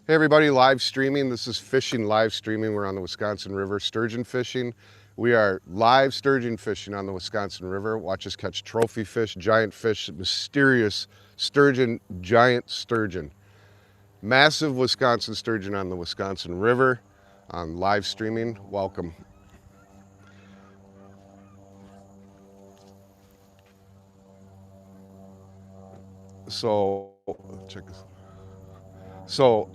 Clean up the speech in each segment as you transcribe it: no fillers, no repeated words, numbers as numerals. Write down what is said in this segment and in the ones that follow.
Hey everybody, live streaming. This is fishing live streaming. We're on the Wisconsin River sturgeon fishing. We are live sturgeon fishing on the Wisconsin River. Watch us catch trophy fish, giant fish, mysterious sturgeon, giant sturgeon. Massive Wisconsin sturgeon on the Wisconsin River on live streaming. Welcome. So, check this. So,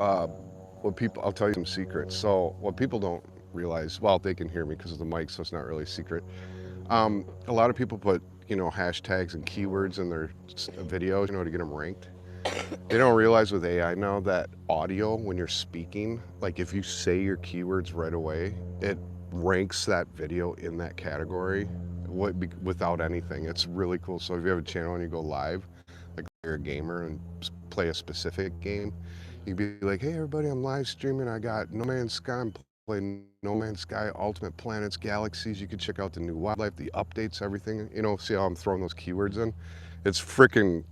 what people, I'll tell you some secrets. So, what people don't realize, well, they can hear me because of the mic, so it's not really a secret. A lot of people put, hashtags and keywords in their videos, to get them ranked. They don't realize with AI now that audio, when you're speaking, like if you say your keywords right away, it ranks that video in that category without anything. It's really cool. So if you have a channel and you go live, like you're a gamer and play a specific game, you'd be like, hey everybody, I'm live streaming. I got No Man's Sky. I'm playing No Man's Sky, Ultimate Planets, Galaxies. You can check out the new wildlife, the updates, everything. See how I'm throwing those keywords in? It's freaking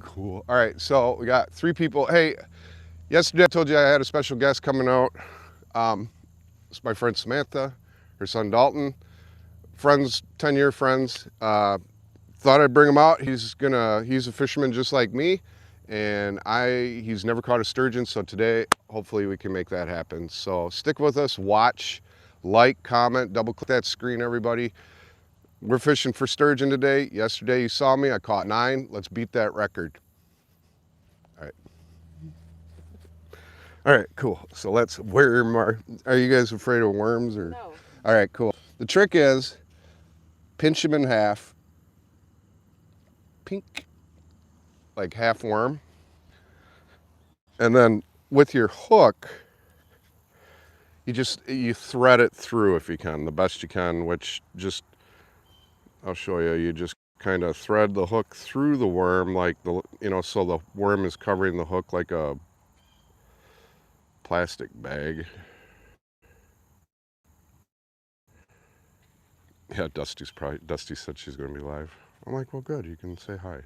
cool. All right, so we got 3 people. Hey, yesterday I told you I had a special guest coming out. It's my friend Samantha, her son Dalton, friends, 10-year friends. Thought I'd bring him out. He's a fisherman just like me, and he's never caught a sturgeon, so today hopefully we can make that happen. So stick with us, watch, like, comment, double click that screen, everybody. We're fishing for sturgeon today. Yesterday you saw me, I caught 9. Let's beat that record. All right. All right, cool. So let's are you guys afraid of worms or? No. All right, cool. The trick is pinch them in half, pink, like half worm. And then with your hook, you thread it through if you can, the best you can, which I'll show you. You just kind of thread the hook through the worm like so the worm is covering the hook like a plastic bag. Yeah, Dusty said she's going to be live. I'm like, well, good. You can say hi.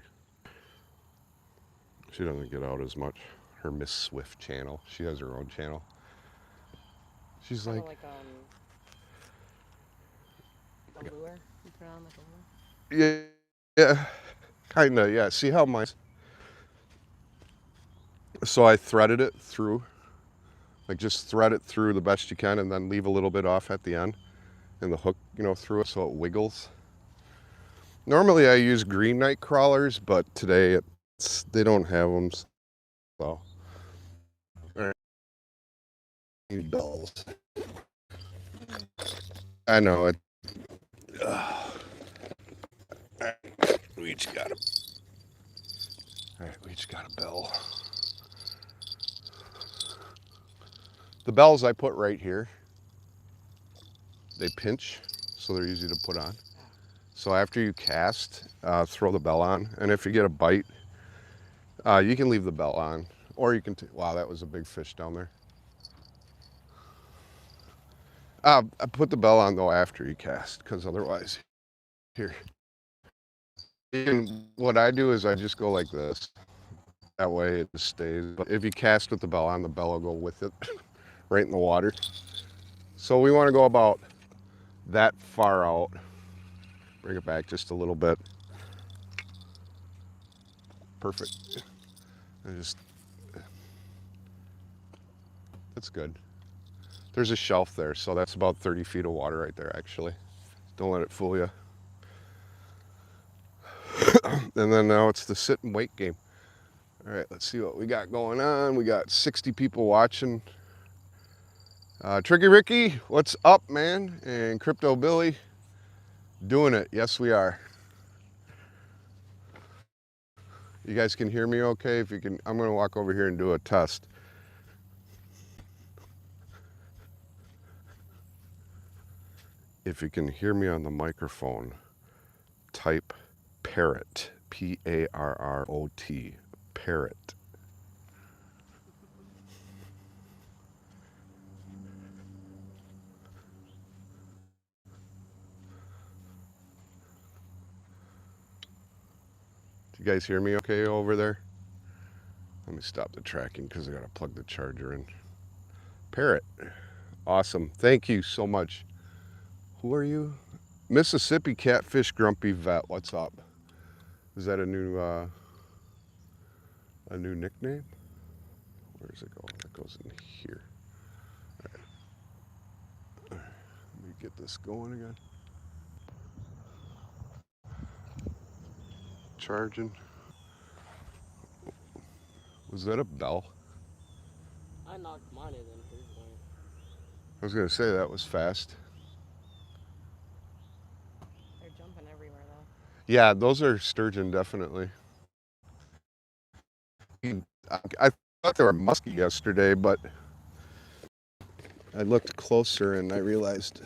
She doesn't get out as much. Her Miss Swift channel. She has her own channel. She's like a lure. You put on like a lure? Yeah, kind of, yeah. See how so I threaded it through, like just thread it through the best you can and then leave a little bit off at the end and the hook, through it so it wiggles. Normally I use green night crawlers, but today they don't have them, so. All right. Bells. I know it. We each got a. All right, we each got a bell. The bells I put right here. They pinch, so they're easy to put on. So after you cast, throw the bell on, and if you get a bite, you can leave the bell on, or you can. Wow, that was a big fish down there. I put the bell on though after you cast, because otherwise, here. What I do is I just go like this. That way it just stays. But if you cast with the bell on, the bell will go with it, right in the water. So we want to go about that far out. Bring it back just a little bit. Perfect. That's good. There's a shelf there, so that's about 30 feet of water right there, actually. Don't let it fool you. And then now it's the sit and wait game. All right, let's see what we got going on. We got 60 people watching. Tricky Ricky, what's up, man? And Crypto Billy, doing it. Yes, we are. You guys can hear me okay? If you can, I'm gonna walk over here and do a test. If you can hear me on the microphone, type parrot, P-A-R-R-O-T, parrot. Do you guys hear me okay over there? me stop the tracking because I got to plug the charger in. Parrot. Awesome. Thank you so much. Who are you? Mississippi Catfish Grumpy Vet. What's up? Is that a new nickname? Where does it go? That goes in here. All right. Let me get this going again. Charging. Was that a bell? I knocked mine in then his went. I was gonna say that was fast. They're jumping everywhere though. Yeah, those are sturgeon definitely. I thought they were musky yesterday, but I looked closer and I realized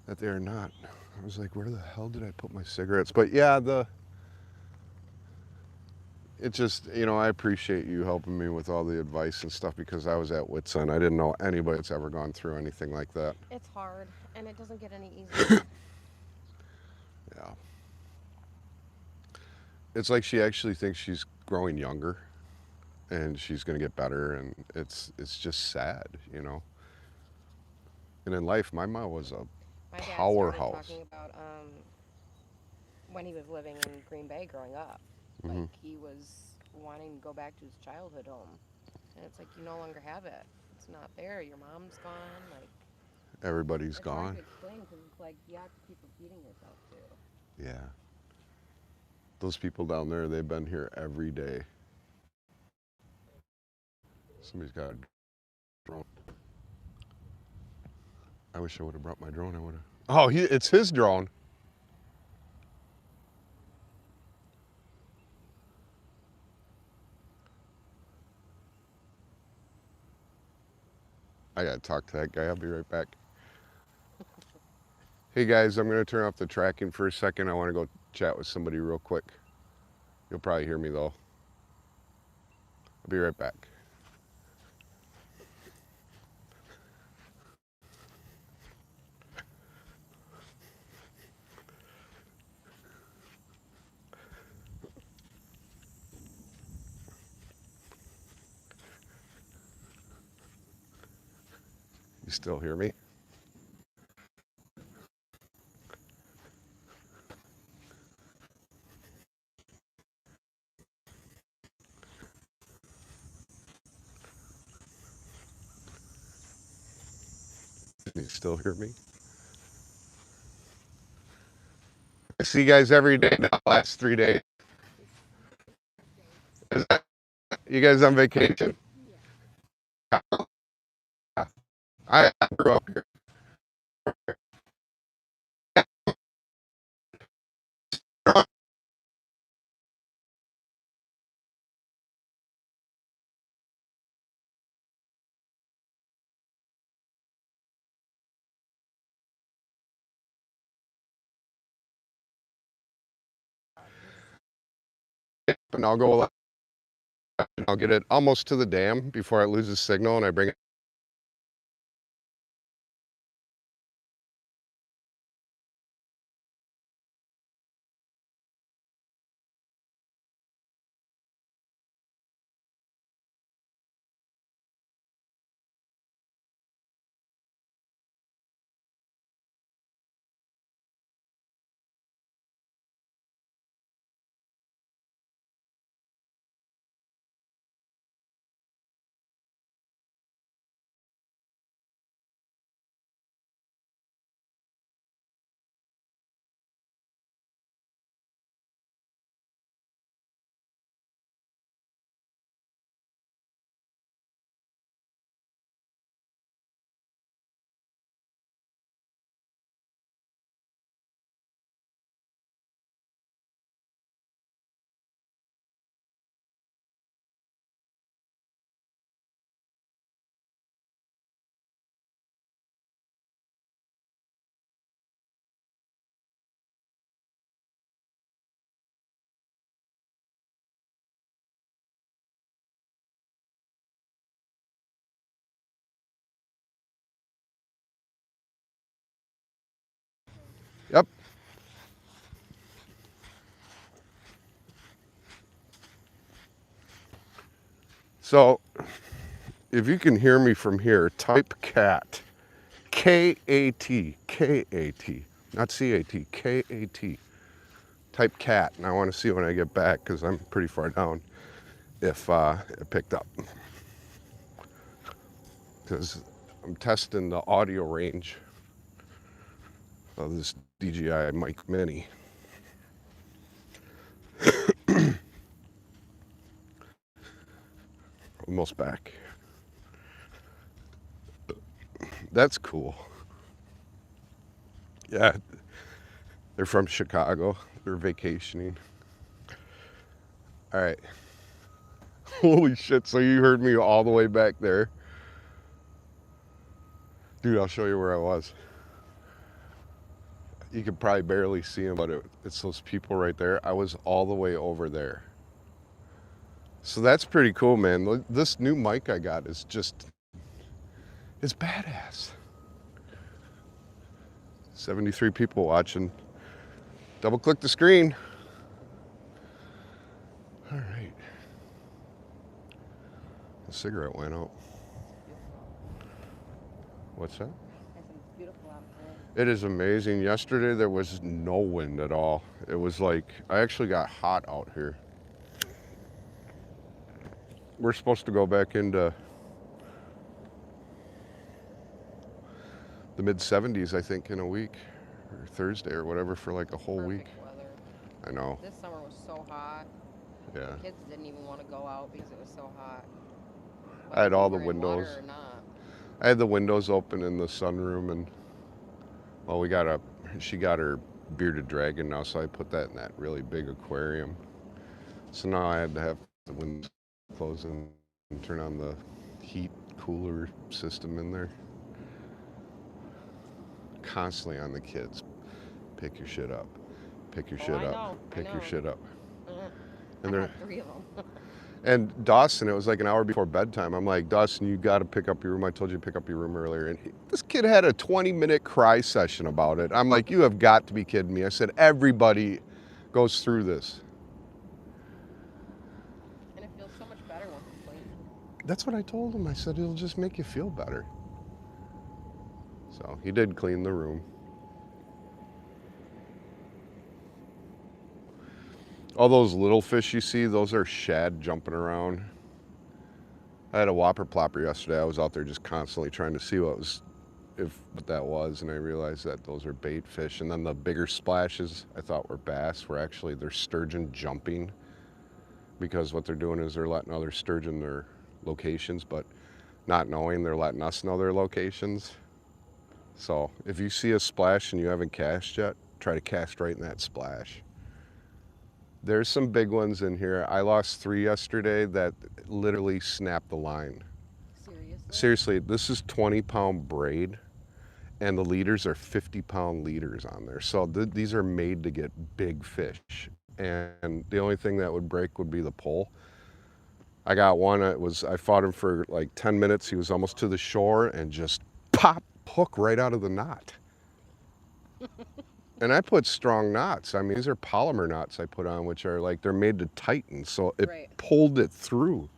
that they are not. I was like, where the hell did I put my cigarettes? But yeah, it just, I appreciate you helping me with all the advice and stuff because I was at wit's end. I didn't know anybody that's ever gone through anything like that. It's hard, and it doesn't get any easier. Yeah. It's like she actually thinks she's growing younger and she's going to get better, and it's just sad. And in life, my mom was a My dad started powerhouse. talking about when he was living in Green Bay growing up. Hmm. Like he was wanting to go back to his childhood home, and it's like you no longer have it. It's not there. Your mom's gone. Like Everybody's it's hard gone. to explain because it's like you have to keep repeating yourself too. Yeah. Those people down there, they've been here every day. Somebody's got a drone. I wish I would have brought my drone. I would have. Oh, it's his drone. I got to talk to that guy. I'll be right back. Hey guys, I'm going to turn off the tracking for a second. I want to go chat with somebody real quick. You'll probably hear me though. I'll be right back. You still hear me? Can you still hear me? I see you guys every day now, last 3 days. You guys on vacation? I grew up here. And I'll go left and I'll get it almost to the dam before it loses signal and I bring it. So if you can hear me from here, type cat. K-A-T. K-A-T. Not C-A-T. K-A-T. Type cat. And I want to see when I get back because I'm pretty far down if it picked up. Because I'm testing the audio range of this DJI Mic Mini. Almost back. That's cool. Yeah, they're from Chicago. They're vacationing. All right. Holy shit, so you heard me all the way back there? Dude, I'll show you where I was. You could probably barely see them, but it's those people right there. I was all the way over there. So that's pretty cool, man. This new mic I got is just, it's badass. 73 people watching. Double click the screen. All right. The cigarette went out. What's that? I said it's beautiful out there. It is amazing. Yesterday there was no wind at all. It was like, I actually got hot out here. We're supposed to go back into the mid 70s, I think, in a week, or Thursday or whatever, for like a whole week. Perfect weather. I know. This summer was so hot. Yeah. The kids didn't even want to go out because it was so hot. I had Whether all we the were in water windows. or not. I had the windows open in the sunroom, and well, she got her bearded dragon now, so I put that in that really big aquarium. So now I had to have the windows closed and turn on the heat cooler system in there. Constantly on the kids. Pick your shit up. Pick your shit I up. know, Pick I your know. shit up. And And I they're had 3 of them. and Dawson, it was like an hour before bedtime. I'm like, Dawson, you got to pick up your room. I told you to pick up your room earlier. And this kid had a 20-minute cry session about it. I'm like, you have got to be kidding me. I said, everybody goes through this. And it feels so much better once it's clean. That's what I told him. I said, it'll just make you feel better. So he did clean the room. All those little fish you see, those are shad jumping around. I had a whopper plopper yesterday. I was out there just constantly trying to see what that was, and I realized that those are bait fish. And then the bigger splashes I thought were bass were actually they're sturgeon jumping, because what they're doing is they're letting other sturgeon their locations, but not knowing they're letting us know their locations. So if you see a splash and you haven't cast yet, try to cast right in that splash. There's some big ones in here. I lost 3 yesterday that literally snapped the line. Seriously? Seriously, this is 20-pound braid, and the leaders are 50-pound leaders on there. So these are made to get big fish. And the only thing that would break would be the pole. I got one. I fought him for like 10 minutes. He was almost to the shore and just pop, hook right out of the knot. And I put strong knots. I mean, these are polymer knots I put on, which are like, they're made to tighten. So it Right. pulled it through.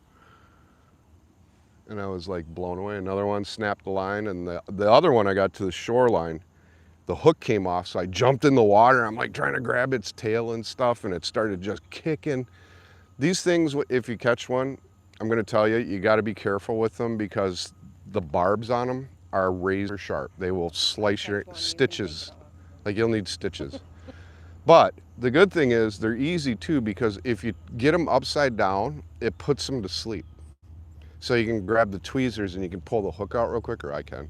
And I was like blown away. Another one snapped the line, and the other one I got to the shoreline. The hook came off, so I jumped in the water. I'm like trying to grab its tail and stuff, and it started just kicking. These things, if you catch one, I'm going to tell you, you got to be careful with them because the barbs on them are razor sharp. They will slice your Catch one, you can take stitches. it off. Like you'll need stitches. But the good thing is they're easy too, because if you get them upside down, it puts them to sleep. So you can grab the tweezers and you can pull the hook out real quick, or I can.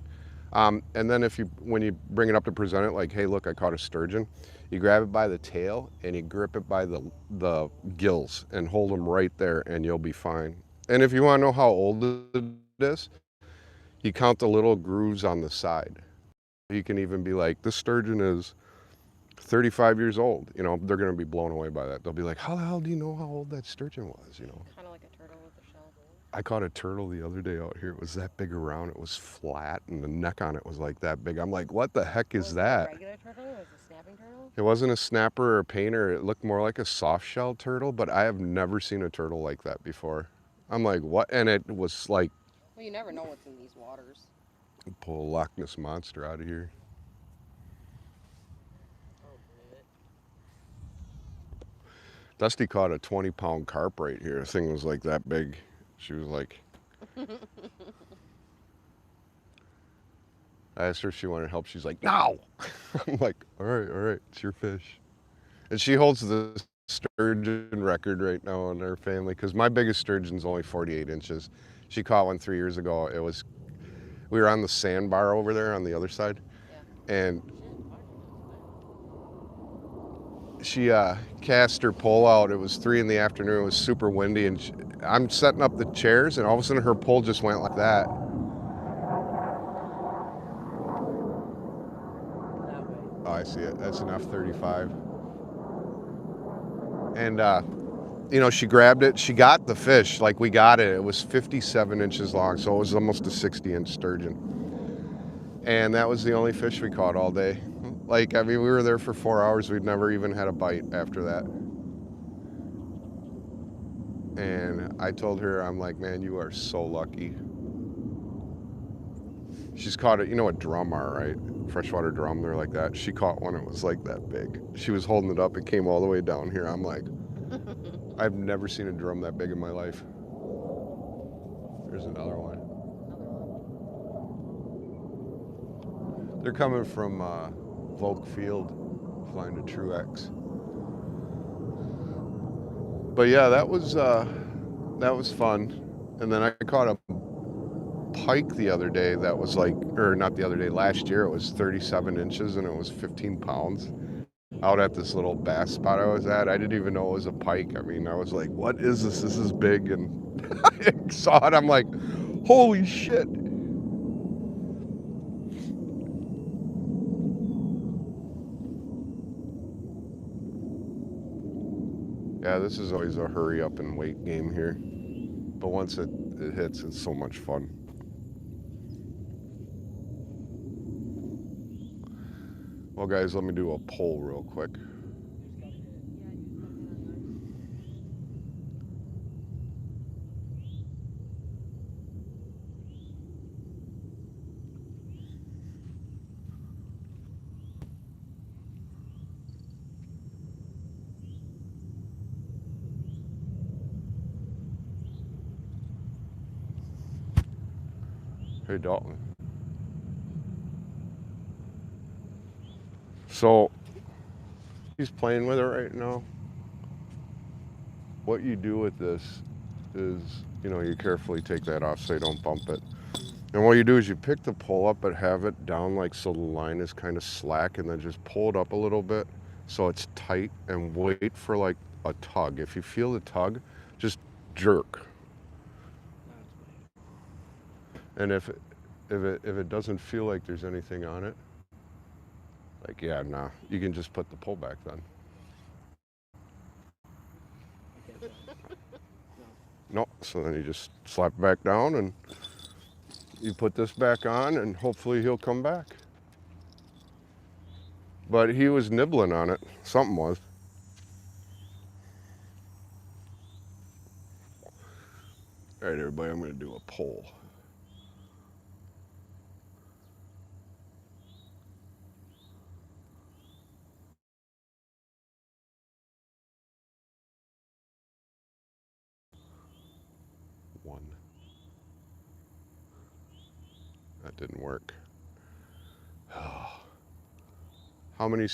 And then when you bring it up to present it, like, hey, look, I caught a sturgeon, you grab it by the tail and you grip it by the gills and hold them right there, and you'll be fine. And if you want to know how old it is, you count the little grooves on the side. You can even be like, this sturgeon is 35 years old. You know, they're going to be blown away by that. They'll be like, how the hell do you know how old that sturgeon was, you know? Kind of like a turtle with a shell. I caught a turtle the other day out here. It was that big around. It was flat, and the neck on it was like that big. I'm like, what the heck is Was that? it a regular turtle? Was it a snapping turtle? It wasn't a snapper or a painter. It looked more like a soft shell turtle, but I have never seen a turtle like that before. I'm like, what? And it was like, Well, you never know what's in these waters. pull a Loch Ness monster out of here. Oh, great. Dusty caught a 20-pound carp right here. The thing was like that big. She was like, I asked her if she wanted help. She's like, no. I'm like, all right, it's your fish. And she holds the sturgeon record right now in our family because my biggest sturgeon's only 48 inches. She caught one 3 years ago. We were on the sandbar over there on the other side, Yeah. and Shit, fire bells quick. she cast her pole out. It was 3 in the afternoon. It was super windy, and I'm setting up the chairs, and all of a sudden her pole just went like that. That way. Oh, I see it. That's an F-35. And she grabbed it. She got the fish. Like we got it. It was 57 inches long, so it was almost a 60-inch sturgeon. And that was the only fish we caught all day. Like, I mean, we were there for 4 hours. We'd never even had a bite after that. And I told her, I'm like, man, you are so lucky. She's caught it. You know what drum are, right? Freshwater drum, they're like that. She caught one. It was like that big. She was holding it up. It came all the way down here. I'm like, I've never seen a drum that big in my life. There's another one. Another one. They're coming from Volk Field, flying to Truex. But yeah, that was fun. And then I caught a pike the other day that was like, or not the other day, last year it was 37 inches and it was 15 pounds out at this little bass spot I was at. I didn't even know it was a pike. I mean, I was like, what is this? This is big. And I saw it. I'm like, holy shit. Yeah, this is always a hurry up and wait game here. But once it hits, it's so much fun. Well, guys, let me do a poll real quick. Hey, Dalton. So he's playing with it right now. What you do with this is, you carefully take that off so you don't bump it. And what you do is you pick the pole up but have it down like so the line is kind of slack, and then just pull it up a little bit so it's tight and wait for like a tug. If you feel the tug, just jerk. And if it doesn't feel like there's anything on it, like, yeah, nah, you can just put the pole back then. No, so then you just slap it back down and you put this back on and hopefully he'll come back. But he was nibbling on it. Something was. All right, everybody, I'm going to do a poll. One. That didn't work. How many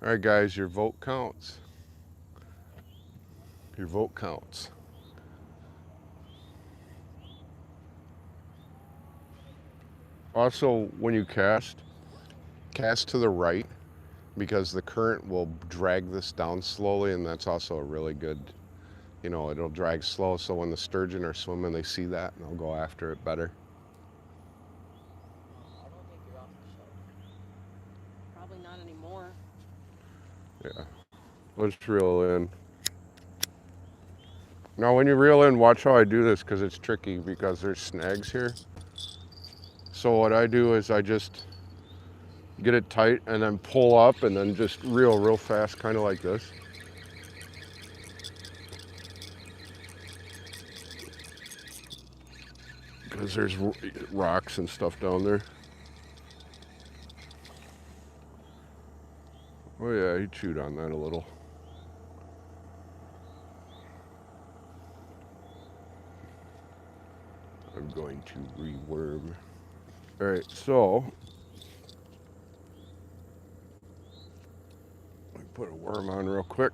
All right, guys, your vote counts. Your vote counts. Also, when you cast to the right because the current will drag this down slowly, and that's also a really good, you know, it'll drag slow. So when the sturgeon are swimming, they see that and they'll go after it better. I don't think you're off the shelf. Probably not anymore. Yeah. Let's reel in. Now, when you reel in, watch how I do this because it's tricky because there's snags here. So what I do is I just get it tight and then pull up and then just reel real fast, kind of like this. Because there's rocks and stuff down there. Oh yeah, he chewed on that a little. I'm going to reworm. All right, so let me put a worm on real quick,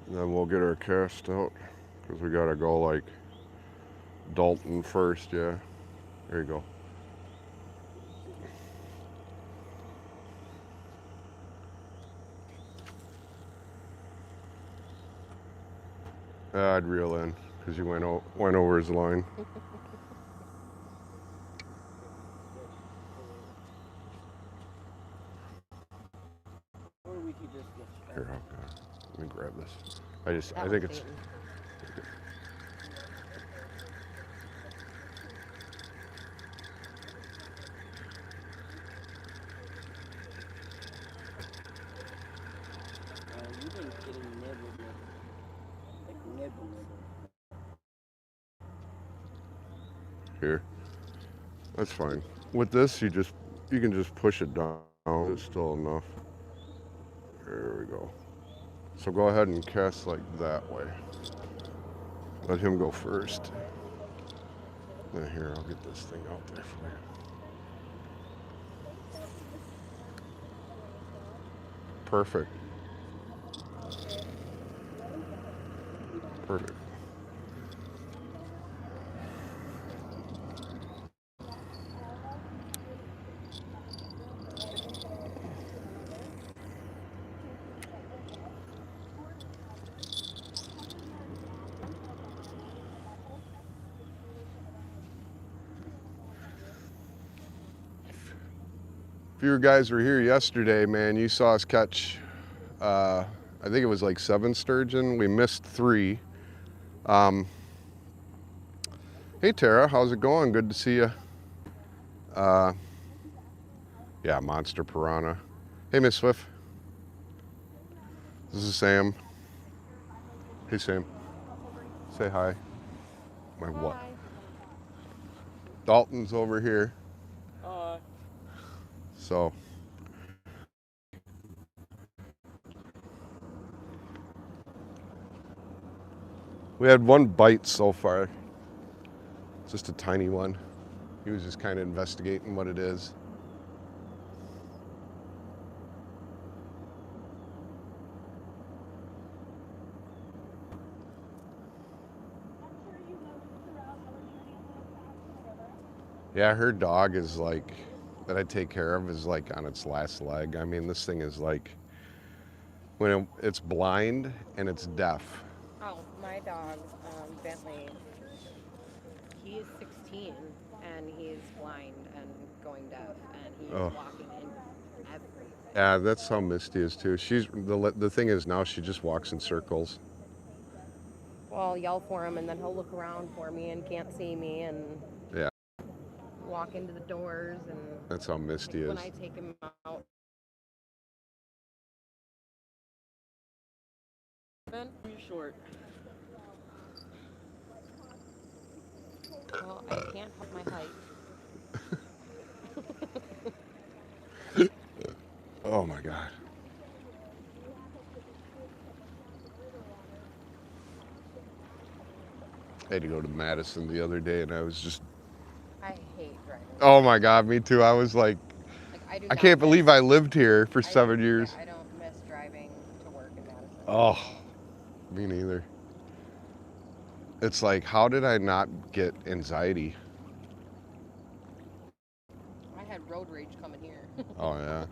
and then we'll get our cast out because we gotta go like Dalton first. Yeah, there you go. I'd reel in because you went over his line. Or we could just get Here, let me grab this. I that think was it's. Dayton. You've been getting nibbled, like nibble. Here, that's fine. With this, you can just push it down. It's still enough. There we go. So go ahead and cast like that way. Let him go first. Now here, I'll get this thing out there for you. Perfect. Perfect. If you guys were here yesterday, man, you saw us catch, I think it was like 7 sturgeon. We missed 3. Um, hey, Tara, how's it going? Good to see you. Uh, yeah, monster piranha. Hey, Miss Swift. This is Sam. Hey, Sam. Say hi. My what? Hi. Dalton's over here. Hi. So we had one bite so far, just a tiny one. He was just kind of investigating what it is. Yeah, her dog is like, that I take care of is like on its last leg. I mean, this thing is like, it's blind and it's deaf. Oh, my dog, Bentley, he is 16 and he's blind and going deaf and he is Oh, walking in everything. yeah, that's how Misty is too. The thing is now she just walks in circles. Well, I'll yell for him and then he'll look around for me and can't see me and Yeah, walk into the doors and that's how Misty like when is. I take him out. Ben, you're short. Well, I can't help my height. Oh my God. I had to go to Madison the other day and I was just, I hate driving to oh my Madison. God, me too. I was like, Like I do I not can't miss. believe I lived here for I don't. 7 years. Yeah, I don't miss driving to work in Madison at Oh, all. me neither. It's like, how did I not get anxiety? I had road rage coming here. Oh yeah.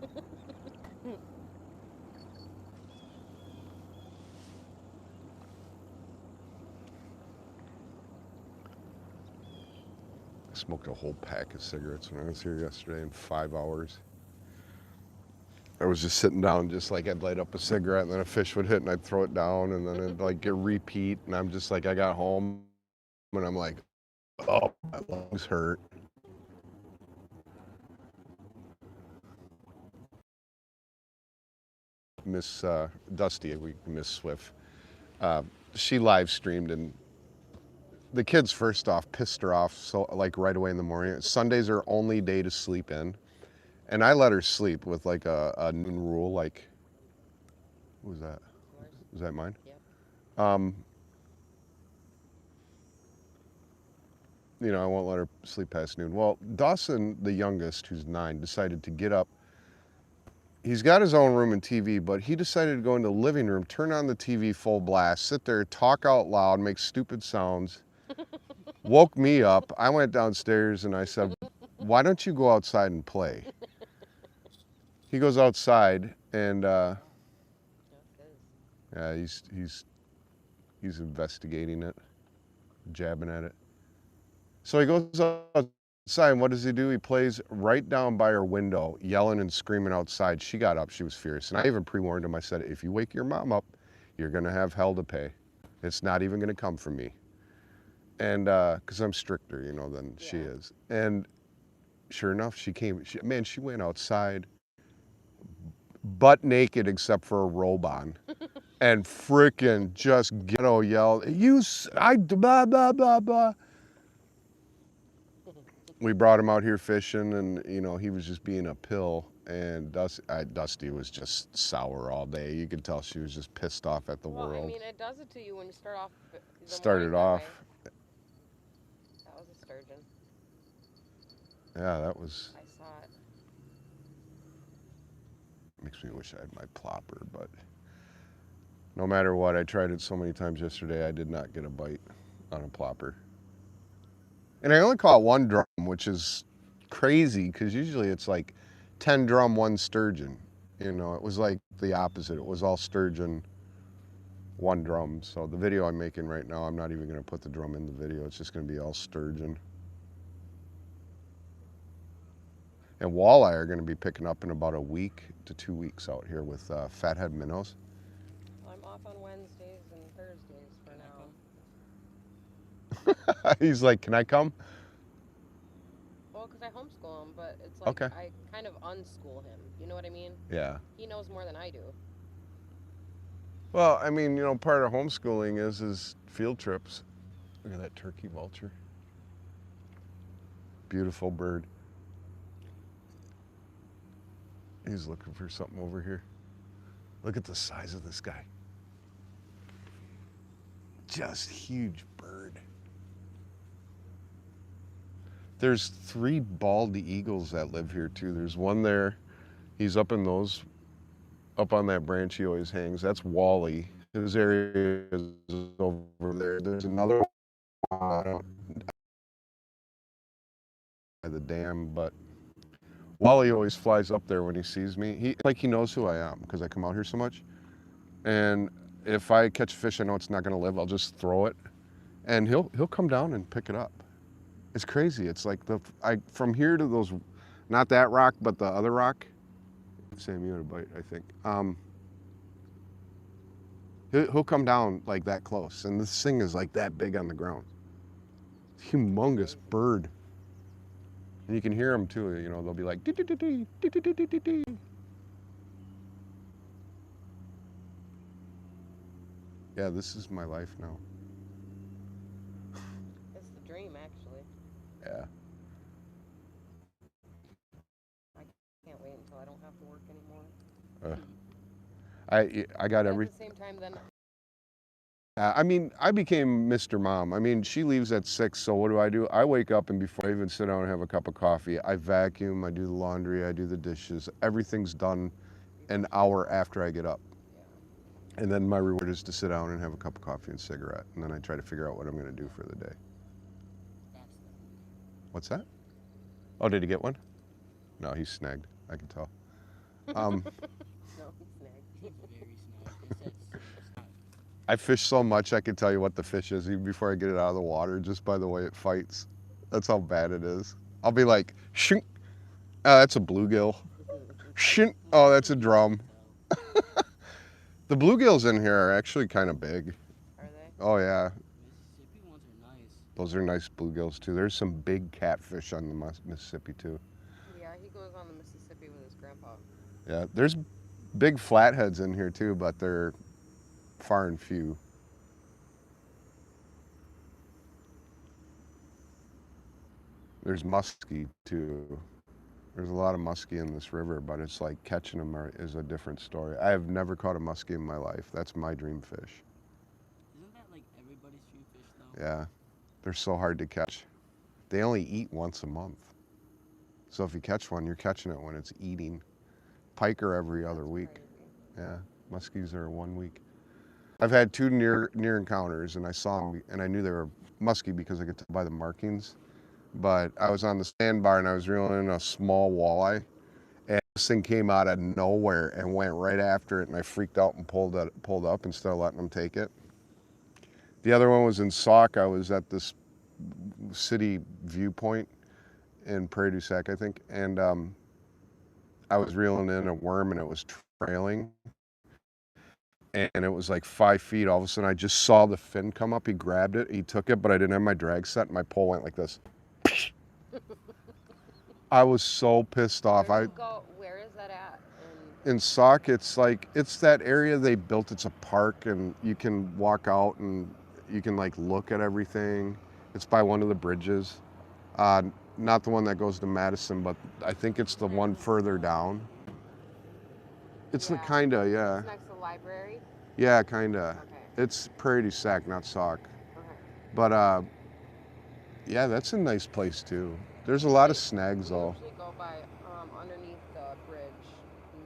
smoked a whole pack of cigarettes when I was here yesterday in 5 hours. I was just sitting down, just like I'd light up a cigarette, and then a fish would hit, and I'd throw it down, and then it'd like get repeat. And I'm just like, I got home, and I'm like, oh, my lungs hurt. Miss Dusty, we Miss Swift, she live streamed, and the kids first off pissed her off so like right away in the morning. Sundays are only day to sleep in, and I let her sleep with like a noon rule. Like, what was that? Yours? Was that mine? Yep. Um, I won't let her sleep past noon. Well, Dawson, the youngest, who's 9, decided to get up. He's got his own room and TV, but he decided to go into the living room, turn on the TV full blast, sit there, talk out loud, make stupid sounds. Woke me up. I went downstairs and I said, "Why don't you go outside and play?" He goes outside and yeah, he's investigating it, jabbing at it. So he goes outside, and what does he do? He plays right down by her window, yelling and screaming outside. She got up. She was furious. And I even pre-warned him. I said, if you wake your mom up, you're going to have hell to pay. It's not even going to come from me. And because I'm stricter, than she is. And sure enough, she came. She went outside butt naked except for a robe on. And frickin' just ghetto yelled, blah, blah, blah, blah. We brought him out here fishing, and he was just being a pill. And Dusty was just sour all day. You could tell she was just pissed off at the world. Well, I mean, it does it to you when you start off. Started off. That was a sturgeon. Yeah, that was. I saw it. Makes me wish I had my plopper, but no matter what, I tried it so many times yesterday. I did not get a bite on a plopper. And I only caught 1 drum, which is crazy because usually it's like 10 drum, 1 sturgeon. It was like the opposite. It was all sturgeon, 1 drum. So the video I'm making right now, I'm not even going to put the drum in the video. It's just going to be all sturgeon. And walleye are going to be picking up in about a week to 2 weeks out here with fathead minnows. I'm off on Wednesdays and Thursdays for now. He's like, can I come? Well, because I homeschool him, but it's like Okay. I kind of unschool him. You know what I mean? Yeah. He knows more than I do. Well, I mean, part of homeschooling is field trips. Look at that turkey vulture. Beautiful bird. He's looking for something over here. Look at the size of this guy. Just huge bird. There's 3 bald eagles that live here too. There's one there. He's up on that branch he always hangs. That's Wally. His area is over there. There's another one by the dam, but Wally always flies up there when he sees me. He knows who I am because I come out here so much. And if I catch a fish I know it's not going to live, I'll just throw it, and he'll come down and pick it up. It's crazy. It's like from here to those, not that rock, but the other rock. Sam, you had a bite, I think. He'll come down like that close, and this thing is like that big on the ground. Humongous bird. And you can hear them too. They'll be like, dee, dee, dee, dee, dee, dee, dee, dee, dee. Yeah, this is my life now. It's the dream, actually. Yeah. I can't wait until I don't have to work anymore. I got every. At the same time, then. I mean, I became Mr. Mom. I mean, she leaves at 6, so what do? I wake up, and before I even sit down and have a cup of coffee, I vacuum, I do the laundry, I do the dishes. Everything's done an hour after I get up. Yeah. And then my reward is to sit down and have a cup of coffee and cigarette. And then I try to figure out what I'm going to do for the day. What's that? Oh, did he get one? No, he's snagged. I can tell. No, he's snagged. He's very snagged. I fish so much I can tell you what the fish is even before I get it out of the water just by the way it fights. That's how bad it is. I'll be like, shink. Oh, that's a bluegill. Shink. Those Oh, are that's a pretty easy to drum. tell. The bluegills in here are actually kind of big. Are they? Oh yeah, Mississippi ones are nice. those are nice bluegills too. There's some big catfish on the Mississippi too. Yeah, he goes on the Mississippi with his grandpa. Yeah, there's big flatheads in here too, but they're far and few. There's muskie too. There's a lot of muskie in this river, but it's like catching them is a different story. I have never caught a muskie in my life. That's my dream fish. Isn't that like everybody's dream fish though? Yeah, they're so hard to catch. They only eat once a month. So if you catch one, you're catching it when it's eating. Pike are every other That's week. crazy. Yeah, muskies are 1 week. I've had two near encounters, and I saw them, and I knew they were muskie because I could tell by the markings. But I was on the sandbar and I was reeling in a small walleye, and this thing came out of nowhere and went right after it, and I freaked out and pulled up instead of letting them take it. The other one was in Sauk. I was at this city viewpoint in Prairie du Sac, I think, and I was reeling in a worm and it was trailing, and it was like 5 feet. All of a sudden, I just saw the fin come up. He grabbed it, he took it, but I didn't have my drag set, and my pole went like this. I was so pissed off. Where is that at? In Sauk, it's like it's that area they built. It's a park, and you can walk out and you can like look at everything. It's by one of the bridges, not the one that goes to Madison, but I think it's the one further down. It's Yeah. kinda, yeah. It's next to the library. Yeah, kinda. Okay. It's Prairie du Sac, not Sauk. Okay. But yeah, that's a nice place too. There's a lot of snags We though. usually go by underneath the bridge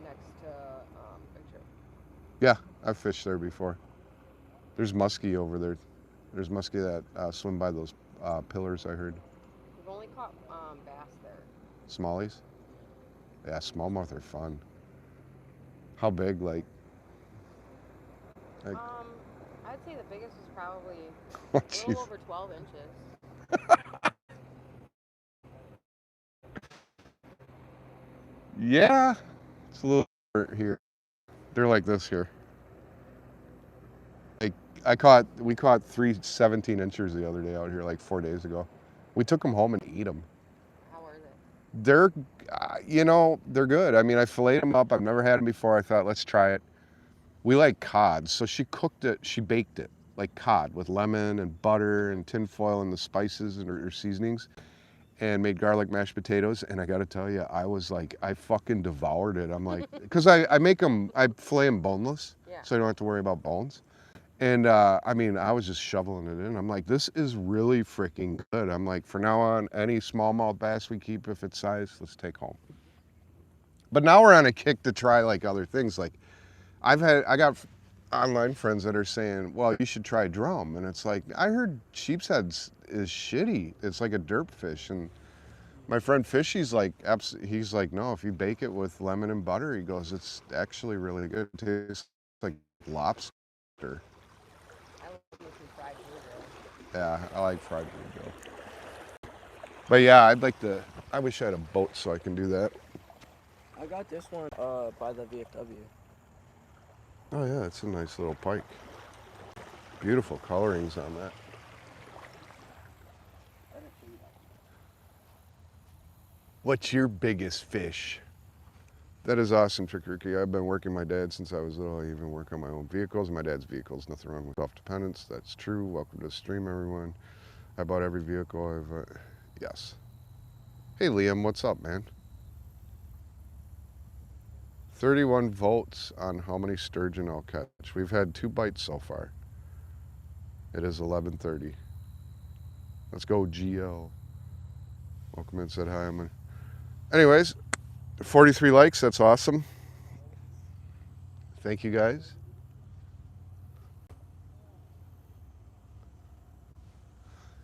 next to Victor. Yeah, I've fished there before. There's muskie over there. There's muskie that swim by those pillars, I heard. We've only caught bass there. Smallies? Yeah, smallmouth are fun. How big? Like I'd say the biggest was probably oh, a jeez. little over 12 inches. Yeah, it's a little here. They're like this here. Like we caught three 17-inchers the other day out here, like 4 days ago. We took them home and eat them. How are they? They're, they're good. I mean, I filleted them up. I've never had them before. I thought, let's try it. We like cod, so she cooked it. She baked it like cod with lemon and butter and tinfoil and the spices and her seasonings, and made garlic mashed potatoes. And I got to tell you, I was like, I fucking devoured it. I'm like, because I make them, I fillet them boneless, Yeah. so I don't have to worry about bones. And I mean, I was just shoveling it in. I'm like, this is really freaking good. I'm like, for now on, any smallmouth bass we keep, if it's size, let's take home. But now we're on a kick to try like other things. Like I got online friends that are saying, well, you should try drum. And it's like, I heard sheep's heads is shitty. It's like a derp fish. And my friend Fishy's like, he's like, no, if you bake it with lemon and butter, he goes, it's actually really good. It tastes like lobster. I love me some fried bluegill. Yeah, I like fried bluegill. But yeah, I wish I had a boat so I can do that. I got this one by the VFW. Oh yeah, it's a nice little pike. Beautiful colorings on that. What's your biggest fish? That is awesome, Trick Ricky. I've been working my dad since I was little. I even work on my own vehicles. My dad's vehicles, nothing wrong with self-dependence. That's true. Welcome to the stream, everyone. I bought every vehicle I've, yes. Hey Liam, what's up, man? 31 votes on how many sturgeon I'll catch. We've had 2 bites so far. It is 11:30. Let's go, GL. Welcome in, said hi. Anyways, 43 likes. That's awesome. Thank you, guys.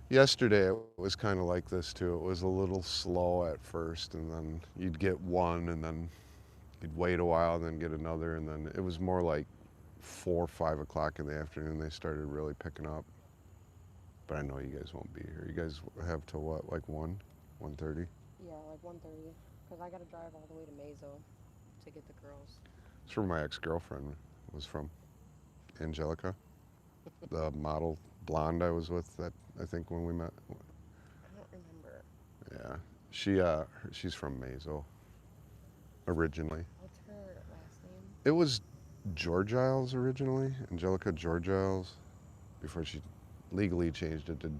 Yesterday it was kind of like this too. It was a little slow at first, and then you'd get one, and then you'd wait a while, and then get another, and then it was more like 4 or 5 o'clock in the afternoon they started really picking up. but I know you guys won't be here. You guys have till what, like 1:30? Yeah, like 1:30. Because I got to drive all the way to Mazo to get the girls. It's where my ex-girlfriend was from, Angelica, the model blonde I was with. That I think when we met. I don't remember. Yeah, she's from Mazo originally. What's her last name? It was George Isles originally, Angelica George Isles, before she legally changed it to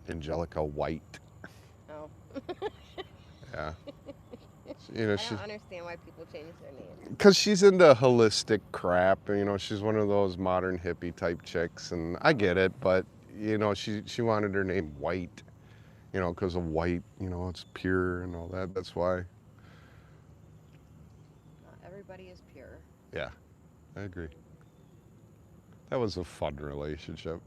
Angelica White. Oh. Yeah, you know I she don't understand why people change their names. because she's into holistic crap. You know, she's one of those modern hippie type chicks, and I get it. But you know, she wanted her name White. You know, because of white. You know, it's pure and all that. That's why. Not everybody is pure. Yeah, I agree. That was a fun relationship.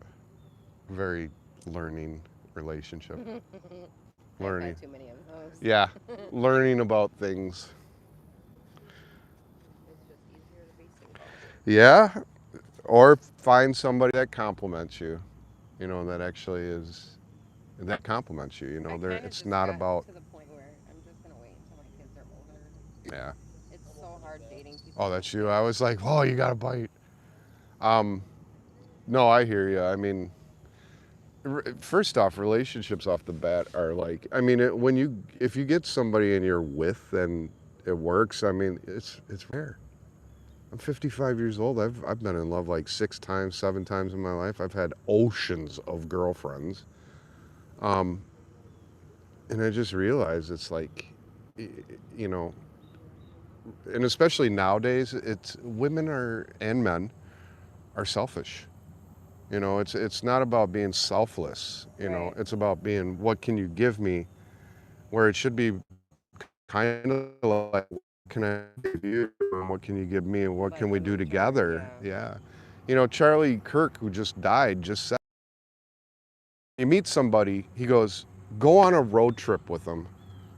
Very learning relationship. I've Learning. had too many of those. Yeah, learning about things. It's just easier to be single. Yeah, or find somebody that compliments you. You know, that actually is that compliments you. You know, I there. kind of It's just not got about. to the point where I'm just gonna wait until my kids are older. Yeah. It's so hard dating people Oh, these that's you. I days. was like, oh, you got a bite. Um, no, I hear you. I mean, first off, relationships off the bat are like, I mean, if you get somebody and you're with and it works, I mean, it's rare. I'm 55 years old. I've been in love like 6 times, 7 times in my life. I've had oceans of girlfriends, um, and I just realized it's like, you know, and especially nowadays, it's women are and men are selfish. You know, it's not about being selfless. You know, Right. it's about being what can you give me, where it should be kind of like what can I give you and what can you give me and what can Like we a do mutual, together? yeah. Yeah. You know, Charlie Kirk, who just died, just said, you meet somebody, he goes, go on a road trip with them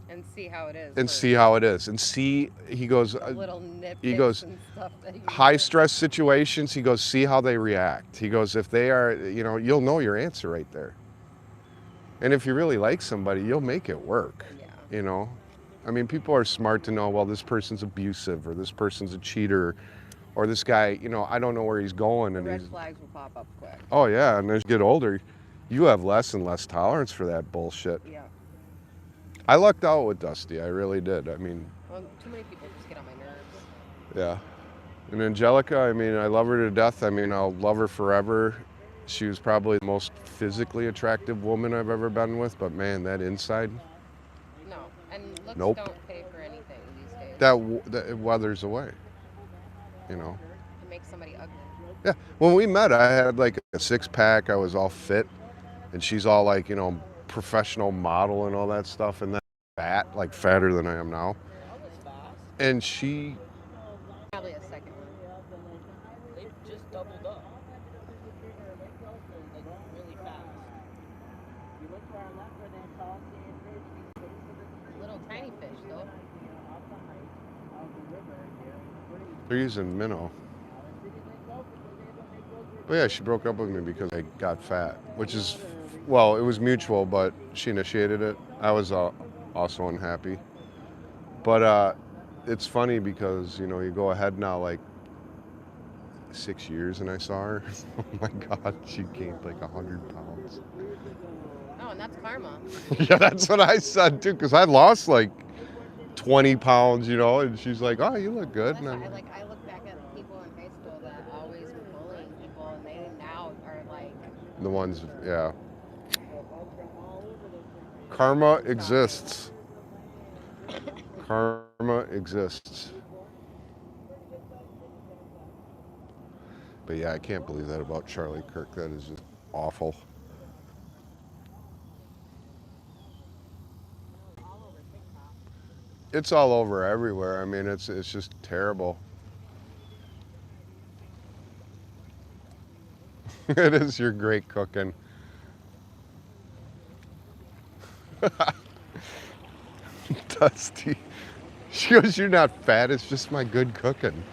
And see how it is and see first. how it is. And see, The little he nitpicks goes, and stuff that you high miss. stress situations, he goes, see how they react. He goes, if they are, you know, you'll know your answer right there. And if you really like somebody, you'll make it work, Yeah. you know? I mean, people are smart to know, well, this person's abusive or this person's a cheater or this guy, you know, I don't know where he's going. The And red he's, flags will pop up quick. oh, yeah. And as you get older, you have less and less tolerance for that bullshit. Yeah. I lucked out with Dusty. I really did. I mean, Well, too many people just get on my nerves. yeah. And Angelica, I mean, I love her to death. I mean, I'll love her forever. She was probably the most physically attractive woman I've ever been with, but man, that inside, No. And looks nope. don't pay for anything these days. That it weathers away, you know. It makes somebody ugly. Yeah. When we met, I had like a 6 pack. I was all fit, and she's all like, you know, professional model and all that stuff, and then fat, like fatter than I am now. I was fast. And she, Probably a second one. They just doubled up. Like really fast. Little tiny fish, though. they're using minnow. But yeah, she broke up with me because I got fat, which is, well, it was mutual, but she initiated it. I was also unhappy. But it's funny because, you know, you go ahead now like 6 years and I saw her. Oh my God, she gained like 100 pounds. Oh, and that's karma. Yeah, that's what I said too, because I lost like 20 pounds, you know, and she's like, oh, you look good. That's And why I'm, I look back at people in high school that always were bullying people, and they now are like the ones, yeah. Karma exists. Karma exists. But yeah, I can't believe that about Charlie Kirk. That is just awful. It's all over everywhere. I mean, it's just terrible. It is your great cooking. Dusty. She goes, you're not fat. It's just my good cooking.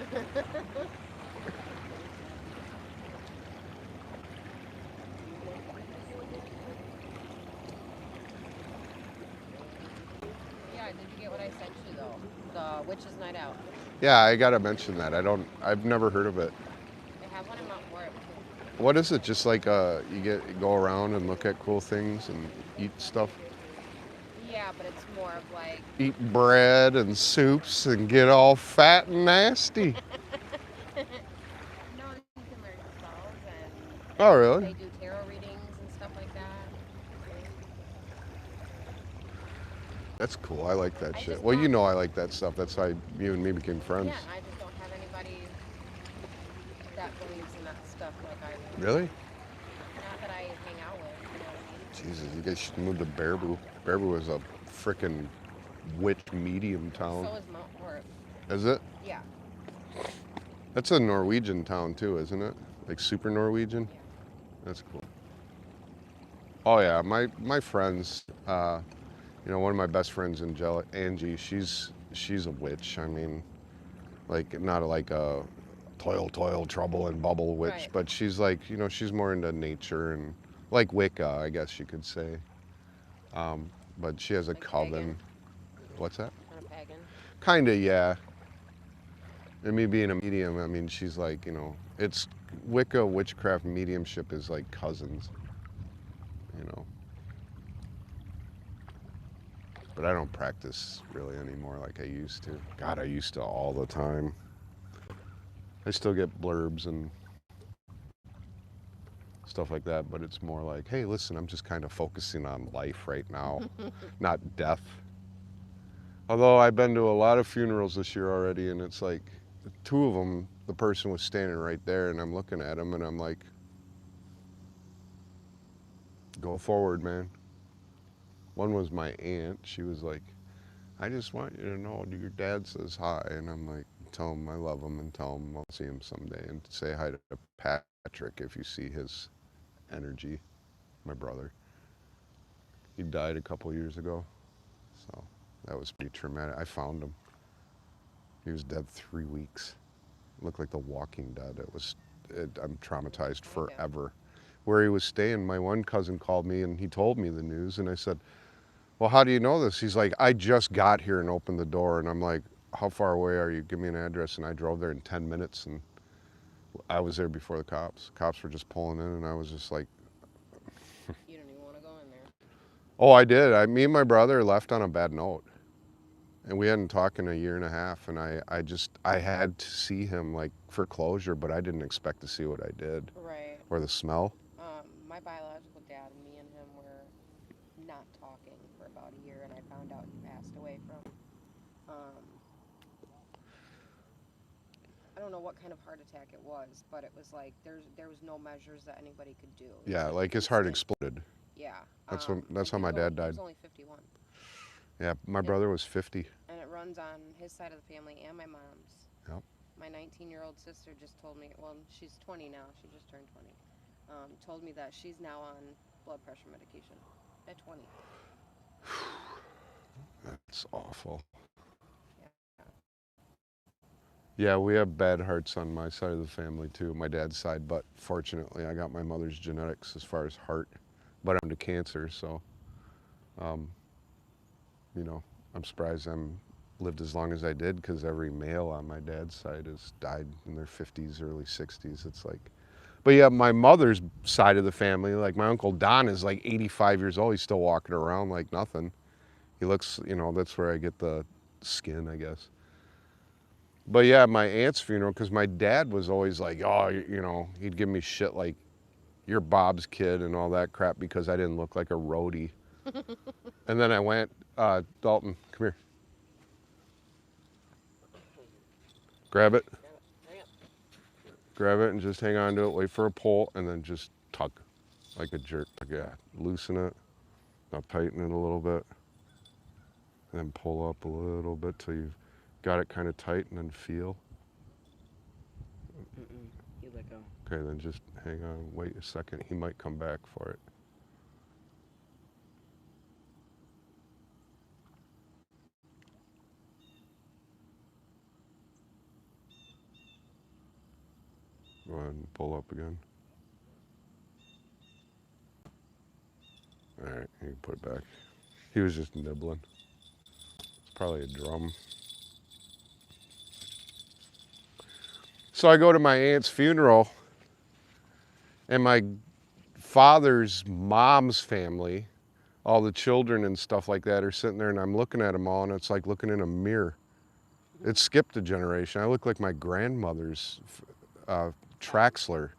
forget what I sent you though. The Witch's Night Out. Yeah, I gotta mention that. I've never heard of it. They have one in Mount Horeb too. What is it? Just like you go around and look at cool things and eat stuff? Yeah, but it's more of like Eat bread and soups and get all fat and nasty. no, you can learn spells Oh, and really? they do tarot readings and stuff like that. That's cool. I like that I shit. just Well, you don't. know I like that stuff. That's how you and me became friends. Yeah, I just don't have anybody that believes in that stuff like I do. Really? Not that I hang out with. You know what I mean? Jesus, you guys should move to Baraboo. Baraboo is a frickin' witch medium town. So is Mount Horeb. Is it? Yeah. That's a Norwegian town too, isn't it? Like super Norwegian? Yeah. That's cool. Oh yeah, my friends, one of my best friends, Angie, she's a witch. I mean, like not like a toil, trouble and bubble witch, Right. but she's like, she's more into nature and like Wicca, I guess you could say. But she has a Like coven. pagan. What's that? Kind of pagan. Kinda, yeah. And me being a medium, I mean, she's like, it's Wicca, witchcraft, mediumship is like cousins, you know. But I don't practice really anymore like I used to. God, I used to all the time. I still get blurbs and stuff like that, but it's more like, hey, listen, I'm just kind of focusing on life right now, not death. Although I've been to a lot of funerals this year already, and it's like, two of them, the person was standing right there, and I'm looking at him, and I'm like, go forward, man. One was my aunt. She was like, I just want you to know your dad says hi. And I'm like, tell him I love him and tell him I'll see him someday. And say hi to Patrick if you see his energy, my brother. He died a couple years ago. So that was pretty traumatic. I found him. He was dead 3 weeks. Looked like the Walking Dead. I'm traumatized Oh my God. forever. Where he was staying, my one cousin called me and he told me the news. And I said, well, how do you know this? He's like, I just got here and opened the door. And I'm like, how far away are you? Give me an address. And I drove there in 10 minutes and I was there before the cops. Cops were just pulling in and I was just like, You don't even want to go in there. oh, I did. Me and my brother left on a bad note. And we hadn't talked in a year and a half. And I had to see him like for closure, but I didn't expect to see what I did Right. or the smell. My biological dad, me and him were not talking for about a year, and I found out he passed away from. I don't know what kind of heart attack it was, but it was like there was no measures that anybody could do. It was Yeah, like like his heart instant. exploded. Yeah. That's And how my dad he died. was only 51. Yeah, my brother was 50. And it runs on his side of the family and my mom's. Yep. My 19-year-old sister just told me, well, she's 20 now. She just turned 20. Told me that she's now on blood pressure medication at 20. That's awful. Yeah. Yeah, we have bad hearts on my side of the family too, my dad's side, but fortunately I got my mother's genetics as far as heart, but I'm to cancer, so, um, you know, I'm surprised I'm lived as long as I did because every male on my dad's side has died in their 50s, early 60s. It's like, but yeah, my mother's side of the family, like my Uncle Don is like 85 years old. He's still walking around like nothing. He looks, that's where I get the skin, I guess. But yeah, my aunt's funeral, because my dad was always like, oh, he'd give me shit like, you're Bob's kid and all that crap because I didn't look like a roadie. And then I went, Dalton, come here. Grab it. Hang it. Grab it and just hang on to it, wait for a pull, and then just tug like a jerk. Yeah, loosen it. Now tighten it a little bit. And then pull up a little bit till you've got it kind of tight and then feel. You let go. Okay, then just hang on, wait a second. He might come back for it. Go ahead and pull up again. All right, you can put it back. He was just nibbling. Probably a drum. So I go to my aunt's funeral, and my father's mom's family, all the children and stuff like that, are sitting there, and I'm looking at them all, and it's like looking in a mirror. It skipped a generation. I look like my grandmother's Traxler.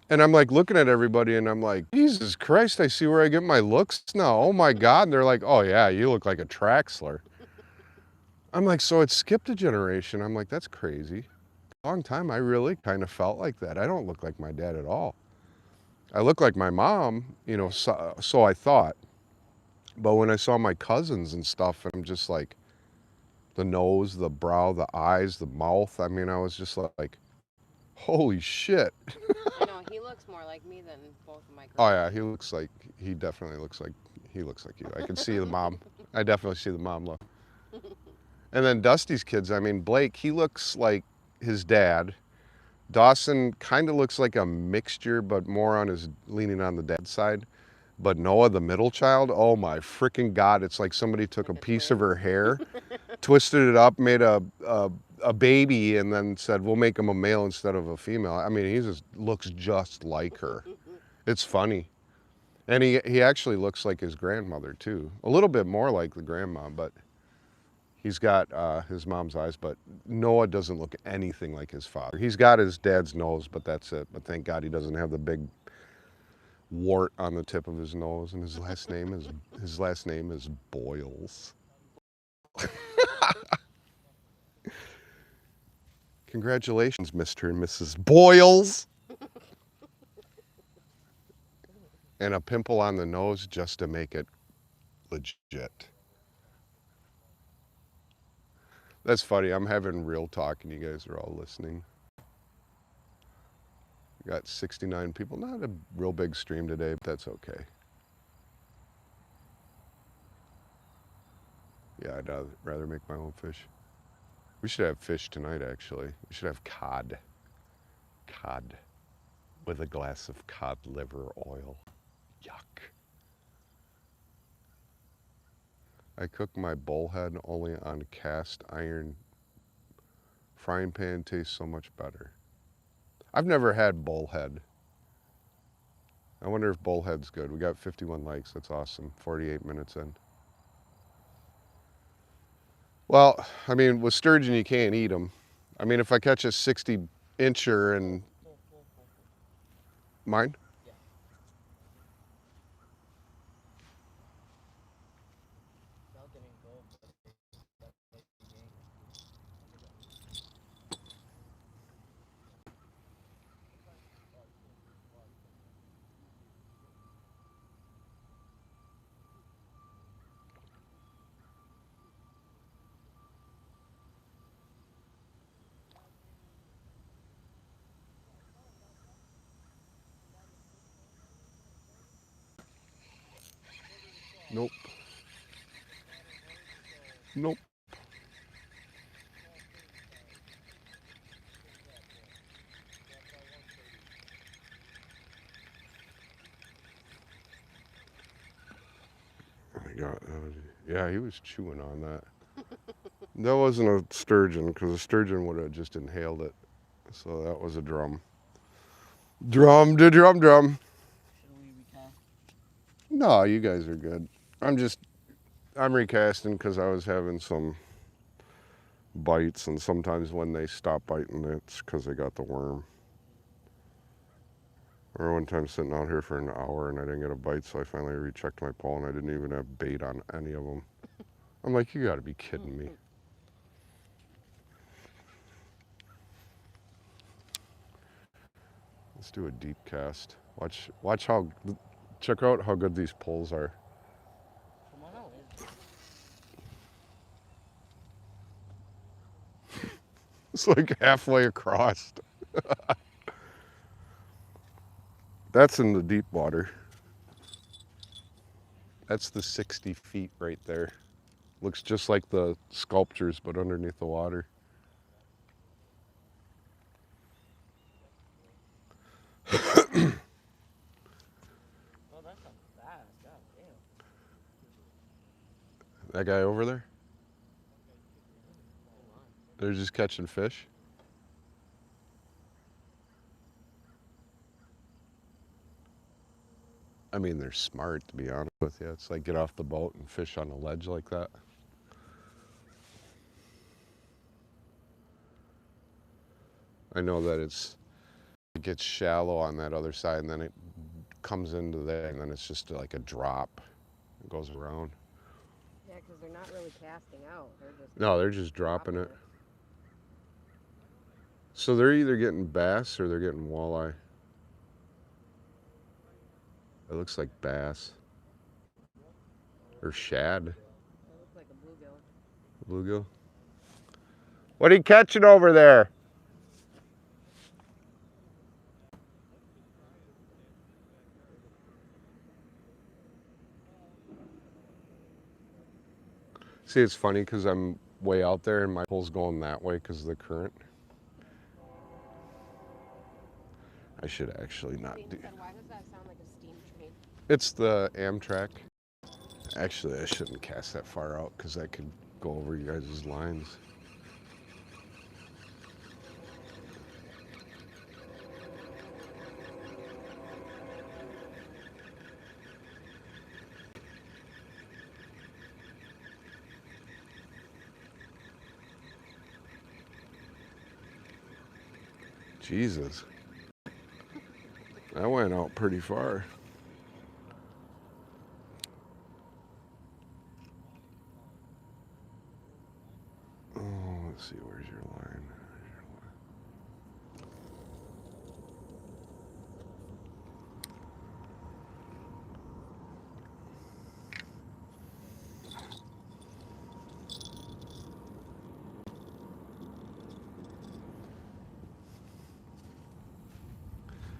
And I'm like looking at everybody, and I'm like, Jesus Christ, I see where I get my looks now. Oh my God. And they're like, oh yeah, you look like a Traxler. I'm like, so it skipped a generation. I'm like, that's crazy. A long time, I really kind of felt like that. I don't look like my dad at all. I look like my mom, you know, so I thought. But when I saw my cousins and stuff, I'm just like, the nose, the brow, the eyes, the mouth. I mean, I was just like, holy shit. I know he looks more like me than both of my Oh yeah, grandparents. he definitely looks like you. I can see the mom. I definitely see the mom look. And then Dusty's kids, I mean, Blake, he looks like his dad. Dawson kind of looks like a mixture, but more on his leaning on the dad's side. But Noah, the middle child, oh my freaking God, it's like somebody took Like a the piece of her twins. hair, twisted it up, made a baby, and then said, we'll make him a male instead of a female. I mean, he just looks just like her. It's funny. And he actually looks like his grandmother too. A little bit more like the grandma, but he's got his mom's eyes, but Noah doesn't look anything like his father. He's got his dad's nose, but that's it. But thank God he doesn't have the big wart on the tip of his nose, and his last name is Boyles. Congratulations, Mr. and Mrs. Boyles. And a pimple on the nose just to make it legit. That's funny. I'm having real talk and you guys are all listening. We got 69 people. Not a real big stream today, but that's okay. Yeah, I'd rather make my own fish. We should have fish tonight, actually. We should have cod. Cod. With a glass of cod liver oil. Yuck. I cook my bullhead only on cast iron. Frying pan tastes so much better. I've never had bullhead. I wonder if bullhead's good. We got 51 likes. That's awesome. 48 minutes in. Well, I mean, with sturgeon, you can't eat them. I mean, if I catch a 60-incher and mine, nope, nope. I got, yeah, he was chewing on that. That wasn't a sturgeon because a sturgeon would have just inhaled it. So that was a drum. Drum, da drum, drum. Should we recast? No, you guys are good. I'm recasting because I was having some bites, and sometimes when they stop biting, it's because they got the worm. Or one time sitting out here for an hour and I didn't get a bite, so I finally rechecked my pole and I didn't even have bait on any of them. I'm like, you gotta be kidding me. Let's do a deep cast. Watch how, check out how good these poles are. Come on out. It's like halfway across. That's in the deep water. That's the 60 feet right there. Looks just like the sculptures, but underneath the water. Oh, that's not fast. God damn. That guy over there? They're just catching fish. I mean, they're smart, to be honest with you. It's like get off the boat and fish on a ledge like that. I know that it gets shallow on that other side, and then it comes into there, and then it's just like a drop. It goes around. Yeah, because they're not really casting out. No, they're just dropping it. So they're either getting bass or they're getting walleye. It looks like bass. Or shad. It looks like a bluegill. Bluegill. What are you catching over there? See, it's funny because I'm way out there and my pole's going that way because of the current. I should actually not do. Why does that sound like a steam train? It's the Amtrak. Actually, I shouldn't cast that far out because that could go over you guys' lines. Jesus. That went out pretty far. Oh, let's see, where's your line?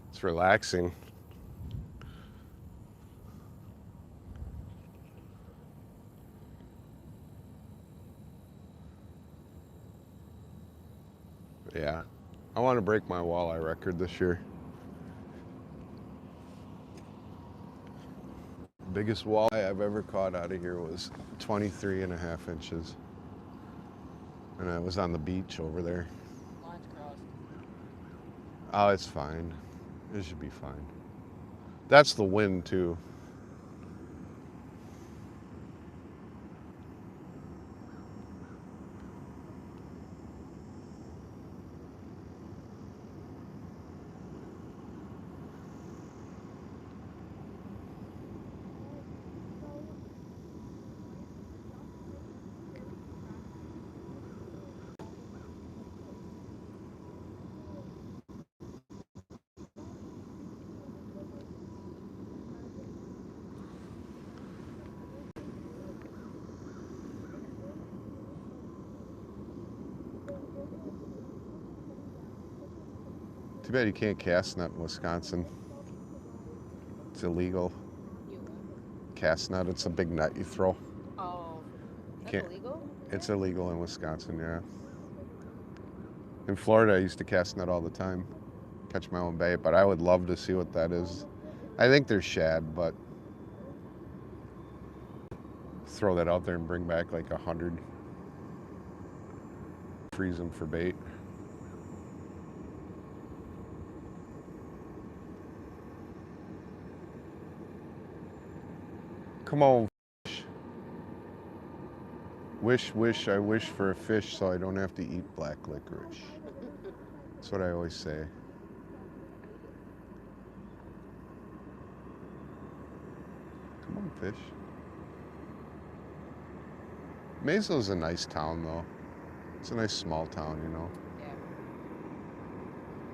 It's relaxing. Yeah. I want to break my walleye record this year. Biggest walleye I've ever caught out of here was 23 and a half inches. And I was on the beach over there. Line's crossed. Oh, it's fine. It should be fine. That's the wind too. Too bad you can't cast net in Wisconsin. It's illegal. You what? Cast net, it's a big net you throw. Oh, that's Can't- illegal? It's illegal in Wisconsin, yeah. In Florida, I used to cast net all the time, catch my own bait, but I would love to see what that is. I think there's shad, but throw that out there and bring back like 100. Freeze them for bait. Come on, fish. Wish, I wish for a fish so I don't have to eat black licorice. That's what I always say. Come on, fish. Meso's a nice town, though. It's a nice small town, you know. Yeah.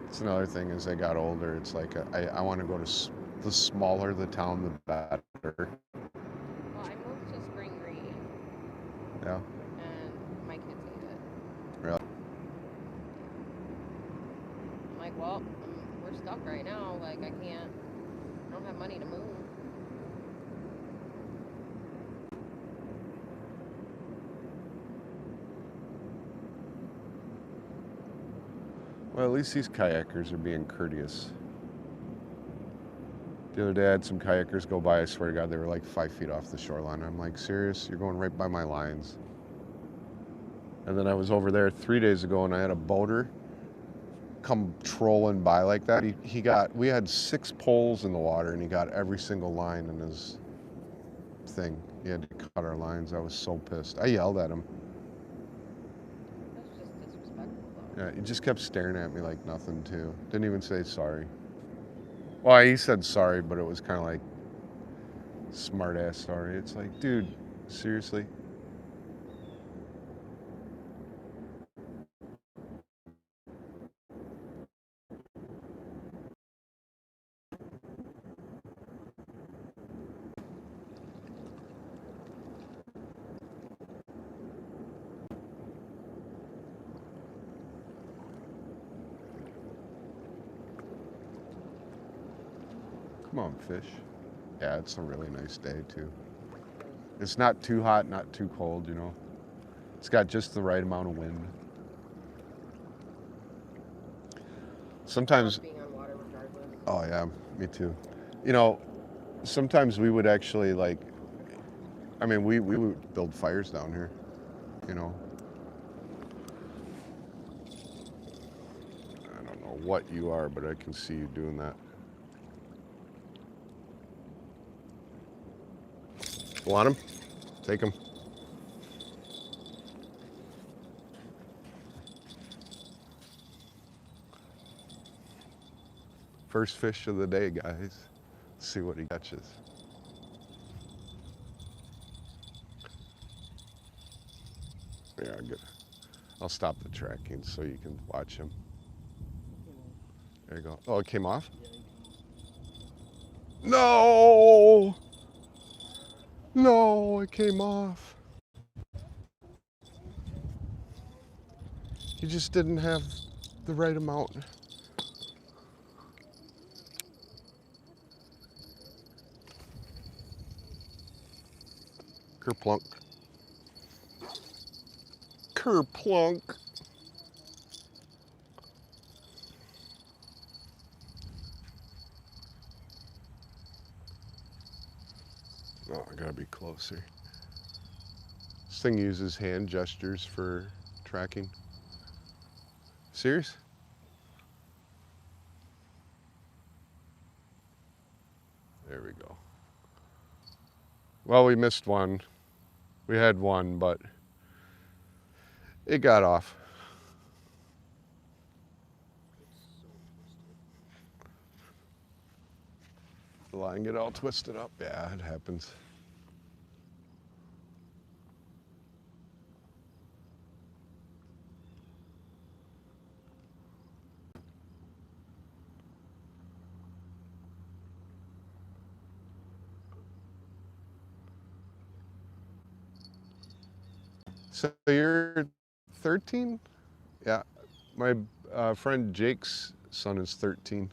It's another thing as I got older, it's like I want to go to the smaller the town, the better. Well, I moved to Spring Green, Yeah. and my kids hate it. Really? I'm like, well, we're stuck right now. Like, I don't have money to move. Well, at least these kayakers are being courteous. The other day I had some kayakers go by, I swear to God, they were like 5 feet off the shoreline. I'm like, serious? You're going right by my lines. And then I was over there 3 days ago, and I had a boater come trolling by like that. We had 6 poles in the water, and he got every single line in his thing. He had to cut our lines. I was so pissed. I yelled at him. That's just disrespectful, though. Yeah, he just kept staring at me like nothing too. Didn't even say sorry. Well, he said sorry, but it was kind of like smart ass sorry. It's like, dude, seriously? Come on, fish. Yeah, it's a really nice day too. It's not too hot, not too cold, you know. It's got just the right amount of wind. I Sometimes, love being on water regardless. oh yeah, me too. You know, sometimes we would actually like, I mean, we would build fires down here, you know. I don't know what you are, but I can see you doing that. Want him? Take him. First fish of the day, guys. Let's see what he catches. Yeah, good. I'll stop the tracking so you can watch him. There you go. Oh, it came off? No! No, it came off. He just didn't have the right amount. Kerplunk. Kerplunk. Oh, I gotta be closer. This thing uses hand gestures for tracking. Serious? There we go. Well, we missed one. We had one, but it got off. The line get all twisted up. Yeah, it happens. So you're 13? Yeah. My friend Jake's son is 13.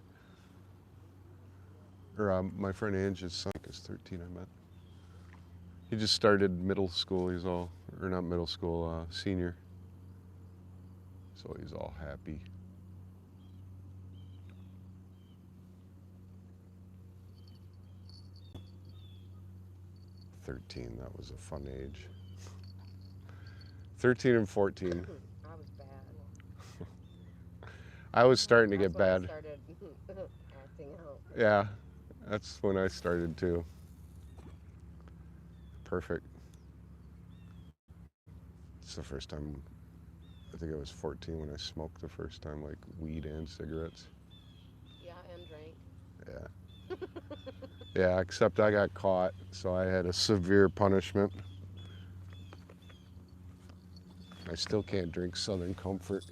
Or my friend Ange's son is 13, I met. He just started middle school. He's all, or not middle school, senior. So he's all happy. "13, that was a fun age. 13 and 14. I was bad. I was starting to That's get when I bad. started acting out. Yeah, that's when I started too. Perfect. It's the first time, I think I was 14 when I smoked the first time, like weed and cigarettes. Yeah, and drank. Yeah. Yeah, except I got caught, so I had a severe punishment. I still can't drink Southern Comfort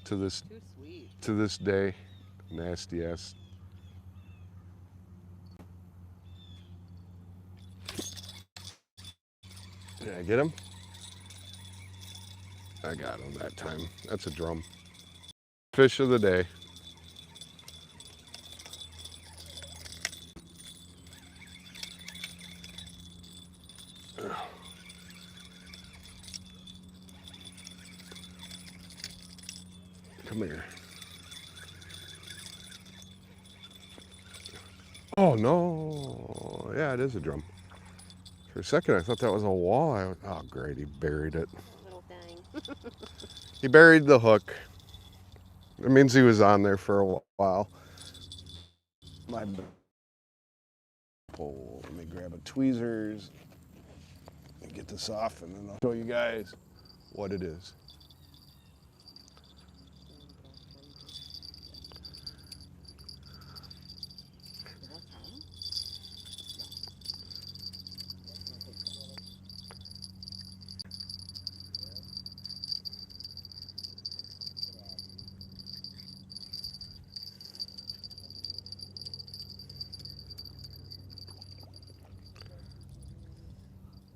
to this Too sweet. to this day. Nasty ass. Did I get him? I got him that time. That's a drum. Fish of the day. Come here. Oh no. Yeah, it is a drum. For a second I thought that was a walleye. Oh great, he buried it. He buried the hook. It means he was on there for a while. My pole. Let me grab a tweezers and get this off, and then I'll show you guys what it is.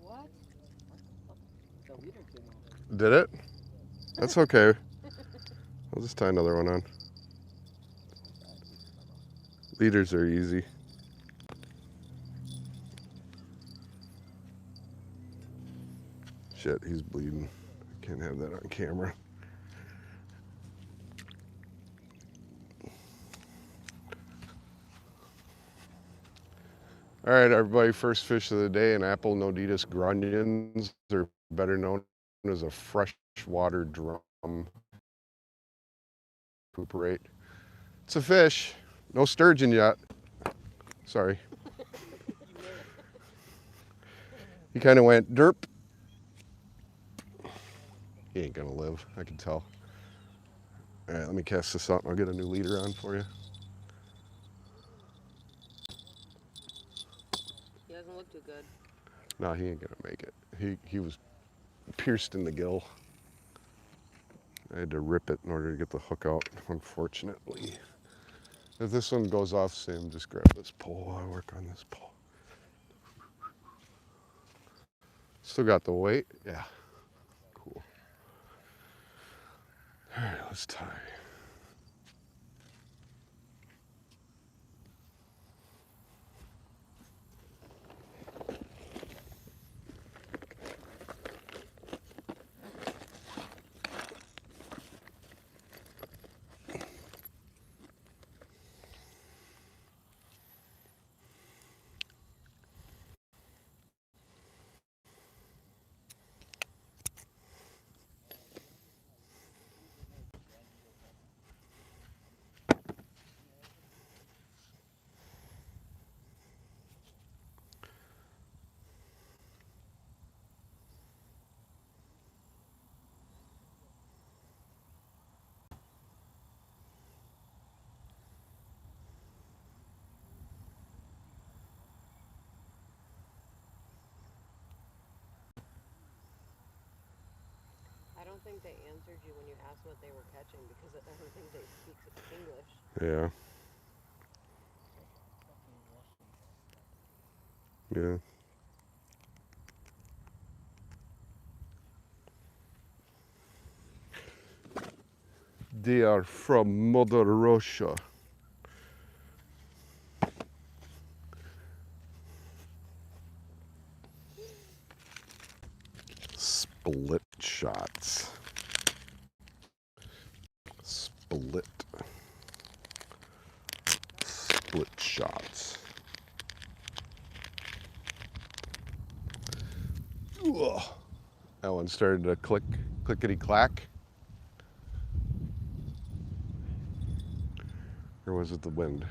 What? The leader came off. Did it? That's okay. I'll just tie another one on. Leaders are easy. Shit, he's bleeding. I can't have that on camera. All right, everybody, first fish of the day, an apple nodidus grunions, or better known as a freshwater drum. Recuperate. It's a fish. No sturgeon yet. Sorry. He kind of went derp. He ain't gonna live, I can tell. All right, let me cast this out and I'll get a new leader on for you. He doesn't look too good. No, he ain't gonna make it. He was pierced in the gill. I had to rip it in order to get the hook out, unfortunately. If this one goes off, Sam, just grab this pole. I work on this pole. Still got the weight? Yeah. Cool. All right, let's tie. I don't think they answered you when you asked what they were catching because I don't think they speak English. Yeah. Yeah. They are from Mother Russia. Split shots. Split shots. Ugh. That one started to clickety clack. Or was it the wind?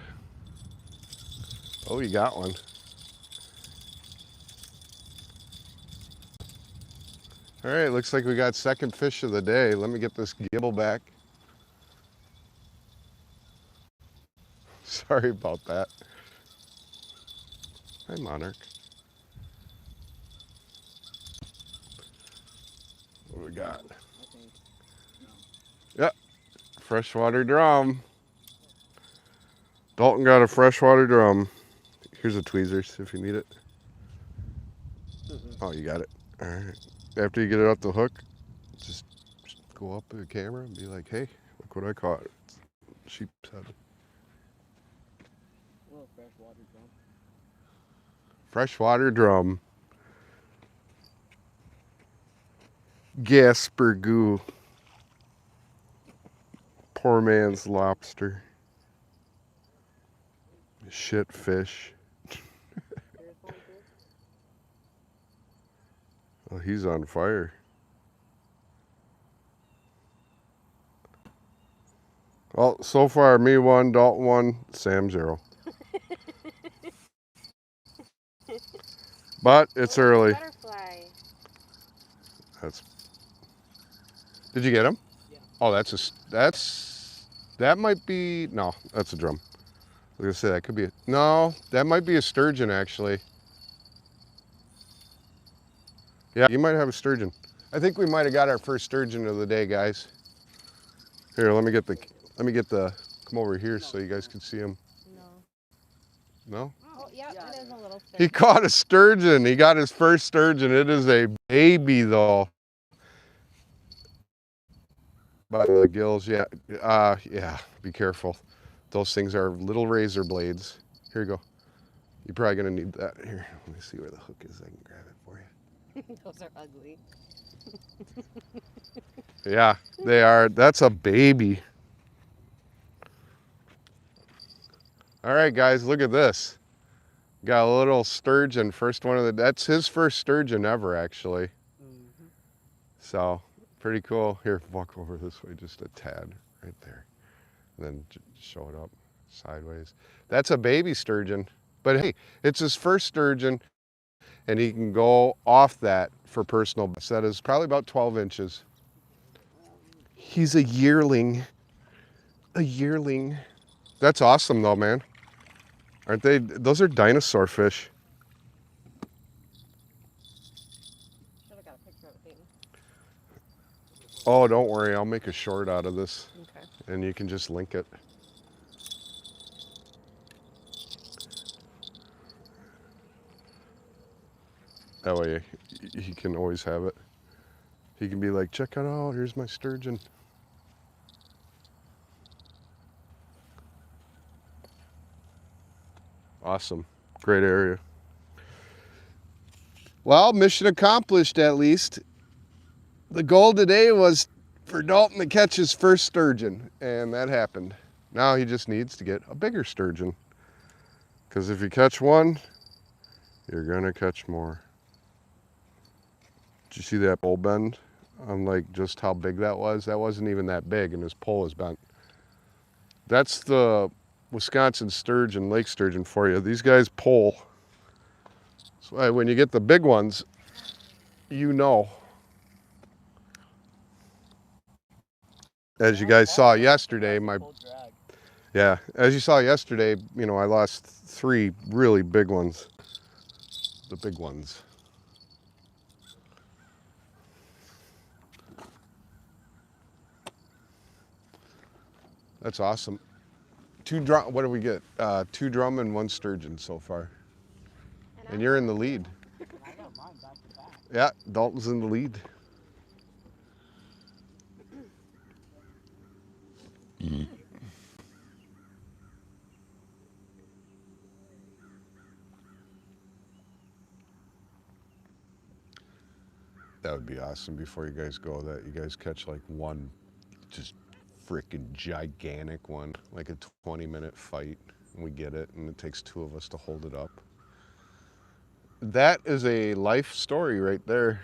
Oh, you got one. All right, looks like we got second fish of the day. Let me get this gibble back. Sorry about that. Hi, Monarch. What do we got? Yep, freshwater drum. Dalton got a freshwater drum. Here's a tweezers if you need it. Oh, you got it. All right. After you get it off the hook, just go up to the camera and be like, hey, look what I caught. It's sheep's head. Little freshwater drum. Freshwater drum. Gasper goo. Poor man's lobster. Shit fish. Here's one too. Oh, he's on fire. Well, so far, me 1, Dalton 1, Sam 0. But it's early. Butterfly. That's. Did you get him? Yeah. Oh, that might be, no, that's a drum. I was gonna say that could be, no, that might be a sturgeon actually. Yeah, you might have a sturgeon. I think we might have got our first sturgeon of the day, guys. Here, let me get the, come over here so you guys can see him. No. No? Oh, yep, Yeah, it is a little He sturgeon. caught a sturgeon. He got his first sturgeon. It is a baby though. By the gills, yeah. Yeah, be careful. Those things are little razor blades. Here you go. You're probably gonna need that. Here, let me see where the hook is. I can grab it for you. Those are ugly. Yeah, they are. That's a baby. All right, guys, look at this. Got a little sturgeon. First one of the. That's his first sturgeon ever, actually. Mm-hmm. So pretty cool. Here, walk over this way just a tad, right there, and then show it up sideways. That's a baby sturgeon, but hey, it's his first sturgeon, and he can go off that for personal best. That is probably about 12 inches. He's a yearling. A yearling. That's awesome though, man. Aren't they? Those are dinosaur fish. Should have got a picture of it, Dayton. Oh, don't worry. I'll make a short out of this, Okay. and you can just link it. That way he can always have it. He can be like, check it out, here's my sturgeon. Awesome. Great area. Well, mission accomplished at least. The goal today was for Dalton to catch his first sturgeon, and that happened. Now he just needs to get a bigger sturgeon. Because if you catch one, you're gonna catch more. Did you see that pole bend? On like just how big that was? That wasn't even that big, and his pole is bent. That's the Wisconsin sturgeon, lake sturgeon for you. These guys pull. So when you get the big ones, you know. As you guys saw yesterday, as you saw yesterday, you know, I lost 3 really big ones. The big ones. That's awesome. What do we get? 2 drum and 1 sturgeon so far. And you're in the lead. I got mine back to back. Yeah, Dalton's in the lead. That would be awesome before you guys go, that you guys catch like one just freaking gigantic one, like a 20-minute fight, and we get it, and it takes 2 of us to hold it up. That is a life story right there.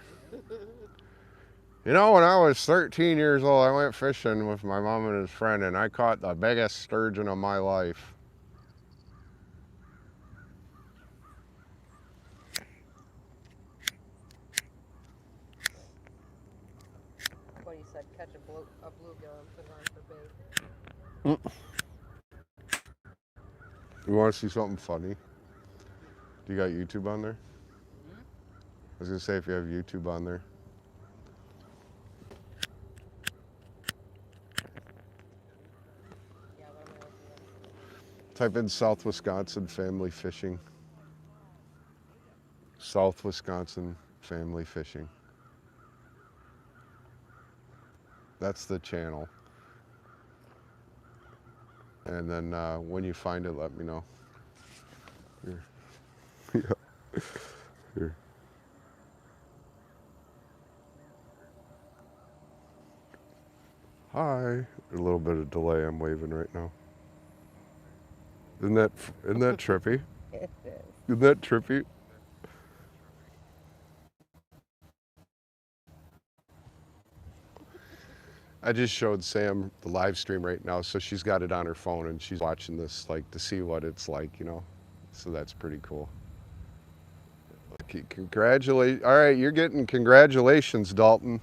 You know, when I was 13 years old, I went fishing with my mom and his friend, and I caught the biggest sturgeon of my life. What he said, catch a bluegill and put it on for bait. You want to see something funny? Do you got YouTube on there? Hmm? I was gonna say, if you have YouTube on there. Yeah, what am I looking at? Type in South Wisconsin family fishing. South Wisconsin family fishing. That's the channel. And then when you find it, let me know. Here. Yeah. Here. Hi. A little bit of delay. I'm waving right now. Isn't that trippy? It is. Isn't that trippy? I just showed Sam the live stream right now, so she's got it on her phone and she's watching this like to see what it's like, you know. So that's pretty cool. Okay, congratulate. All right, you're getting congratulations, Dalton.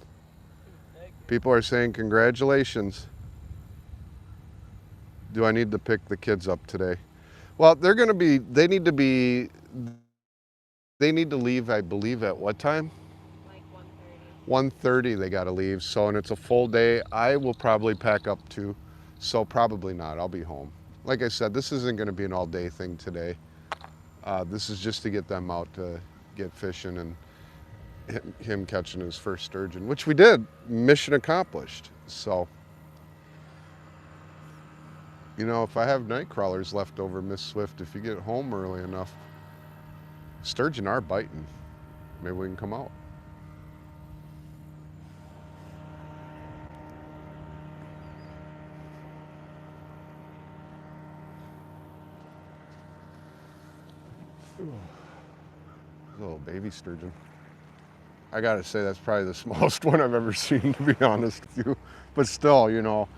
Thank you. People are saying congratulations. Do I need to pick the kids up today? Well, they're going to be. They need to be. They need to leave. I believe at what time? Like 1:30. 1:30 they got to leave. So, and it's a full day. I will probably pack up too. So probably not. I'll be home. Like I said, this isn't going to be an all-day thing today. This is just to get them out to get fishing and him catching his first sturgeon, which we did. Mission accomplished. So, you know, if I have night crawlers left over, Miss Swift, if you get home early enough, sturgeon are biting. Maybe we can come out. Little baby sturgeon. I gotta say, that's probably the smallest one I've ever seen, to be honest with you. But still, you know,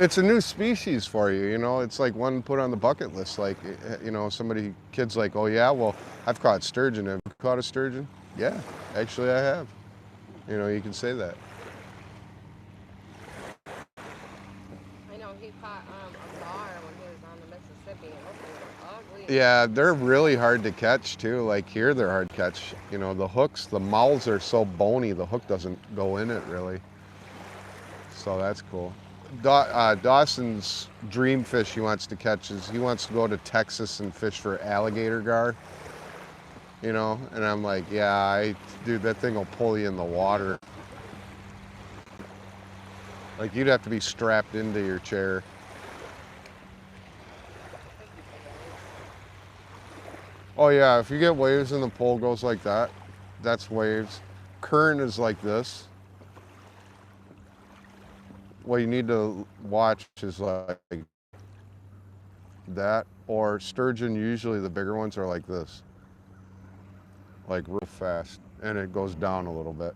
it's a new species for you, you know. It's like one put on the bucket list. Like, you know, kids like, oh yeah, well, I've caught sturgeon. Have you caught a sturgeon? Yeah, actually I have. You know, you can say that. I know he caught a gar when he was on the Mississippi. Those things are ugly. Yeah, they're really hard to catch too. Like here, they're hard to catch. You know, the hooks, the mouths are so bony, the hook doesn't go in it really. So that's cool. Dawson's dream fish he wants to catch is he wants to go to Texas and fish for alligator gar. You know, and I'm like, yeah, dude, that thing will pull you in the water. Like you'd have to be strapped into your chair. Oh yeah, if you get waves and the pole goes like that, that's waves. Current is like this. What you need to watch is like that, or sturgeon, usually the bigger ones are like this. Like real fast, and it goes down a little bit.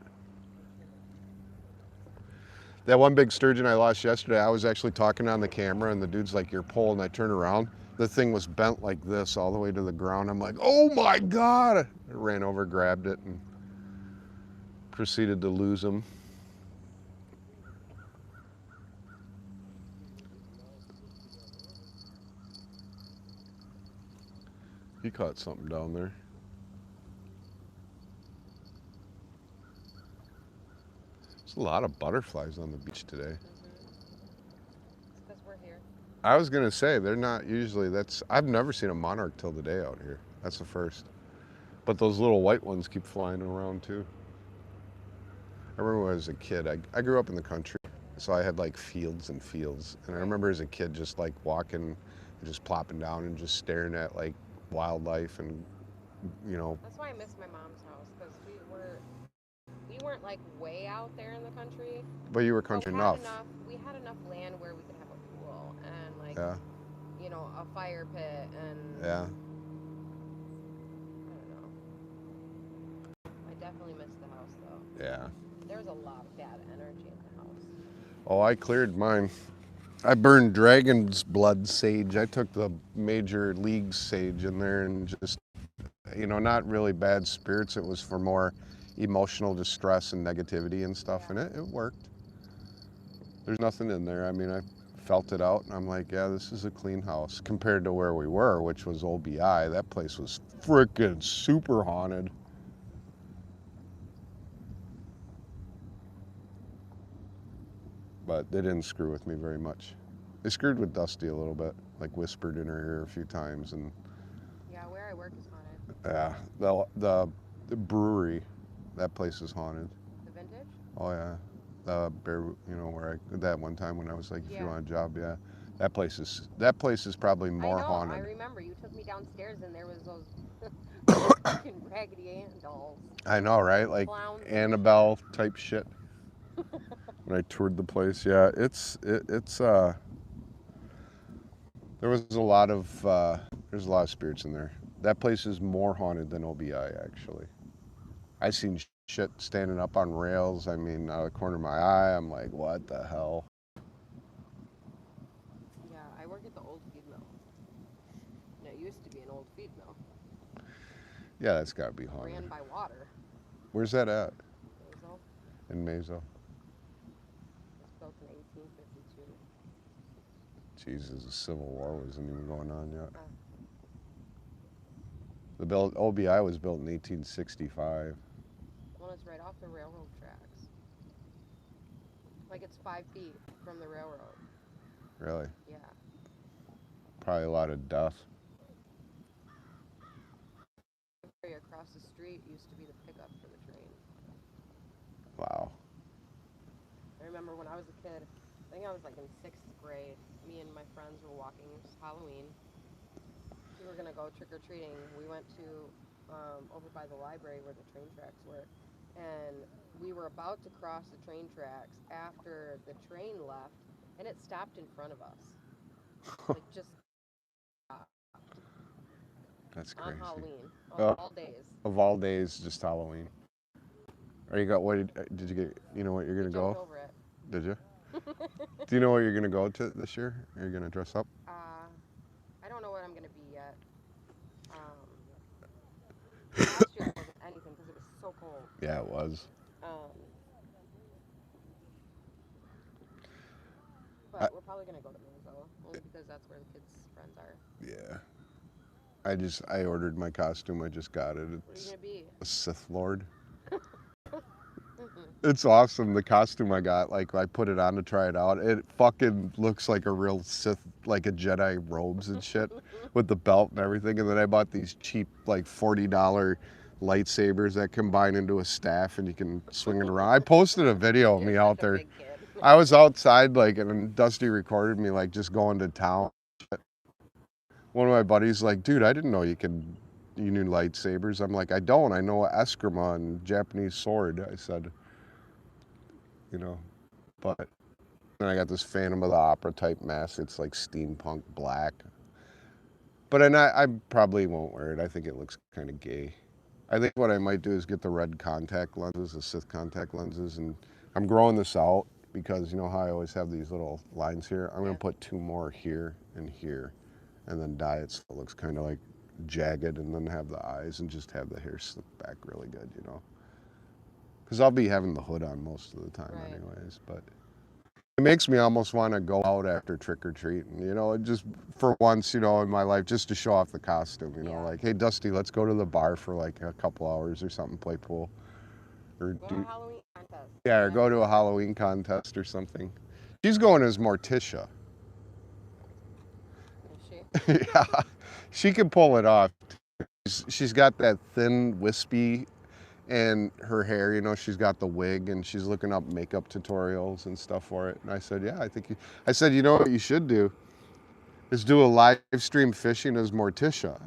That one big sturgeon I lost yesterday, I was actually talking on the camera and the dude's like, your pole, and I turned around. The thing was bent like this all the way to the ground. I'm like, oh my God. I ran over, grabbed it, and proceeded to lose him. He caught something down there. There's a lot of butterflies on the beach today. It's because we're here. I was gonna say, they're not usually, I've never seen a monarch till today out here. That's the first. But those little white ones keep flying around too. I remember when I was a kid, I grew up in the country, so I had like fields and fields. And I remember as a kid just like walking and just plopping down and just staring at like wildlife and, you know. That's why I miss my mom's house, because we weren't like way out there in the country. But you were But country enough. we had enough land where we could have a pool and like Yeah, you know, a fire pit and yeah. I don't know. I definitely miss the house though. Yeah. There's a lot of bad energy in the house. Oh, I cleared mine. I burned dragon's blood sage. I took the major league sage in there and just, you know, not really bad spirits. It was for more emotional distress and negativity and stuff, and it worked. There's nothing in there. I mean, I felt it out, and I'm like, yeah, this is a clean house compared to where we were, which was OBI. That place was frickin' super haunted. But they didn't screw with me very much. They screwed with Dusty a little bit, like whispered in her ear a few times, and Yeah, where I work is haunted. yeah, the brewery, that place is haunted. The vintage? Oh yeah, the bear, you know, that one time when I was like, if you Yeah. want a job, yeah, that place is probably more I know, haunted. I remember you took me downstairs and there was those fucking Raggedy Ann dolls. I know, right? Like Clowns. Annabelle type shit. When I toured the place, yeah, it's there was a lot of there's a lot of spirits in there. That place is more haunted than OBI actually. I seen shit standing up on rails. I mean, out of the corner of my eye, I'm like, what the hell? Yeah, I work at the old feed mill. And it used to be an old feed mill. Yeah, that's got to be haunted. Ran by water. Where's that at? Basil. In Mazo. It was built in 1852. Jesus, the Civil War wasn't even going on yet. Uh, The OBI was built in 1865. Well, it's right off the railroad tracks. Like it's 5 feet from the railroad. Really? Yeah. Probably a lot of death. Across the street used to be the pickup for the train. Wow. I remember when I was a kid, I think I was like in 6th grade, me and my friends were walking, it was Halloween. We were gonna go trick-or-treating. We went to, over by the library where the train tracks were, and we were about to cross the train tracks after the train left, and it stopped in front of us. Like, just stopped. That's crazy. On Halloween, Oh. all days. Of all days, just Halloween. Or you got, what did you get, you know what you're going to Jumped go? over it. Did you? Do you know what you're going to go to this year? Are you going to dress up? I don't know what I'm gonna be yet. Last year it wasn't anything because it was so cold. Yeah, it was. But we're probably gonna go to Mazo, only because that's where the kids' friends are. Yeah. I ordered my costume. I just got it. What are you gonna be? A Sith Lord. It's awesome. The costume I got, like I put it on to try it out. It fucking looks like a real Sith, like a Jedi robes and shit with the belt and everything. And then I bought these cheap, like $40 lightsabers that combine into a staff and you can swing it around. I posted a video of me out there. I was outside, like, and Dusty recorded me, like, just going to town. One of my buddies, like, dude, I didn't know you knew lightsabers. I'm like, I don't. I know Eskrima and Japanese sword. I said, you know, but then I got this Phantom of the Opera type mask. It's like steampunk black. But I probably won't wear it. I think it looks kind of gay. I think what I might do is get the red contact lenses, the Sith contact lenses, and I'm growing this out because you know how I always have these little lines here? I'm going to put 2 more here and here and then dye it so it looks kind of like jagged and then have the eyes and just have the hair slicked back really good, you know? Because I'll be having the hood on most of the time anyways, but it makes me almost want to go out after trick-or-treating, you know, just for once, you know, in my life, just to show off the costume, you know, like, hey, Dusty, let's go to the bar for like a couple hours or something, play pool. Or go to a Halloween contest. Yeah, or go to a Halloween contest or something. She's going as Morticia. Is she? Yeah, she can pull it off. She's got that thin, wispy, and her hair, you know, she's got the wig, and she's looking up makeup tutorials and stuff for it. And I said, yeah, I said, you know what you should do is do a live stream fishing as Morticia.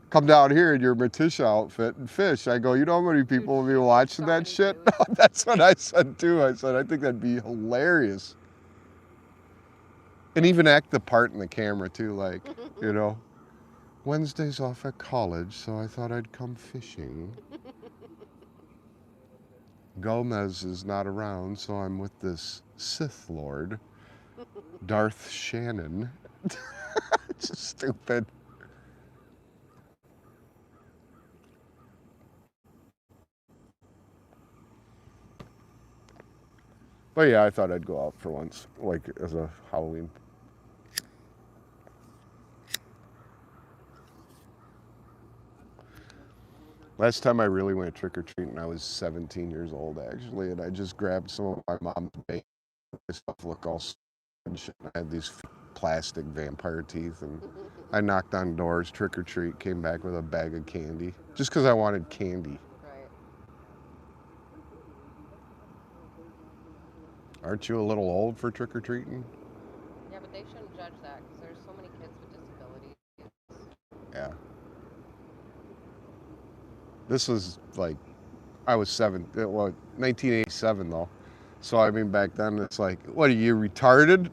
Come down here in your Morticia outfit and fish. I go, you know how many people will be watching that shit? That's what I said too. I said, I think that'd be hilarious. And even act the part in the camera too, like, you know, Wednesday's off at college, so I thought I'd come fishing. Gomez is not around, so I'm with this Sith Lord, Darth Shannon. It's just stupid. But yeah, I thought I'd go out for once, like as a Halloween. Last time I really went trick-or-treating, I was 17 years old actually, and I just grabbed some of my mom's bacon. My stuff looked all and shit. I had these plastic vampire teeth, and I knocked on doors, trick-or-treat, came back with a bag of candy, just because I wanted candy. Right. Aren't you a little old for trick-or-treating? Yeah, but they shouldn't judge that because there's so many kids with disabilities. Yeah. This was like, I was 1987 though. So I mean, back then it's like, what are you, retarded?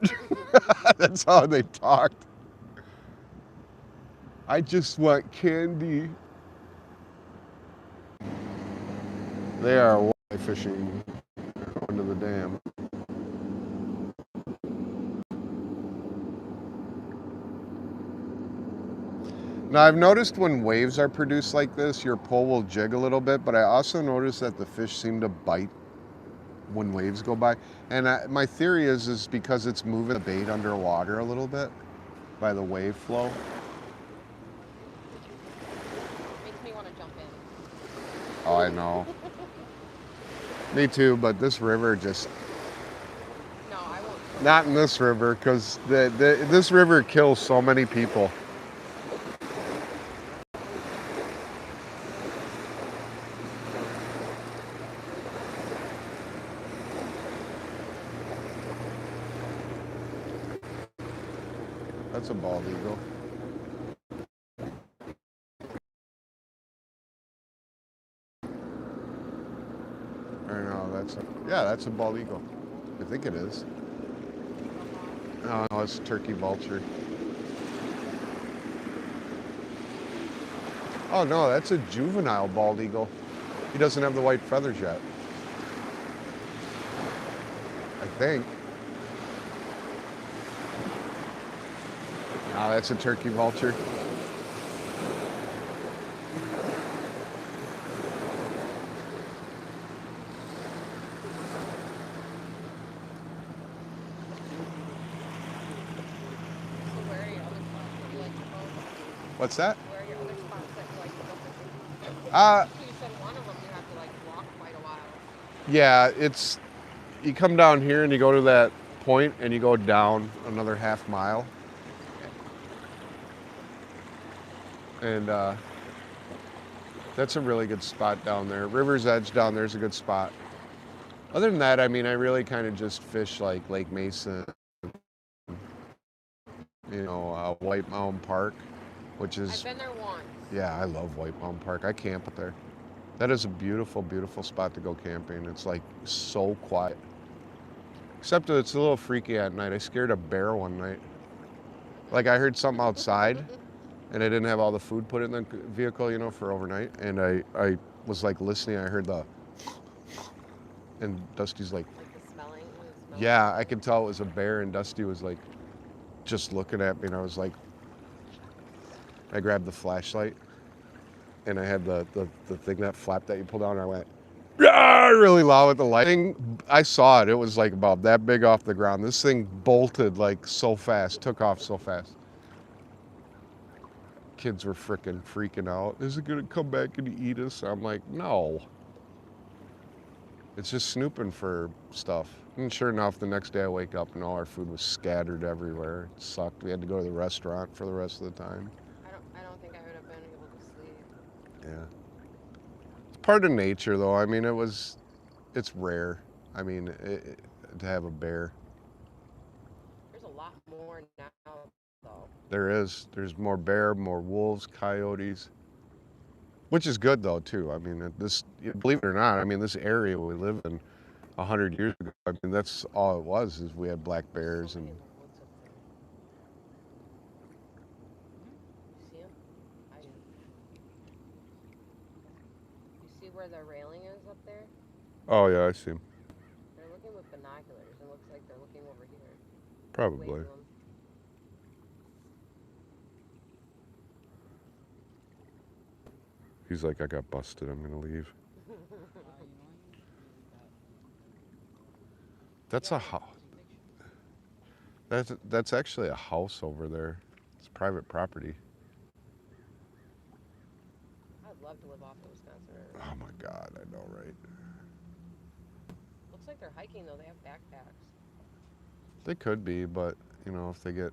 That's how they talked. I just want candy. They are walleye fishing into the dam. Now I've noticed when waves are produced like this, your pole will jig a little bit, but I also noticed that the fish seem to bite when waves go by. And my theory is because it's moving the bait underwater a little bit by the wave flow. Makes me want to jump in. Oh, I know. Me too, but this river just... No, I won't. Not in this river, because this river kills so many people. That's a bald eagle. Or no, that's a bald eagle. I think it is. No, it's a turkey vulture. Oh no, that's a juvenile bald eagle. He doesn't have the white feathers yet. I think. No, that's a turkey vulture. What's that? Where are your other spots that you like to go fishing? Uh, You said one of them you have to like walk quite a while. yeah, it's, you come down here and you go to that point and you go down another half mile. And that's a really good spot down there. River's Edge down there's a good spot. Other than that, I mean, I really kind of just fish like Lake Mason, White Mountain Park, which is... I've been there once. Yeah, I love White Mountain Park. I camp up there. That is a beautiful, beautiful spot to go camping. It's like so quiet. Except that it's a little freaky at night. I scared a bear one night. Like I heard something outside and I didn't have all the food put in the vehicle, for overnight. And I was like listening. I heard the... And Dusty's like... Like the smelling? Yeah, I could tell it was a bear, and Dusty was like just looking at me, and I was like... I grabbed the flashlight and I had the thing, that flap that you pull down, and I went, "Rah!" really loud with the lighting. I saw it. It was like about that big off the ground. This thing bolted like so fast, took off so fast. Kids were freaking out. Is it gonna come back and eat us? I'm like, no. It's just snooping for stuff. And sure enough, the next day I wake up and all our food was scattered everywhere. It sucked. We had to go to the restaurant for the rest of the time. I don't think I would have been able to sleep. Yeah. It's part of nature, though. I mean, it's rare. I mean, to have a bear. There's a lot more now, though. There is. There's more bear, more wolves, coyotes. Which is good, though, too. I mean, believe it or not, I mean, this area we live in 100 years ago, I mean, that's all it was, is we had black bears and... What's up there? You see him? I do. You see where the railing is up there? Oh, yeah, I see him. They're looking with binoculars. It looks like they're looking over here. Probably. Wave to 'em. He's like, I got busted, I'm gonna leave. That's a house. That's actually a house over there. It's private property. I'd love to live off the Wisconsin River. Oh my God, I know, right? Looks like they're hiking, though. They have backpacks. They could be, but if they get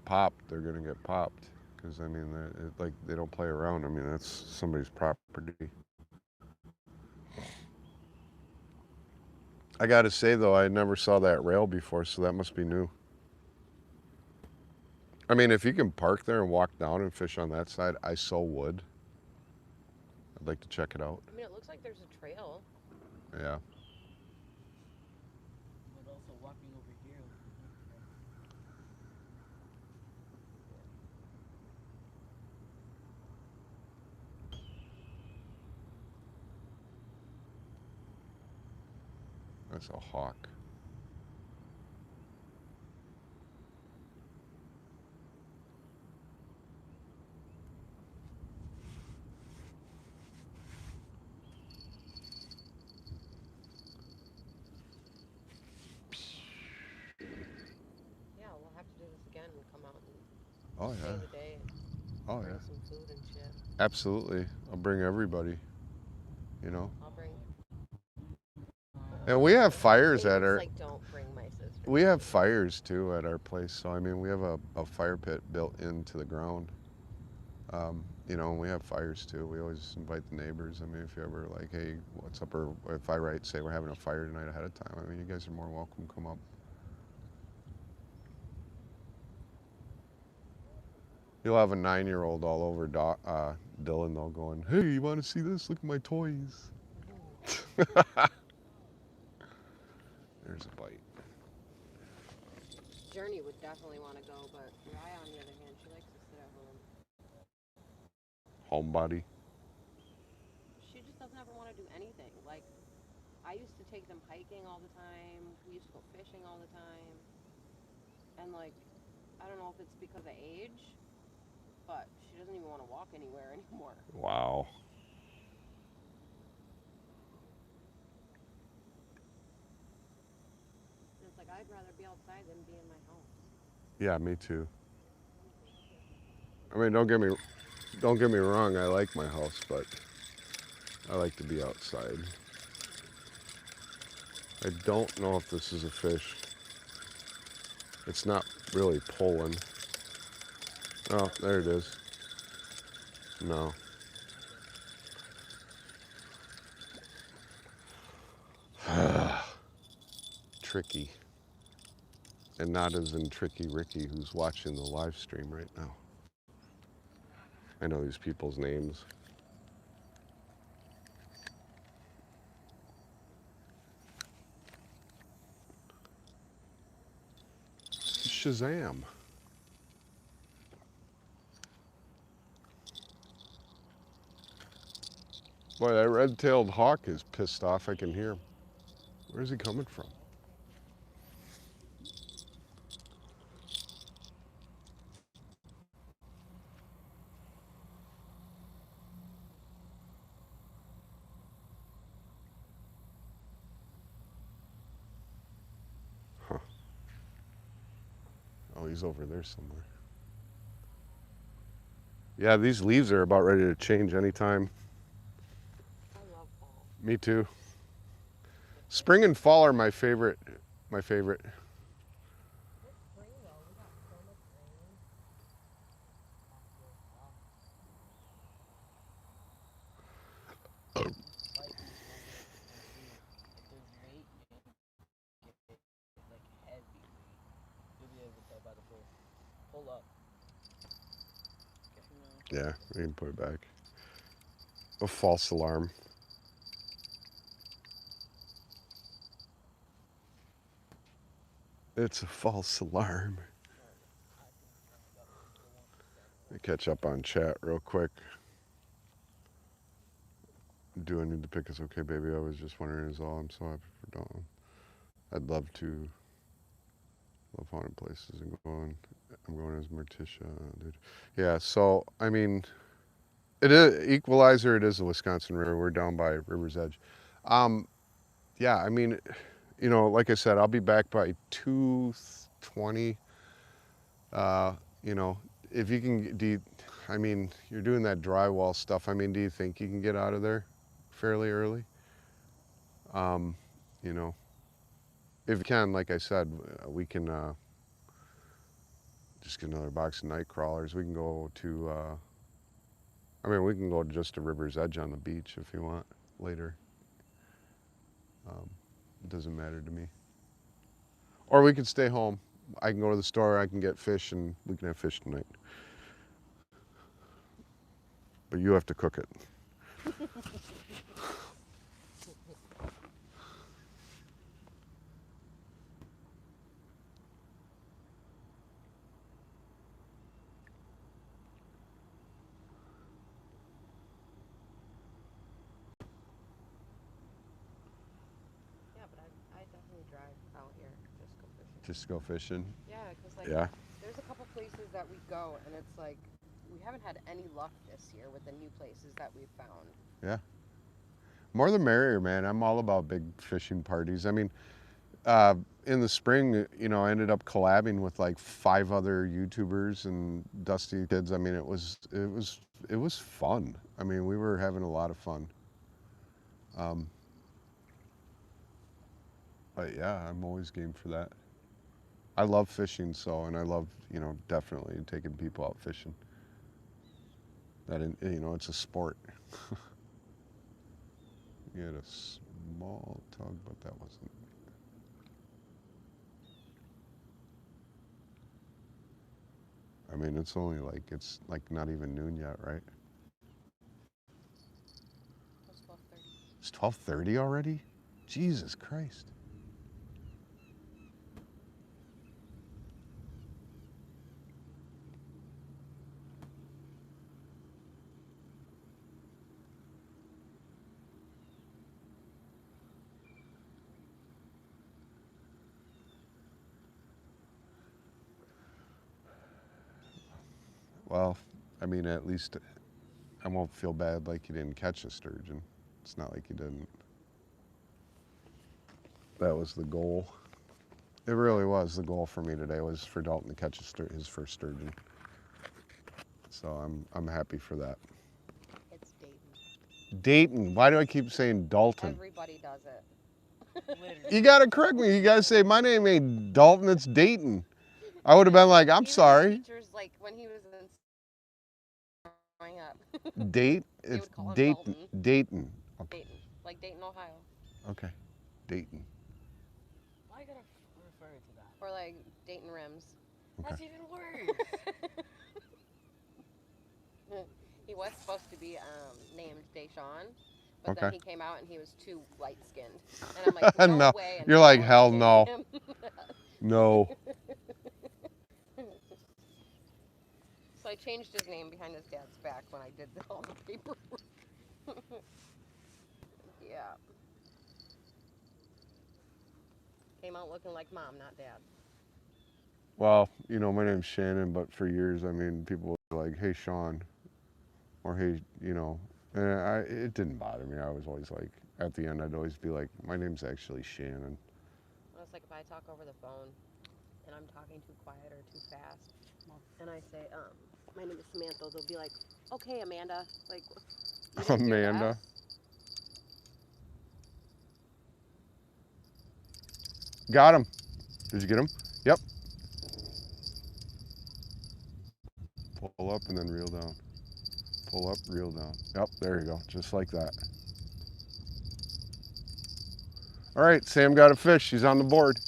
popped, they're gonna get popped. Because I mean, they don't play around. I mean, that's somebody's property. I gotta say though, I never saw that rail before, so that must be new. I mean, if you can park there and walk down and fish on that side, I so would. I'd like to check it out. I mean, it looks like there's a trail. Yeah. But also walking over here. that's a hawk. Yeah, we'll have to do this again and come out and Oh stay yeah. the day and Oh bring yeah. some food and shit. Absolutely. I'll bring everybody, you know. I'll bring. And we have fires at David's our like, don't bring my sister. we have fires too at our place. So I mean, we have a fire pit built into the ground. You know, and we have fires too. We always invite the neighbors. I mean, if you ever like, hey, what's up? Or if I write, say we're having a fire tonight ahead of time. I mean, you guys are more welcome. Come up. You'll have a 9-year-old all over Dylan though, going, "Hey, you want to see this? Look at my toys." There's a bite. Journey would definitely want to go, but Raya, on the other hand, she likes to sit at home. Homebody. She just doesn't ever want to do anything. Like, I used to take them hiking all the time. We used to go fishing all the time. And, like, I don't know if it's because of age, but she doesn't even want to walk anywhere anymore. Wow. And it's like, I'd rather be outside than be in my house. Yeah, me too. I mean, don't get me wrong. I like my house, but I like to be outside. I don't know if this is a fish. It's not really pulling. Oh, there it is. No. Tricky. And not as in Tricky Ricky, who's watching the live stream right now. I know these people's names. Shazam. Boy, that red-tailed hawk is pissed off. I can hear him. Where's he coming from? Huh. Oh, he's over there somewhere. Yeah, these leaves are about ready to change anytime. I love fall. Me too. Spring and fall are my favorite. My favorite. This spring, though, we got so much rain. Like these numbers and see if there's weight, like heavy weight. You'll be able to tell by the pull. Pull up. No. Yeah, we can put it back. A false alarm. It's a false alarm. I think it's only got like the 1% Let me catch up on chat real quick. Do I need to pick us? Okay, baby. I was just wondering is all. I'm so happy for Dawn. I'd love to. Love haunted places and going. I'm going as Morticia, dude. Yeah. So I mean, it is Equalizer. It is the Wisconsin River. We're down by River's Edge. Yeah. I mean, you know, like I said, I'll be back by 2:20. You know, if you can, I mean, you're doing that drywall stuff. I mean, do you think you can get out of there fairly early? You know, if you can, like I said, we can just get another box of night crawlers. We can go to, I mean, we can go just to River's Edge on the beach if you want later. It doesn't matter to me. Or we could stay home. I can go to the store, I can get fish, and we can have fish tonight. But you have to cook it. Yeah, but I definitely Just go fishing. Yeah, because like Yeah. there's a couple places that we go, and it's like we haven't had any luck this year with the new places that we've found. Yeah. More the merrier, man. I'm all about big fishing parties. I mean, in the spring, I ended up collabing with like 5 other YouTubers and Dusty kids. I mean, it was fun. I mean, we were having a lot of fun. Um, but yeah, I'm always game for that. I love fishing, and I love, definitely taking people out fishing. It's a sport. You had a small tug, but that wasn't. I mean, it's like not even noon yet, right? It was 12:30. It's 12:30 already? Jesus Christ. Well, I mean, at least I won't feel bad like you didn't catch a sturgeon. It's not like you didn't. That was the goal. It really was. The goal for me today was for Dalton to catch his first sturgeon. So I'm happy for that. It's Dayton. Dayton. Why do I keep saying Dalton? Everybody does it. Literally. You gotta correct me. You gotta say my name ain't Dalton. It's Dayton. I would have been like, I'm Even sorry. Teachers like when he was in growing up, Date. they It's would call him Dayton. Dalton. Dayton. Okay. Dayton, like Dayton, Ohio, Okay. Dayton. Why you gotta refer to that? or like Dayton Rims. That's even worse. He was supposed to be named Deshaun, but Okay. then he came out and he was too light skinned. And I'm like, no, No. way. And You're like, no, hell I'm no. naming him. No. So I changed his name behind his dad's back when I did all the paperwork. Yeah. Came out looking like mom, not dad. Well, my name's Shannon, but for years, I mean, people would be like, hey, Sean, or hey, and it didn't bother me. I was always like, at the end, I'd always be like, my name's actually Shannon. Well, it's like if I talk over the phone and I'm talking too quiet or too fast, and I say, my name is Samantha, they'll be like, okay, Amanda. Like, you didn't hear the Amanda. S? Got him. Did you get him? Yep. Pull up and then reel down. Pull up, reel down. Yep, there you go. Just like that. All right, Sam got a fish. She's on the board.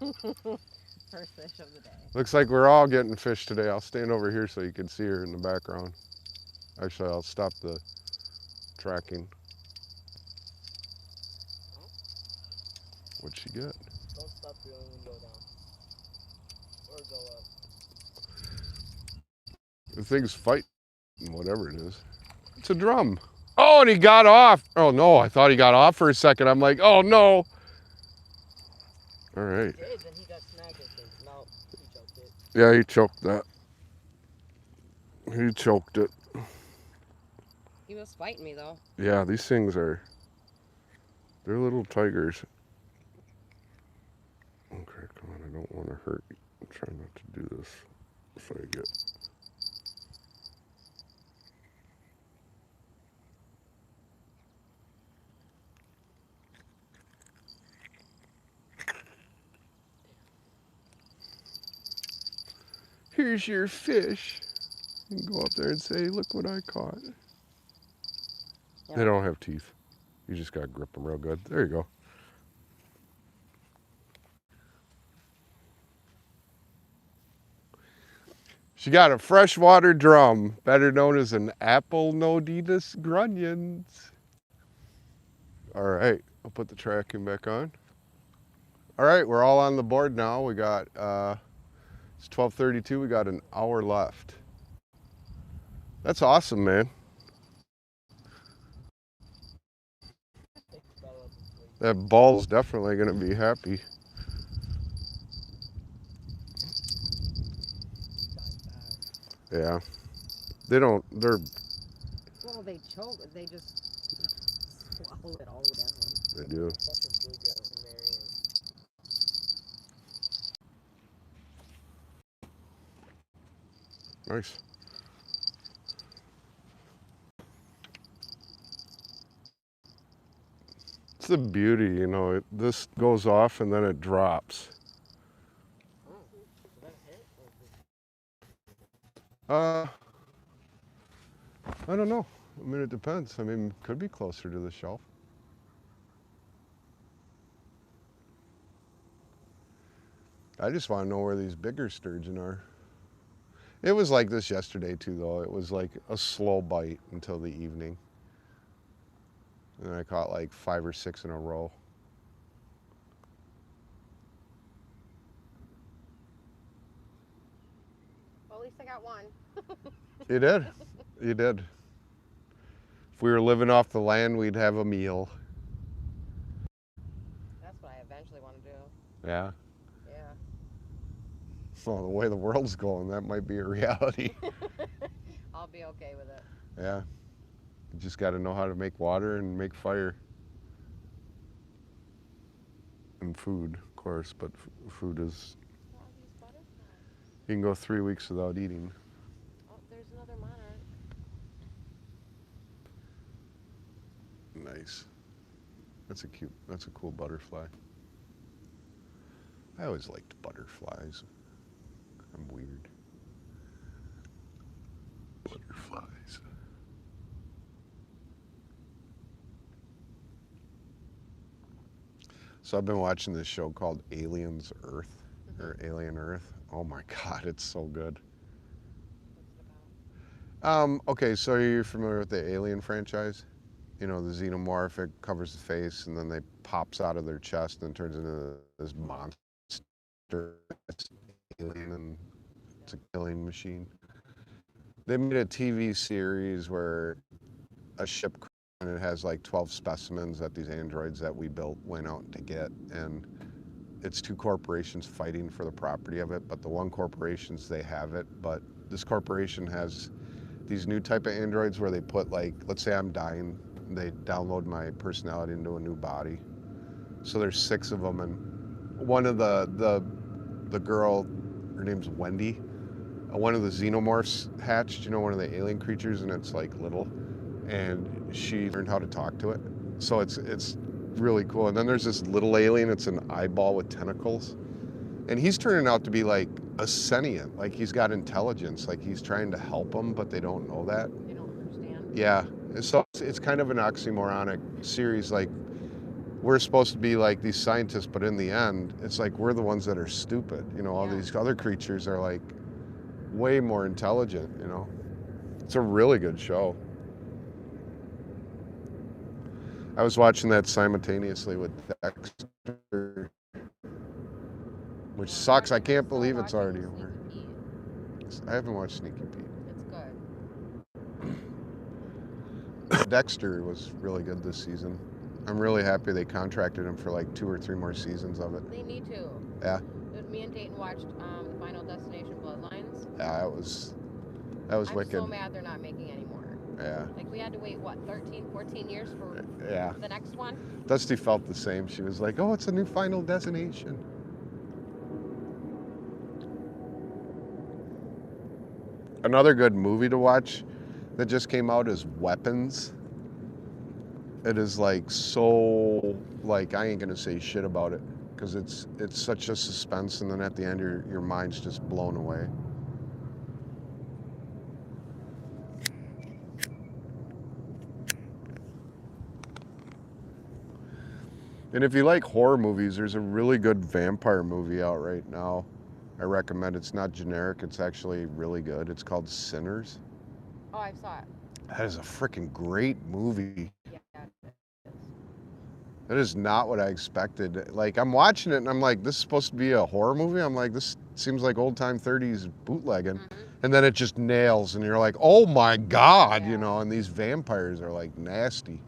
First fish of the day. Looks like we're all getting fish today. I'll stand over here so you can see her in the background. Actually, I'll stop the tracking. What'd she get? Don't stop reeling and go down. Or go up. The thing's fighting, whatever it is. It's a drum. Oh, and he got off. Oh, no, I thought he got off for a second. I'm like, oh, no. All right. He did, then he got snagged, I think. No, he choked it. Yeah, he choked that. He choked it. He was fighting me, though. Yeah, these things they're little tigers. Okay, come on, I don't want to hurt you. I'm trying not to do this if I get. Here's your fish. You can go up there and say, look what I caught. Yeah. They don't have teeth. You just got to grip them real good. There you go. She got a freshwater drum, better known as an Apelnodidus grunions. All right, I'll put the tracking back on. All right, we're all on the board now. We got, it's 12:32. We got an hour left. That's awesome, man. That ball's definitely going to be happy. Yeah. They don't, they're, Well, they choke. They just swallow it all down. they do. Such a bluegill in Marion. Nice. It's the beauty, you know, this goes off and then it drops. Oh, did that hit? Or Uh, I don't know. I mean, it depends. I mean, could be closer to the shelf. I just want to know where these bigger sturgeon are. It was like this yesterday too, though. It was like a slow bite until the evening. And I caught like 5 or 6 in a row. Well, at least I got one. You did. You did. If we were living off the land, we'd have a meal. That's what I eventually want to do. Yeah. Yeah. Well, the way the world's going, that might be a reality. I'll be okay with it. Yeah. You just got to know how to make water and make fire. And food, of course, but food is. All these butterflies. You can go 3 weeks without eating. Oh, there's another monarch. Nice. That's a cool butterfly. I always liked butterflies. I'm weird. Butterflies. So I've been watching this show called Aliens Earth, or Alien Earth. Oh my God, it's so good. What's it about? Okay, so you're familiar with the Alien franchise? You know, the xenomorph, it covers the face and then they pops out of their chest and turns into this monster. It's alien and it's a killing machine. They made a TV series where a ship and it has like 12 specimens that these androids that we built went out to get, and it's 2 corporations fighting for the property of it, but the one corporations they have it, but this corporation has these new type of androids where they put, like, let's say I'm dying, they download my personality into a new body. So there's 6 of them, and one of the girl, her name's Wendy. One of the xenomorphs hatched, you know, one of the alien creatures, and it's like little, and she learned how to talk to it. So it's really cool. And then there's this little alien. It's an eyeball with tentacles, and he's turning out to be like a sentient, like he's got intelligence, like he's trying to help them, but they don't know that. They don't understand. Yeah. So it's kind of an oxymoronic series. Like, we're supposed to be like these scientists, but in the end, it's like we're the ones that are stupid. You know, all Yeah. these other creatures are like way more intelligent, you know. It's a really good show. I was watching that simultaneously with Dexter, which sucks. I can't believe it's already over. Sneaky Pete. I haven't watched Sneaky Pete. It's good. Dexter was really good this season. I'm really happy they contracted him for like 2 or 3 more seasons of it. They need to. Yeah. Me and Dayton watched the Final Destination Bloodlines. Yeah, that was I'm wicked. so mad they're not making any more. Yeah. Like, we had to wait, what, 13, 14 years for Yeah. the next one? Dusty felt the same. She was like, "Oh, it's a new Final Destination." Another good movie to watch that just came out is Weapons. It is like so, like, I ain't gonna say shit about it because it's such a suspense, and then at the end your mind's just blown away. And if you like horror movies, there's a really good vampire movie out right now. I recommend. It's not generic. It's actually really good. It's called Sinners. Oh, I saw it. That is a freaking great movie. Yeah, it is. That is not what I expected. Like, I'm watching it and I'm like, this is supposed to be a horror movie? I'm like, this seems like old time 30s bootlegging. Mhm. And then it just nails and you're like, oh my God, Yeah. you know, and these vampires are like nasty.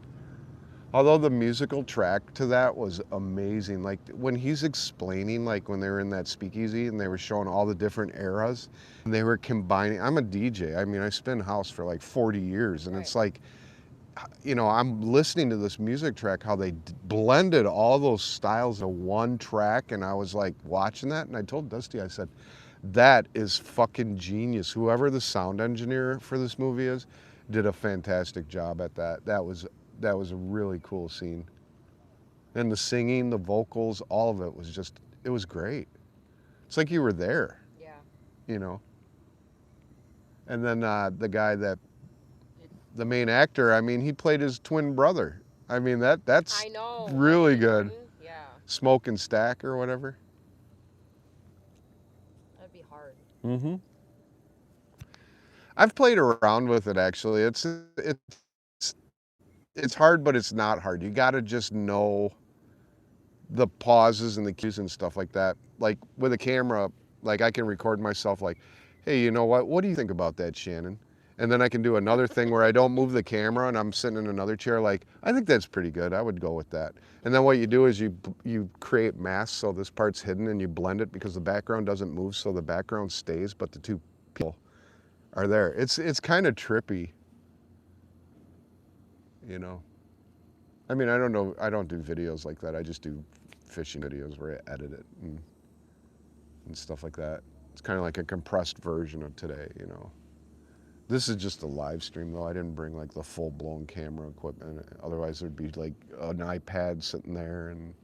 Although the musical track to that was amazing. Like when he's explaining, like when they were in that speakeasy and they were showing all the different eras, and they were combining. I'm a DJ. I mean, I spin house for like 40 years, and Right. it's like, you know, I'm listening to this music track, how they blended all those styles in one track, and I was like watching that, and I told Dusty, I said, that is fucking genius. Whoever the sound engineer for this movie is, did a fantastic job at that. That was a really cool scene. And the singing, the vocals, all of it was just, it was great. It's like you were there, Yeah. you know. And then the guy that, the main actor, I mean, he played his twin brother. I mean, that's I know. really Anthony good. Martin. Yeah. Smoke and Stack or whatever. That'd be hard. Mm-hmm. I've played around with it actually. It's hard, but it's not hard. You got to just know the pauses and the cues and stuff like that. Like with a camera, like I can record myself like, hey, you know what? What do you think about that, Shannon? And then I can do another thing where I don't move the camera and I'm sitting in another chair like, I think that's pretty good. I would go with that. And then what you do is you create masks so this part's hidden and you blend it because the background doesn't move, so the background stays, but the two people are there. It's kind of trippy, you know. I mean, I don't know. I don't do videos like that. I just do fishing videos where I edit it and stuff like that. It's kind of like a compressed version of today, you know. This is just a live stream though. I didn't bring like the full blown camera equipment. Otherwise, there'd be like an iPad sitting there and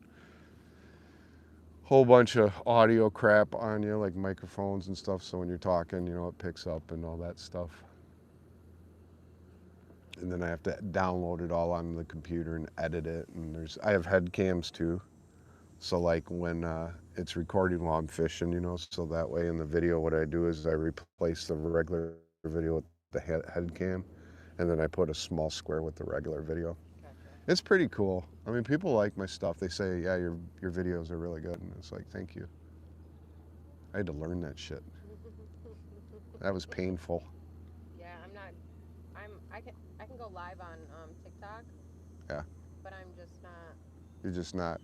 a whole bunch of audio crap on you, like microphones and stuff. So when you're talking, you know, it picks up and all that stuff. And then I have to download it all on the computer and edit it. And I have head cams too. So like when it's recording while I'm fishing, you know, so that way in the video, what I do is I replace the regular video with the head cam, and then I put a small square with the regular video. Gotcha. It's pretty cool. I mean, people like my stuff. They say, yeah, your videos are really good, and it's like, thank you. I had to learn that shit. That was painful. Yeah, I'm not. I can go live on TikTok. Yeah. But I'm just not. You're just not.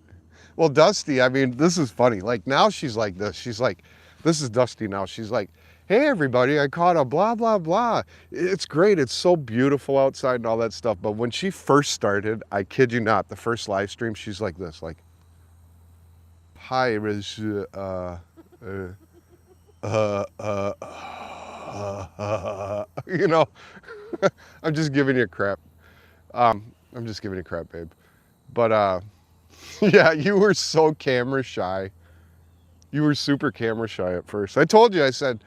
Well, Dusty, I mean, this is funny. Like now she's like this. She's like, this is Dusty now. She's like, hey everybody, I caught a blah blah blah. It's great. It's so beautiful outside and all that stuff. But when she first started, I kid you not, the first live stream, she's like this, like, hi, you know, I'm just giving you crap. I'm just giving you crap, babe. But yeah, you were so camera shy. You were super camera shy at first. I told you, I said,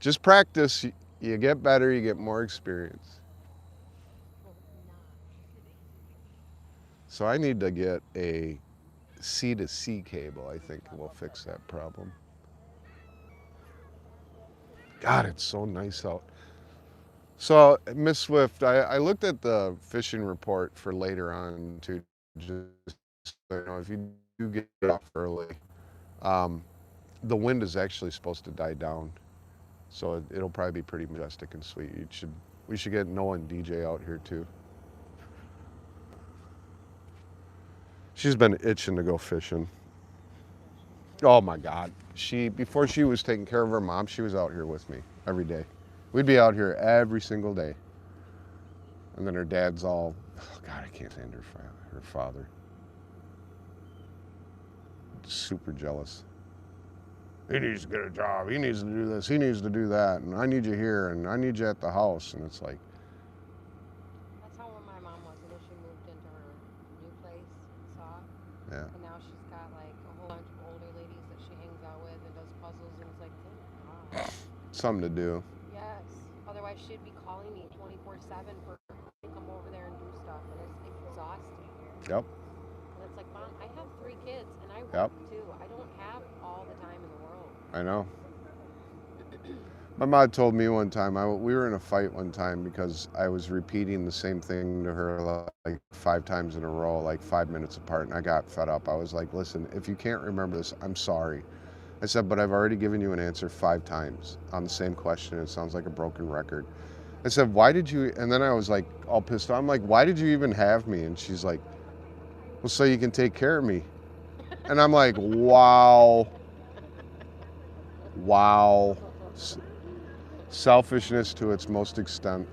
just practice. You get better, you get more experience. So I need to get a C to C cable, I think will fix that problem. God, it's so nice out. So, Miss Swift, I looked at the fishing report for later on too, just so you know, if you do get off early, um, the wind is actually supposed to die down. So it'll probably be pretty majestic and sweet. We should get Noah and DJ out here too. She's been itching to go fishing. Oh my God. Before she was taking care of her mom, she was out here with me every day. We'd be out here every single day. And then her dad's all, oh God, I can't stand her father. Super jealous. He needs to get a job. He needs to do this. He needs to do that. And I need you here. And I need you at the house. And it's like, That's how my mom was when she moved into her new place in Saw. yeah, And now she's got like a whole bunch of older ladies that she hangs out with and does puzzles. And it's like, thank God. something to do. Yes. Otherwise, she'd be calling me 24/7 for to come over there and do stuff. And it's exhausting. Yep. And it's like, Mom, I have 3 kids and I Yep. work too. I don't have all the time in the world. I know. My mom told me one time, we were in a fight one time because I was repeating the same thing to her like 5 times in a row, like 5 minutes apart, and I got fed up. I was like, listen, if you can't remember this, I'm sorry. I said, but I've already given you an answer 5 times on the same question. It sounds like a broken record. I said, why did you, and then I was like all pissed off. I'm like, why did you even have me? And she's like, Well, so you can take care of me. And I'm like, wow, wow. Selfishness to its most extent.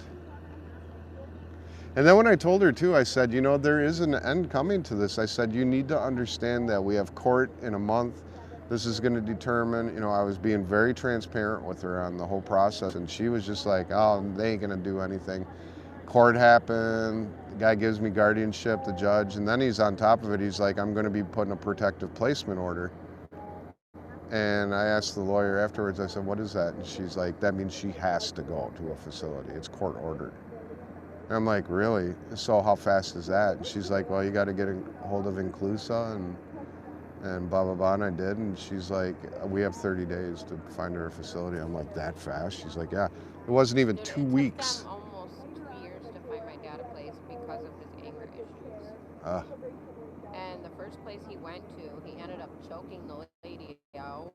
And then when I told her too, I said, you know, there is an end coming to this. I said, you need to understand that we have court in a month. This is going to determine, you know, I was being very transparent with her on the whole process. And she was just like, oh, they ain't going to do anything. Court happened. The guy gives me guardianship, the judge. And then he's on top of it. He's like, I'm going to be putting a protective placement order. And I asked the lawyer afterwards, I said, what is that? And she's like, that means she has to go to a facility. It's court ordered. And I'm like, really? So how fast is that? And she's like, well, you got to get a hold of Inclusa and blah, blah, blah. And I did. And she's like, we have 30 days to find her a facility. I'm like, that fast? She's like, yeah. It wasn't even Dude, two it took weeks. them almost 2 years to find my dad a place because of his anger issues. Uh, And the first place he went to, he ended up choking the lady out,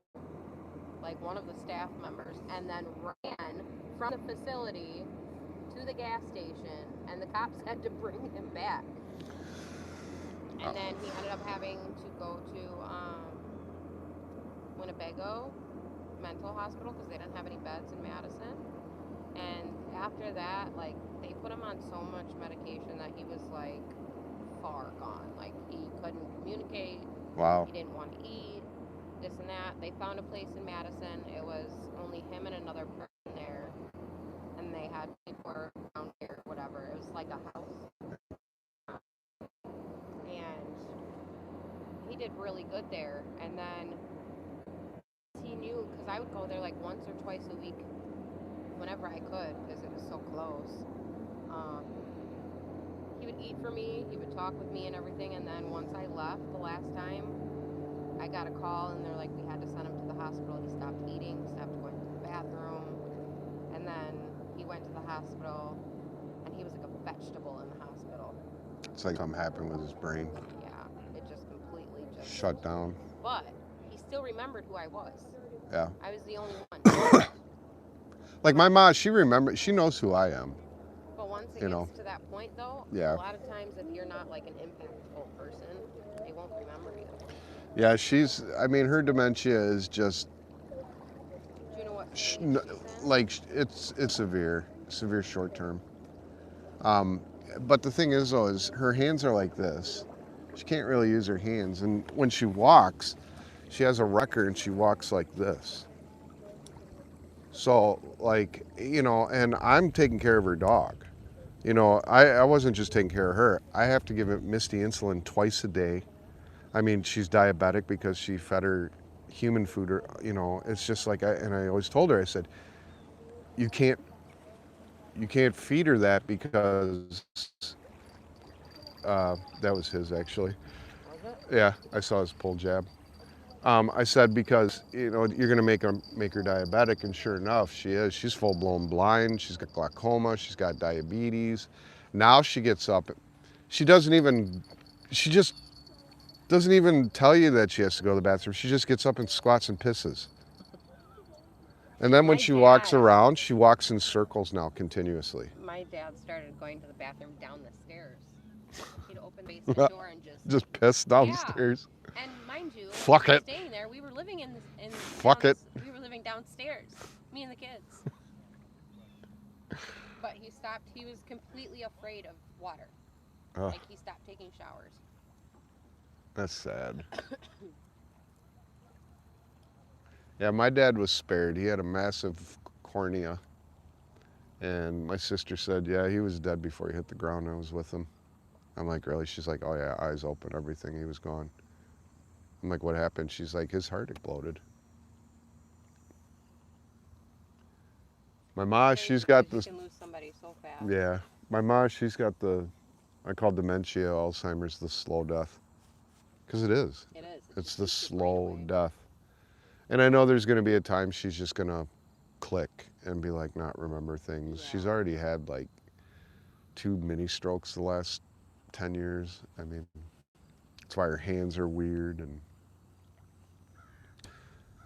like one of the staff members, and then ran from the facility to the gas station, and the cops had to bring him back. And then he ended up having to go to Winnebago mental hospital because they didn't have any beds in Madison. And after that, like, they put him on so much medication that he was like far gone. Like, he couldn't communicate. wow. He didn't want to eat. This and that. They found a place in Madison. It was only him and another person there, and they had people around here, whatever. It was like a house, and he did really good there. And then he knew, because I would go there like once or twice a week whenever I could because it was so close. He would eat for me, he would talk with me and everything, and then once I left the last time, I got a call and they're like, we had to send him to the hospital. He stopped eating, he stopped going to the bathroom, and then he went to the hospital and he was like a vegetable in the hospital. It's like something happened with his brain. Yeah, it just completely just Shut down. But he still remembered who I was. Yeah. I was the only one. Like my mom, she remembers, she knows who I am. But once it You gets know. to that point, though, Yeah. a lot of times if you're not like an impactful person, they won't remember you. Yeah, I mean, her dementia is just, Do you know what sh- stage n- she's in? like, it's severe short term. But the thing is, though, is her hands are like this. She can't really use her hands. And when she walks, she has a rocker and she walks like this. So, like, you know, and I'm taking care of her dog. You know, I wasn't just taking care of her. I have to give Misty insulin twice a day. I mean, she's diabetic because she fed her human food, or, you know, it's just like, and I always told her, I said, you can't, you can't feed her that because that was his actually. Was it? Yeah, I saw his pull jab. I said because you know you're gonna make her diabetic, and sure enough, she is. She's full blown blind. She's got glaucoma. She's got diabetes. Now she gets up. She doesn't even. She just doesn't even tell you that she has to go to the bathroom. She just gets up and squats and pisses. And then when My she walks dad, around, she walks in circles now continuously. my dad started going to the bathroom down the stairs. He'd open the basement door and Just piss yeah. downstairs. And mind you, when Fuck we were it. staying there, we were living Fuck it. we were living downstairs, me and the kids. But he stopped. He was completely afraid of water. Oh, Like he stopped taking showers. that's sad. Yeah, my dad was spared. He had a massive cornea. And my sister said, yeah, he was dead before he hit the ground. I was with him. I'm like, really? She's like, oh, yeah, eyes open, everything. He was gone. I'm like, what happened? She's like, his heart exploded. My ma, she's got You this, can lose somebody so fast. yeah. My ma, she's got I call dementia, Alzheimer's, the slow death. Because it is. It is. It It's just the takes your brain slow away. death. And I know there's going to be a time she's just going to click and be like, not remember things. Yeah. She's already had like 2 mini strokes the last 10 years. I mean, that's why her hands are weird, and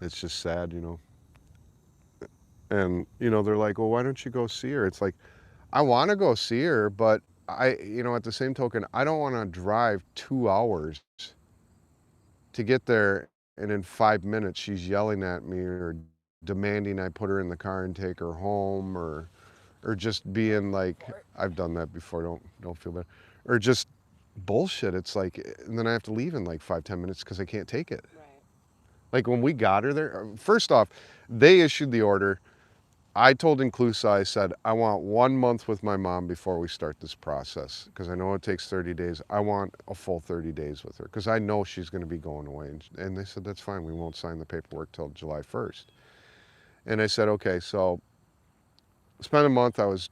it's just sad, you know. And, you know, they're like, well, why don't you go see her? It's like, I want to go see her, but at the same token, I don't want to drive 2 hours to get there, and in 5 minutes she's yelling at me or demanding I put her in the car and take her home, or just being like, I've done that before. Don't feel bad, or just bullshit. It's like, and then I have to leave in like 5-10 minutes because I can't take it. Right. Like when we got her there, first off, they issued the order. I told Inclusa, I said, I want 1 month with my mom before we start this process because I know it takes 30 days. I want a full 30 days with her because I know she's going to be going away. And they said, that's fine. We won't sign the paperwork till July 1st. And I said, okay, so spent a month. I was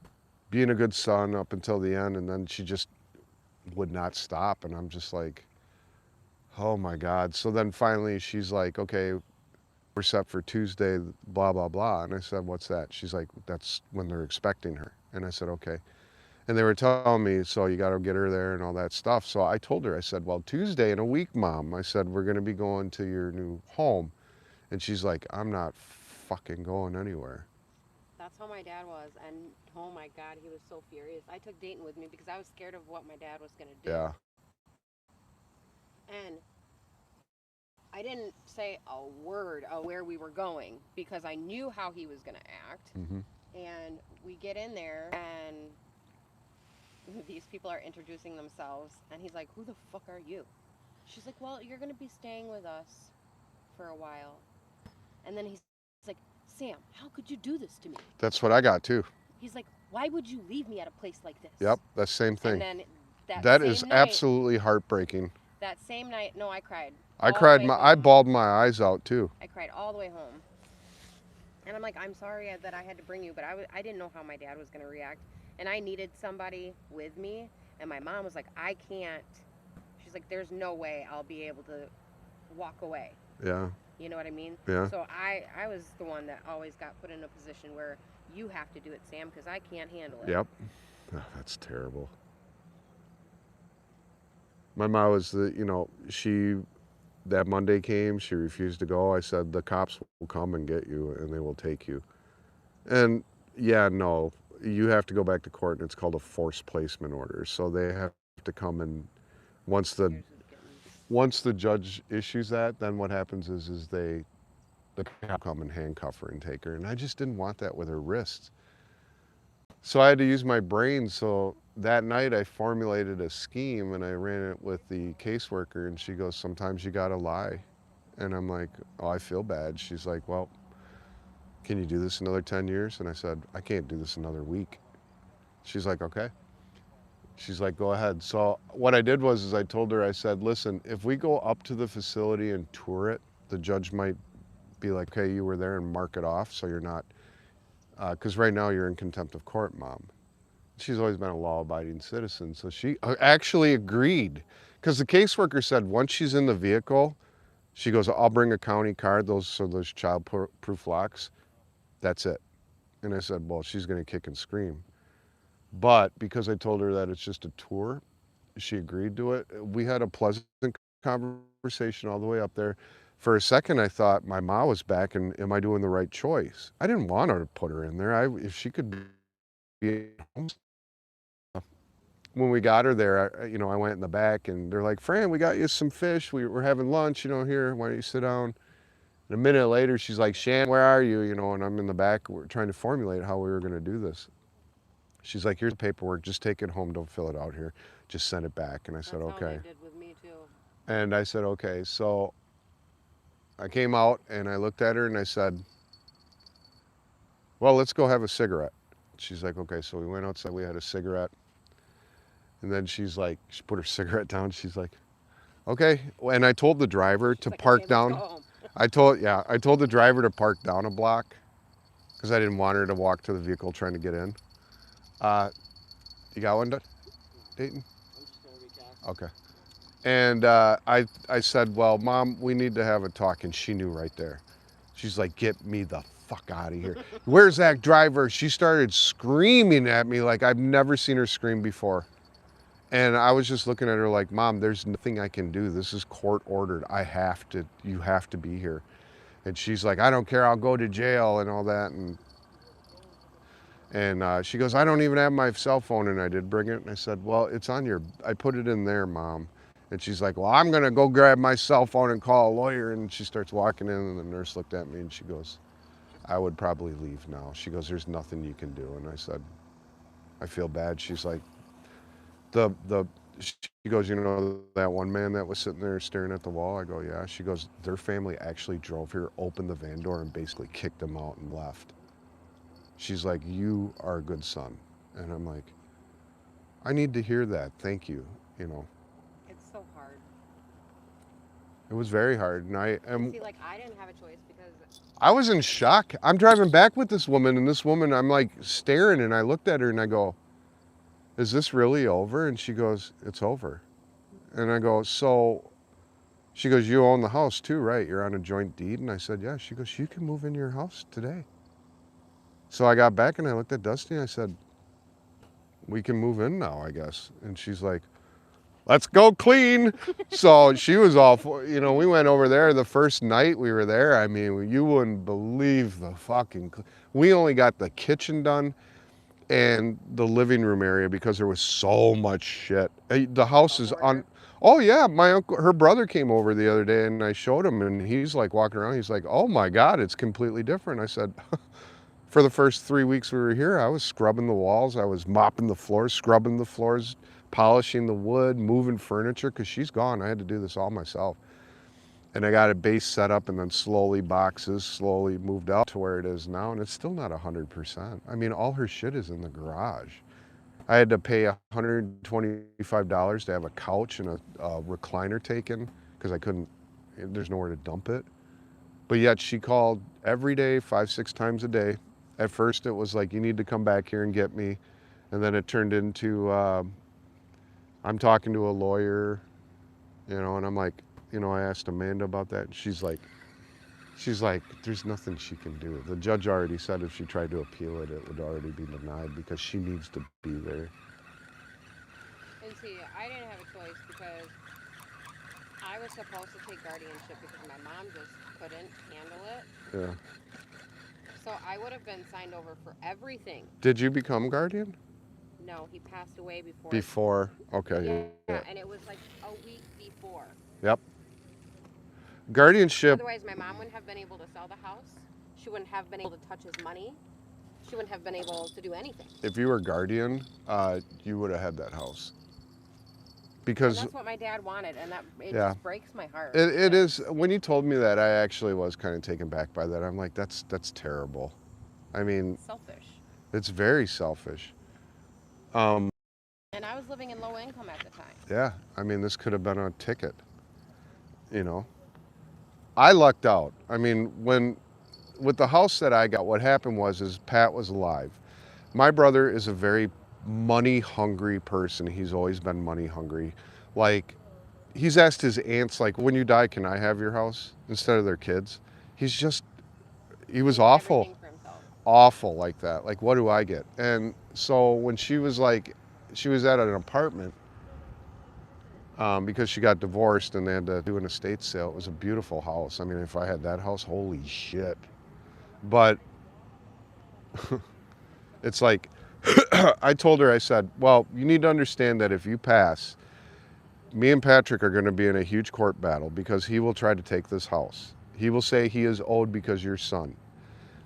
being a good son up until the end, and then she just would not stop. And I'm just like, oh my God. So then finally she's like, okay, we're set for Tuesday, blah, blah, blah. And I said, what's that? She's like, that's when they're expecting her. And I said, okay. And they were telling me, so you got to get her there and all that stuff. So I told her, I said, well, Tuesday in a week, Mom. I said, we're going to be going to your new home. And she's like, I'm not fucking going anywhere. That's how my dad was, and oh my God, he was so furious. I took Dayton with me because I was scared of what my dad was gonna do. Yeah. And I didn't say a word of where we were going because I knew how he was gonna act. Mm-hmm. And we get in there, and these people are introducing themselves, and he's like, "Who the fuck are you?" She's like, "Well, you're gonna be staying with us for a while." And then he's like, "Sam, how could you do this to me?" That's what I got too. He's like, "Why would you leave me at a place like this?" Yep, that same thing. And then That same is night, absolutely heartbreaking. that same night, no, I cried. I all the cried way I home. bawled my eyes out too. I cried all the way home. And I'm like, I'm sorry that I had to bring you, but I didn't know how my dad was going to react. And I needed somebody with me. And my mom was like, I can't. She's like, there's no way I'll be able to walk away. Yeah. You know what I mean? Yeah. So I was the one that always got put in a position where you have to do it, Sam, because I can't handle it. Yep. Oh, that's terrible. My mom was that Monday came, she refused to go. I said, the cops will come and get you and they will take you. And yeah, no, you have to go back to court, and it's called a forced placement order. So they have to come, and once the judge issues that, then what happens is the cop come and handcuff her and take her. And I just didn't want that with her wrists. So I had to use my brain. So that night I formulated a scheme and I ran it with the caseworker, and she goes, sometimes you gotta lie. And I'm like, oh, I feel bad. She's like, well, can you do this another 10 years? And I said, I can't do this another week. She's like, okay. She's like, go ahead. So what I did was I told her, I said, listen, if we go up to the facility and tour it, the judge might be like, okay, you were there, and mark it off so you're not, because right now you're in contempt of court, Mom. She's always been a law-abiding citizen, so she actually agreed, because the caseworker said once she's in the vehicle, she goes, I'll bring a county card, those child-proof locks, that's it. And I said, well, she's going to kick and scream. But because I told her that it's just a tour, she agreed to it. We had a pleasant conversation all the way up there. For a second, I thought my mom was back, and am I doing the right choice? I didn't want her to put her in there. If she could be at home. When we got her there, I went in the back, and they're like, Fran, we got you some fish. We're having lunch, here, why don't you sit down? And a minute later, she's like, Shan, where are you? And I'm in the back, we're trying to formulate how we were going to do this. She's like, here's the paperwork, just take it home, don't fill it out here, just send it back. And I said, That's okay. how they did with me too. And I said, okay. So I came out and I looked at her and I said, well, let's go have a cigarette. She's like, okay. So we went outside, we had a cigarette. And then she's like, she put her cigarette down. She's like, okay. And I told the driver to park down. I told the driver to park down a block because I didn't want her to walk to the vehicle trying to get in. You got one, Dayton? I'm just gonna recast. Okay. And I said, well, Mom, we need to have a talk. And she knew right there. She's like, get me the fuck out of here. Where's that driver? She started screaming at me like I've never seen her scream before. And I was just looking at her like, Mom, there's nothing I can do. This is court ordered. You have to be here. And she's like, I don't care. I'll go to jail and all that. And she goes, I don't even have my cell phone, and I did bring it. And I said, well, it's on your, I put it in there, Mom. And she's like, well, I'm going to go grab my cell phone and call a lawyer. And she starts walking in, and the nurse looked at me and she goes, I would probably leave now. She goes, there's nothing you can do. And I said, I feel bad. She's like, she goes, you know, that one man that was sitting there staring at the wall? I go, yeah. She goes, their family actually drove here, opened the van door, and basically kicked him out and left. She's like, you are a good son. And I'm like, I need to hear that. Thank you. You know, It's so hard. it was very hard. And See, like, I didn't have a choice because I was in shock. I'm driving back with this woman, and this woman, I'm like staring, and I looked at her and I go, is this really over? And she goes, it's over. And I go, so, she goes, you own the house too, right? You're on a joint deed? And I said, yeah. She goes, you can move into your house today. So I got back and I looked at Dusty and I said, we can move in now, I guess. And she's like, let's go clean. So she was all for, you know, we went over there the first night we were there. I mean, you wouldn't believe the fucking, we only got the kitchen done and the living room area because there was so much shit. The house is on, oh yeah, my uncle, her brother came over the other day and I showed him and he's like walking around. He's like, oh my God, it's completely different. I said, for the first 3 weeks we were here, I was scrubbing the walls. I was mopping the floors, scrubbing the floors, polishing the wood, moving furniture, because she's gone. I had to do this all myself. And I got a base set up and then slowly boxes, slowly moved out to where it is now. And it's still not 100%. I mean, all her shit is in the garage. I had to pay $125 to have a couch and a recliner taken because I couldn't, there's nowhere to dump it. But yet she called every day, 5-6 times a day. At first it was like, you need to come back here and get me. And then it turned into, I'm talking to a lawyer, you know, and I'm like, you know, I asked Amanda about that. And she's like, there's nothing she can do. The judge already said if she tried to appeal it, it would already be denied because she needs to be there. And see, I didn't have a choice because I was supposed to take guardianship because my mom just couldn't handle it. Yeah. So I would have been signed over for everything. Did you become guardian? No, he passed away before. Before, okay. Yeah, and it was like a week before. Yep. Guardianship. Otherwise, my mom wouldn't have been able to sell the house. She wouldn't have been able to touch his money. She wouldn't have been able to do anything. If you were guardian, you would have had that house. And Because that's what my dad wanted, and it Yeah. just breaks my heart. it is, when you told me that, I actually was kind of taken back by that. I'm like, that's terrible. I mean, Selfish. it's very selfish. Um, And I was living in low income at the time. yeah, I mean, this could have been a ticket, you know. I lucked out. I mean, with the house that I got, what happened is Pat was alive. My brother is a very money hungry person. He's always been money hungry. Like, he's asked his aunts, like, when you die, can I have your house instead of their kids? He was awful. Everything for himself. Awful like that. Like, what do I get? And so when she was like, she was at an apartment because she got divorced and they had to do an estate sale. It was a beautiful house. I mean, if I had that house, holy shit. But it's like, I told her, I said, well, you need to understand that if you pass, me and Patrick are going to be in a huge court battle because he will try to take this house. He will say he is owed because you're son.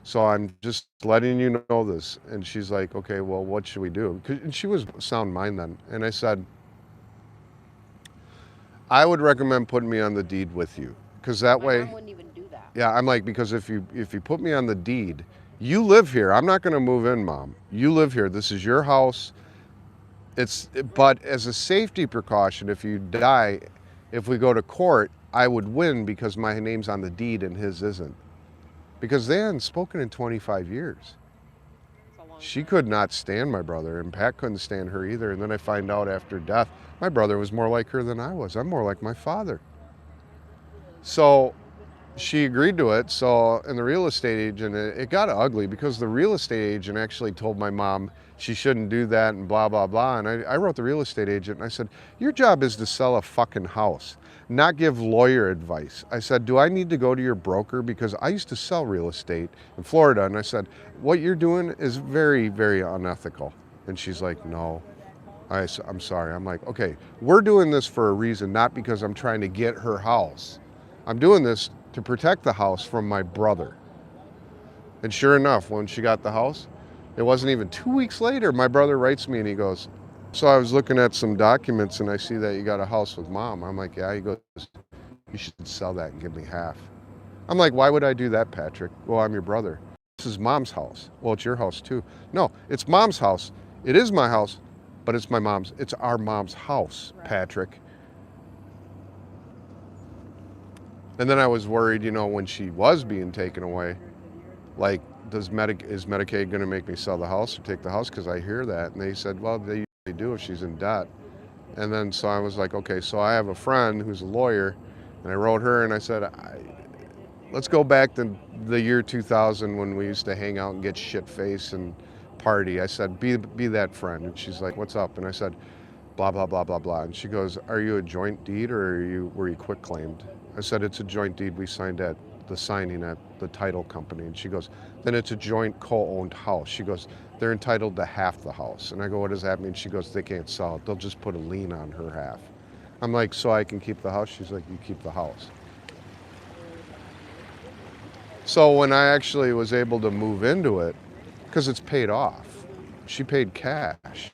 So I'm just letting you know this. And she's like, okay, well, what should we do? And she was sound mind then. And I said, I would recommend putting me on the deed with you. Because that My way, mom wouldn't even do that. yeah, I'm like, because if you put me on the deed, you live here. I'm not going to move in, Mom. You live here. This is your house. But as a safety precaution, if you die, if we go to court, I would win because my name's on the deed and his isn't. Because they hadn't spoken in 25 years. It's a long She time. could not stand my brother, and Pat couldn't stand her either. And then I find out after death, my brother was more like her than I was. I'm more like my father. So she agreed to it. So, and the real estate agent, it got ugly because the real estate agent actually told my mom she shouldn't do that and blah, blah, blah. And I wrote the real estate agent and I said, your job is to sell a fucking house, not give lawyer advice. I said, do I need to go to your broker? Because I used to sell real estate in Florida. And I said, what you're doing is very, very unethical. And she's like, no. I'm sorry. I'm like, okay, we're doing this for a reason, not because I'm trying to get her house. I'm doing this to protect the house from my brother. And sure enough, when she got the house, it wasn't even 2 weeks later, my brother writes me and he goes, so I was looking at some documents and I see that you got a house with mom. I'm like, yeah. He goes, you should sell that and give me half. I'm like, why would I do that, Patrick? Well, I'm your brother. This is mom's house. Well, it's your house too. No, it's mom's house. It is my house, but it's my mom's. It's our mom's house, Right. Patrick. And then I was worried, when she was being taken away, like, is Medicaid going to make me sell the house or take the house? Because I hear that. And they said, well, they usually do if she's in debt. And then so I was like, okay, so I have a friend who's a lawyer, and I wrote her and I said, let's go back to the year 2000 when we used to hang out and get shit-faced and party. I said, be that friend. And she's like, what's up? And I said, blah, blah, blah, blah, blah. And she goes, are you a joint deed or were you quitclaimed? I said, it's a joint deed. We signed at the signing at the title company. And she goes, then it's a joint co-owned house. She goes, they're entitled to half the house. And I go, what does that mean? She goes, they can't sell it. They'll just put a lien on her half. I'm like, so I can keep the house? She's like, you keep the house. So when I actually was able to move into it, because it's paid off, she paid cash.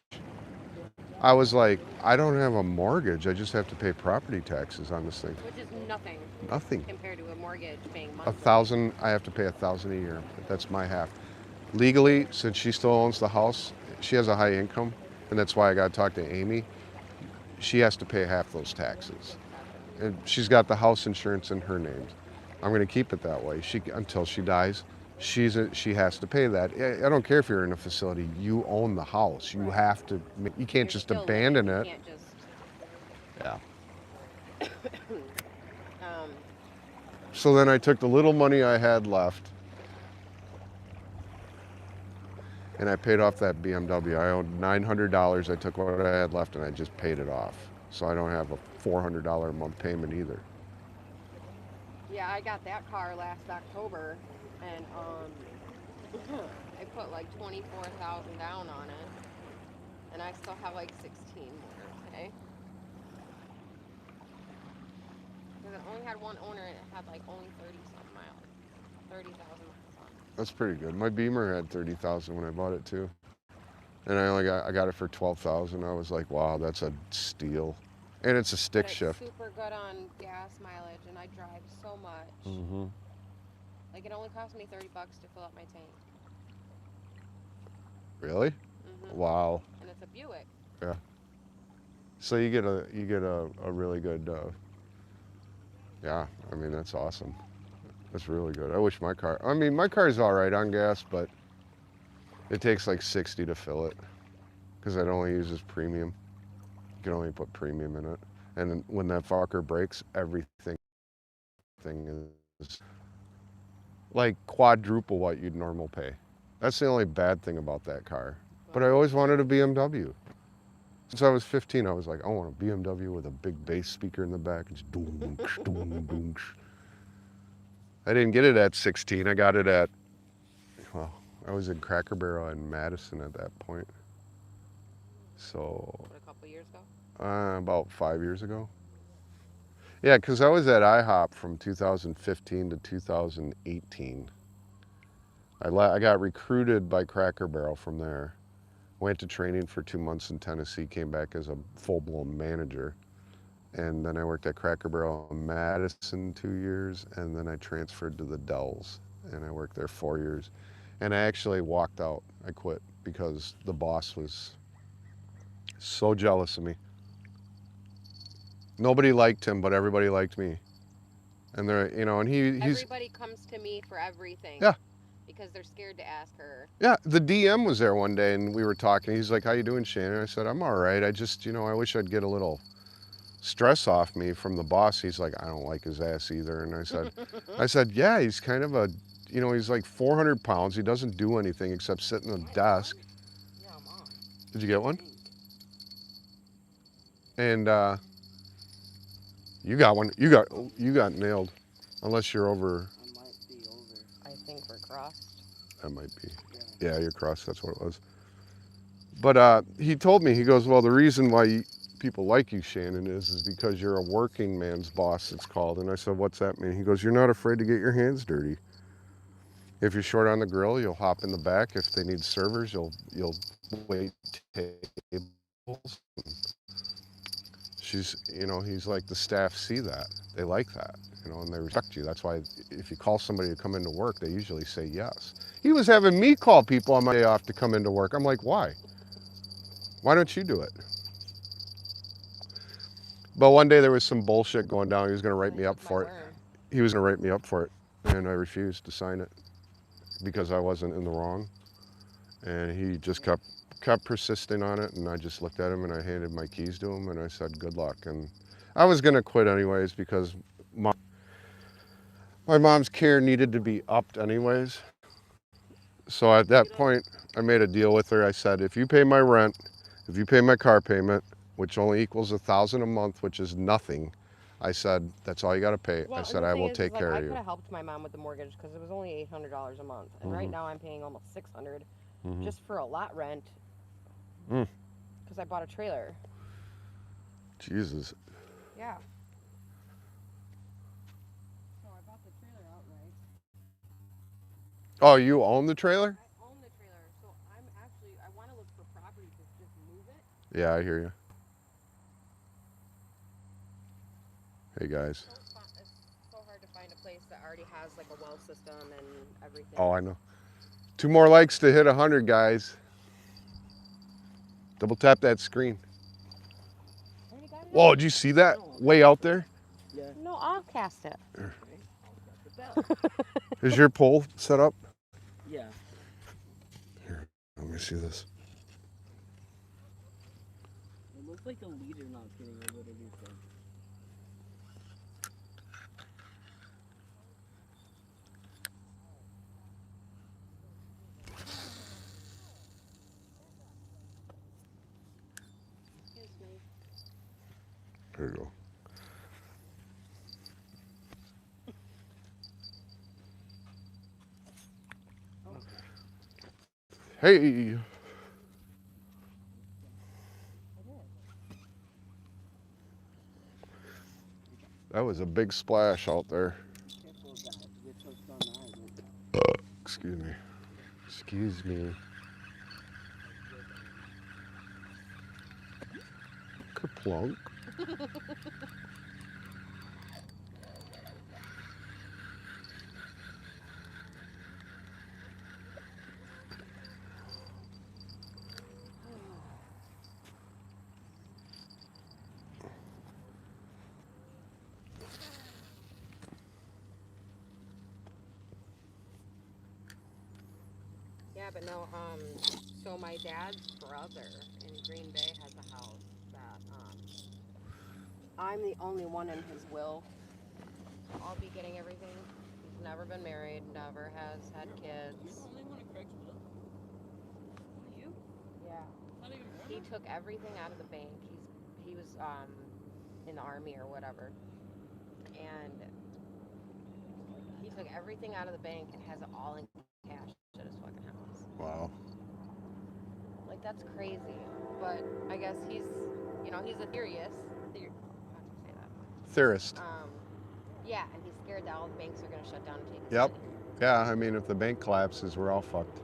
I was like, I don't have a mortgage. I just have to pay property taxes on this thing. Which is nothing Nothing. compared to a mortgage paying monthly. $1,000. I have to pay $1,000 a year. That's my half. Legally, since she still owns the house, she has a high income, and that's why I got to talk to Amy. She has to pay half those taxes, and she's got the house insurance in her name. I'm going to keep it that way. Until she dies, she has to pay that. I don't care if you're in a facility. You own the house. You have to. You can't You're just still abandon living. it. You can't just. Yeah. Um, So then I took the little money I had left and I paid off that BMW. I owed $900. I took what I had left and I just paid it off. So I don't have a $400 a month payment either. yeah, I got that car last October, and I put like 24,000 down on it, and I still have like 16 more to pay. Because it only had one owner, and it had like only 30-something miles, 30,000 miles on it. That's pretty good. My Beamer had 30,000 when I bought it too. And I got it for 12,000. I was like, wow, that's a steal. And it's a stick But it's shift. super good on gas mileage, and I drive so much. Mm-hmm. Like it only cost me $30 to fill up my tank. Really? Wow. And it's a Buick. Yeah. So you get a really good. Yeah. I mean, that's awesome. That's really good. I wish my car. I mean, my car's all right on gas, but it takes like 60 to fill it because it only uses premium. You can only put premium in it, and when that fucker breaks, everything is like quadruple what you'd normal pay. That's the only bad thing about that car. But I always wanted a BMW. Since I was 15, I was like, I want a BMW with a big bass speaker in the back. It's doom, doom, doom. I didn't get it at 16. I got it at, well, I was in Cracker Barrel in Madison at that point. So, What, a couple years ago? about 5 years ago. Yeah, because I was at IHOP from 2015 to 2018. I got recruited by Cracker Barrel from there. Went to training for 2 months in Tennessee, came back as a full-blown manager. And then I worked at Cracker Barrel in Madison 2 years, and then I transferred to the Dells, and I worked there 4 years. And I actually walked out. I quit because the boss was so jealous of me. Nobody liked him, but everybody liked me. And they're, and he's, Everybody comes to me for everything. yeah. Because they're scared to ask her. Yeah, the DM was there one day, and we were talking. He's like, how you doing, Shannon? I said, I'm all right. I just, I wish I'd get a little stress off me from the boss. He's like, I don't like his ass either. And I said, yeah, he's kind of a, he's like 400 pounds. He doesn't do anything except sit in the desk. Yeah, I'm on. Did you get one? And You got one. You got nailed. Unless you're over. I might be over. I think we're crossed. That might be. Yeah. Yeah, you're crossed. That's what it was. But he told me, he goes, well, the reason why people like you, Shannon, is because you're a working man's boss, it's called. And I said, what's that mean? He goes, you're not afraid to get your hands dirty. If you're short on the grill, you'll hop in the back. If they need servers, you'll wait tables. He's like, the staff see that. They like that, and they respect you. That's why if you call somebody to come into work, they usually say yes. He was having me call people on my day off to come into work. I'm like, why? Why don't you do it? But one day there was some bullshit going down. He was going to write me up for it. He was going to write me up for it, and I refused to sign it because I wasn't in the wrong. And he just kept persisting on it, and I just looked at him and I handed my keys to him and I said, good luck. And I was going to quit anyways because my mom's care needed to be upped anyways. So at that point, I made a deal with her. I said, if you pay my rent, if you pay my car payment, which only equals $1,000 a month, which is nothing, I said, that's all you got to pay. Well, I said, the I thing will is, take care I of you. could have helped my mom with the mortgage because it was only $800 a month, and right now I'm paying almost $600 just for a lot rent because I bought a trailer. Jesus. Yeah. So I bought the trailer outright. Oh, you own the trailer? I own the trailer, so I want to look for property to just move it. Yeah, I hear you. Hey guys. It's so hard to find a place that already has like a well system and everything. Oh, I know. 2 more likes to hit 100, guys. Double tap that screen. Whoa, did you see that? Way out there? Yeah. No, I'll cast it. Is your pole set up? Yeah. Here, let me see this. It looks like the leader not getting over to do things. Excuse me. There you go. Hey. That was a big splash out there. Careful of that. You get choked on the eye. Excuse me. Excuse me. Kerplunk. Yeah, but no, so my dad's brother in Green Bay has a house that, I'm the only one in his will. I'll be getting everything. He's never been married, never has had kids. You're the only one in Craigsville? You? Yeah. Not even one? He took everything out of the bank. He was, in the army or whatever. And he took everything out of the bank and has it all in cash at his fucking house. Wow. Like, that's crazy. But I guess he's a theorist. How do you say that? Theorist. Yeah, and he's scared that all the banks are going to shut down and take his Yep. money. Yeah, I mean, if the bank collapses, we're all fucked.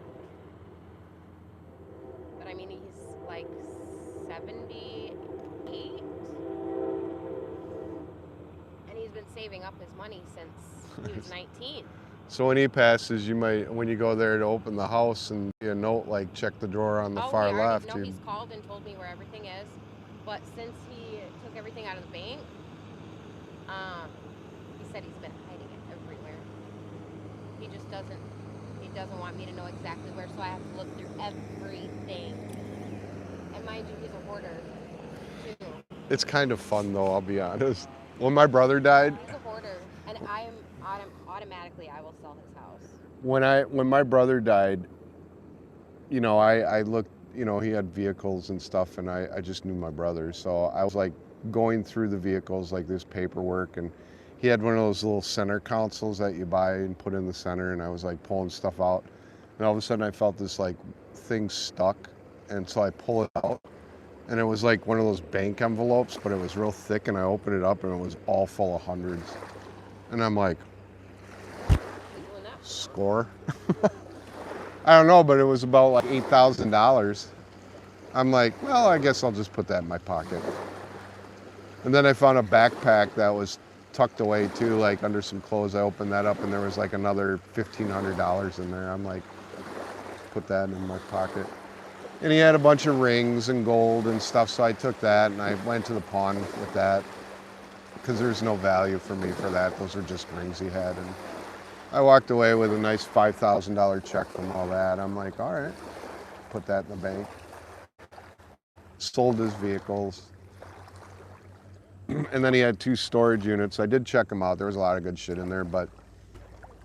But I mean, he's like 78. And he's been saving up his money since he was 19. So when he passes, you might, when you go there to open the house and be a note like check the drawer on the far left. No, he's called and told me where everything is. But since he took everything out of the bank, he said he's been hiding it everywhere. He doesn't want me to know exactly where, so I have to look through everything. And mind you, he's a hoarder too. It's kind of fun though, I'll be honest. When my brother died, He's a hoarder, and I am automatically I will sell his house. when my brother died, I looked, he had vehicles and stuff, and I just knew my brother, so I was like, going through the vehicles, like this paperwork, and he had one of those little center consoles that you buy and put in the center, and I was like pulling stuff out, and all of a sudden I felt this like thing stuck, and so I pull it out, and it was like one of those bank envelopes, but it was real thick, and I opened it up and it was all full of hundreds, and I'm like, score. I don't know, but it was about like $8,000. I'm like, well, I guess I'll just put that in my pocket. And then I found a backpack that was tucked away too, like under some clothes. I opened that up and there was like another $1,500 in there. I'm like, put that in my pocket. And he had a bunch of rings and gold and stuff, so I took that and I went to the pawn with that because there's no value for me for that. Those are just rings he had. And I walked away with a nice $5,000 check from all that. I'm like, all right, put that in the bank. Sold his vehicles. And then he had 2 storage units. I did check them out. There was a lot of good shit in there, but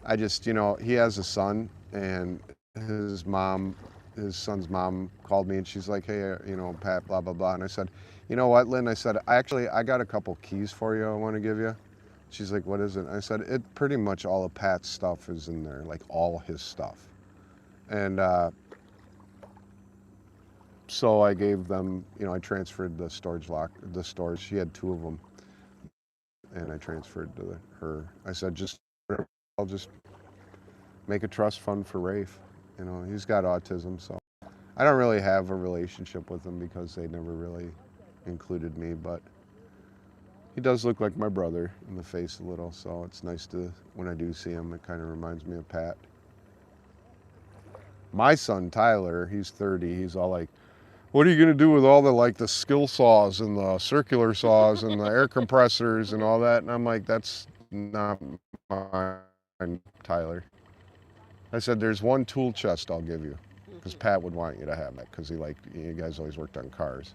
I just, he has a son, and his son's mom called me and she's like, hey, Pat, blah, blah, blah. And I said, you know what, Lynn? I said, I got a couple keys for you I want to give you. She's like, what is it? I said, it pretty much all of Pat's stuff is in there, like all his stuff. And so I gave them, I transferred the storage. She had 2 of them, and I transferred to her. I said, I'll just make a trust fund for Rafe. He's got autism, so I don't really have a relationship with him because they never really included me, but he does look like my brother in the face a little, so it's nice to, when I do see him, it kind of reminds me of Pat. My son, Tyler, he's 30, he's all like, what are you going to do with all the skill saws and the circular saws and the air compressors and all that? And I'm like, that's not mine, Tyler. I said, there's one tool chest I'll give you, because Pat would want you to have it, because you guys always worked on cars.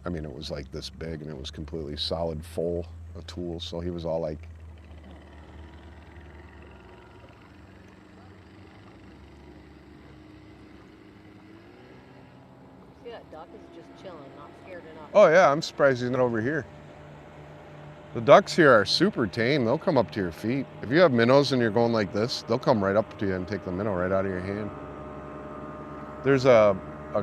I mean, it was like this big, and it was completely solid full of tools, so he was all like, See, that duck is just chilling, not scared enough. oh yeah, I'm surprised he's not over here. The ducks here are super tame. They'll come up to your feet. If you have minnows and you're going like this, they'll come right up to you and take the minnow right out of your hand. There's a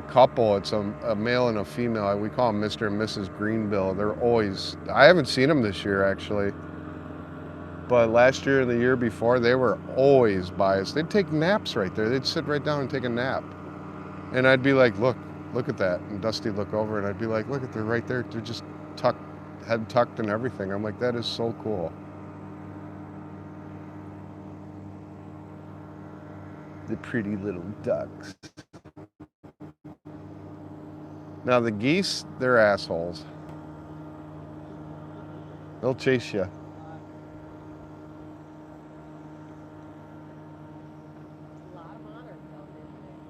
couple, it's a male and a female. We call them Mr. and Mrs. Greenbill. They're always, I haven't seen them this year actually, but last year and the year before, they were always by us. They'd take naps right there. They'd sit right down and take a nap. And I'd be like, look at that. And Dusty'd look over and I'd be like, look, they're right there. They're just head tucked and everything. I'm like, that is so cool. The pretty little ducks. Now the geese, they're assholes. They'll chase you. A lot of monarchs out there today.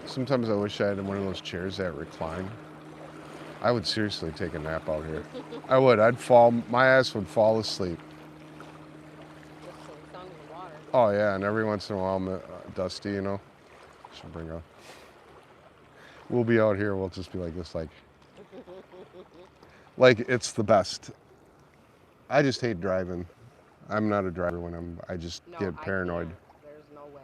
Sometimes I wish I had one of those chairs that recline. I would seriously take a nap out here. I would. My ass would fall asleep. Just to the sound of the water. Oh yeah, and every once in a while, Dusty, should bring up. We'll be out here, we'll just be like this, like it's the best. I just hate driving. I'm not a driver when I just get paranoid. I can't. There's no way.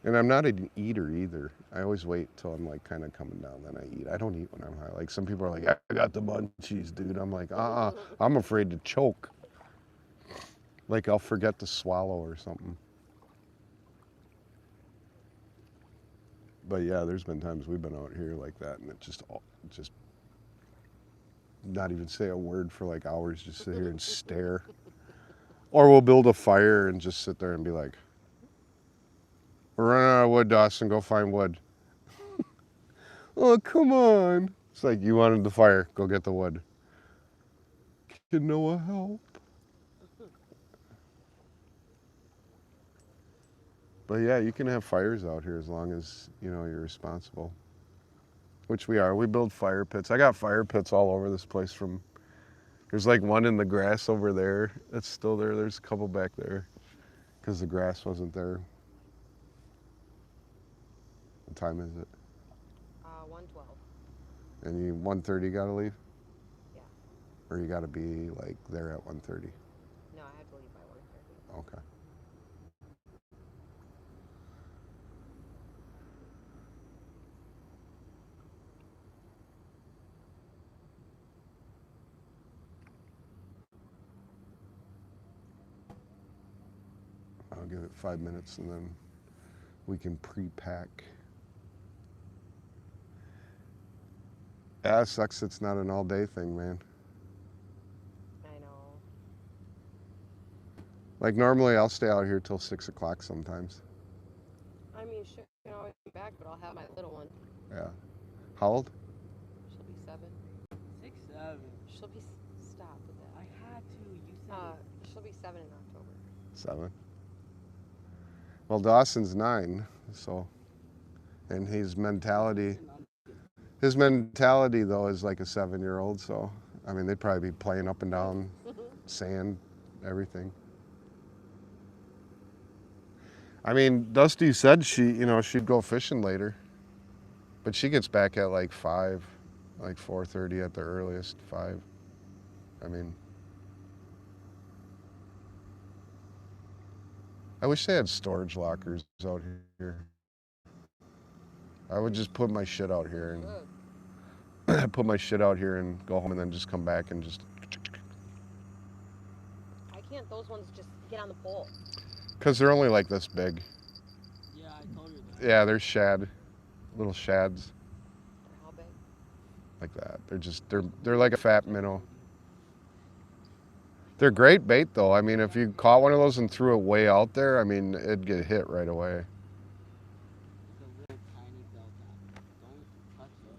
And I'm not an eater either. I always wait till I'm like kind of coming down, then I eat. I don't eat when I'm high. Like some people are like, I got the munchies, dude. I'm like, I'm afraid to choke. Like I'll forget to swallow or something. But yeah, there's been times we've been out here like that, and it just not even say a word for like hours, just sit here and stare. Or we'll build a fire and just sit there and be like, we're running out of wood, Dawson, go find wood. Oh, come on. It's like you wanted the fire, go get the wood. Can Noah help? But yeah, you can have fires out here as long as you're responsible, which we are. We build fire pits. I got fire pits all over this place. There's like one in the grass over there that's still there. There's a couple back there because the grass wasn't there. What time is it? 1:12. And you 1:30 gotta leave, Yeah. or you gotta be like there at 1:30. No, I have to leave by 1:30. Okay. I'll give it 5 minutes and then we can pre-pack. Yeah, it sucks it's not an all-day thing, man. I know. Like normally I'll stay out here till 6 o'clock sometimes. I mean, she can always come back, but I'll have my little one. Yeah. How old? She'll be 7. 6, 7. She'll be. Stop with I that. had to. You said She'll be 7 in October. 7. Well, Dawson's 9, so, and his mentality though is like a 7-year-old. So, I mean, they'd probably be playing up and down, sand, everything. I mean, Dusty said she'd go fishing later, but she gets back at like 5, like 4:30 at the earliest, 5. I mean, I wish they had storage lockers out here. I would just put my shit out here and put my shit out here and go home and then just come back and just. Why can't those ones just get on the pole? Because they're only like this big. Yeah, I told you that. Yeah, they're little shads How big? like that. They're like a fat minnow. They're great bait though. I mean, if you caught one of those and threw it way out there, I mean, it'd get hit right away. It's a little tiny bell tap. Don't touch it.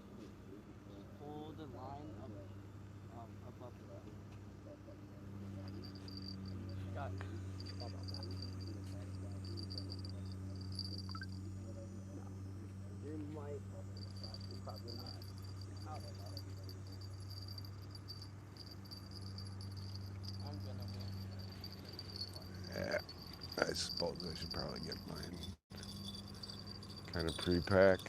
Hold the line above the bell. Got it. You might probably not. I don't know. I'm gonna win. Yeah, I suppose I should probably get mine kind of pre-pack.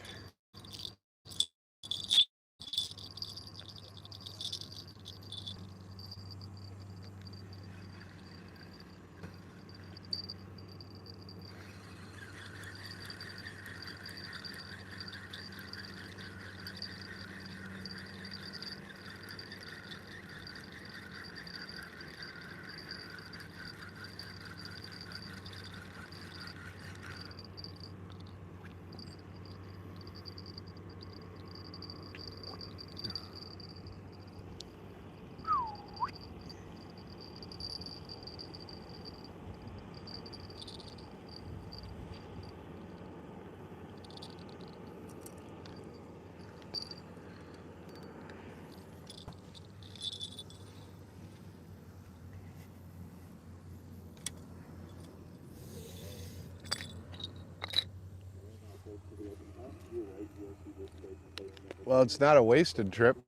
'Well, it's not a wasted trip.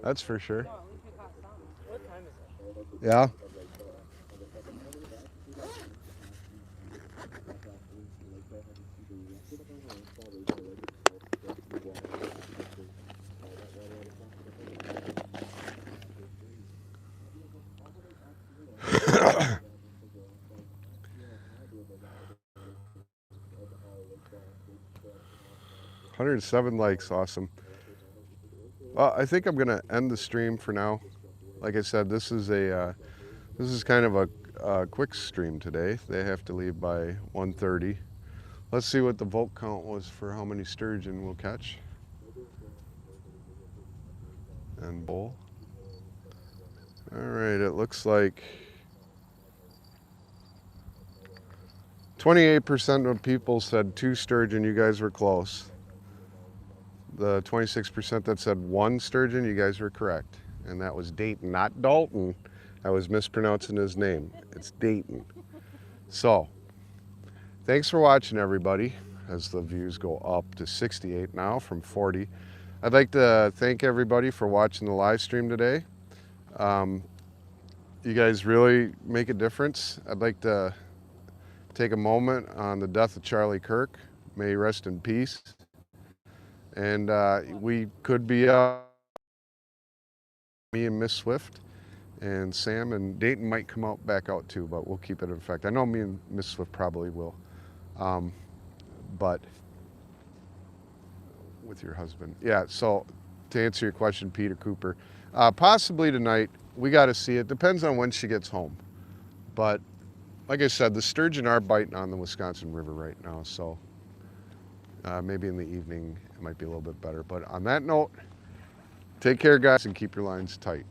That's for sure. No, at least we caught some. What time is it? Yeah. $107 likes, awesome. Well, I think I'm gonna end the stream for now. Like I said, this is kind of a quick stream today. They have to leave by 1:30. Let's see what the volt count was for how many sturgeon we'll catch. And bull. All right, it looks like 28% of people said 2 sturgeon. You guys were close. The 26% that said one sturgeon, you guys were correct. And that was Dayton, not Dalton. I was mispronouncing his name. It's Dayton. So, thanks for watching, everybody, as the views go up to 68 now from 40. I'd like to thank everybody for watching the live stream today. You guys really make a difference. I'd like to take a moment on the death of Charlie Kirk. May he rest in peace. And we could be me and Miss Swift and Sam and Dayton might come out back out too, but we'll keep it in effect. I know me and Miss Swift probably will. But with your husband. Yeah, so to answer your question, Peter Cooper, possibly tonight. We got to see it. Depends on when she gets home. But like I said, the sturgeon are biting on the Wisconsin River right now, so maybe in the evening it might be a little bit better. But on that note, take care, guys, and keep your lines tight.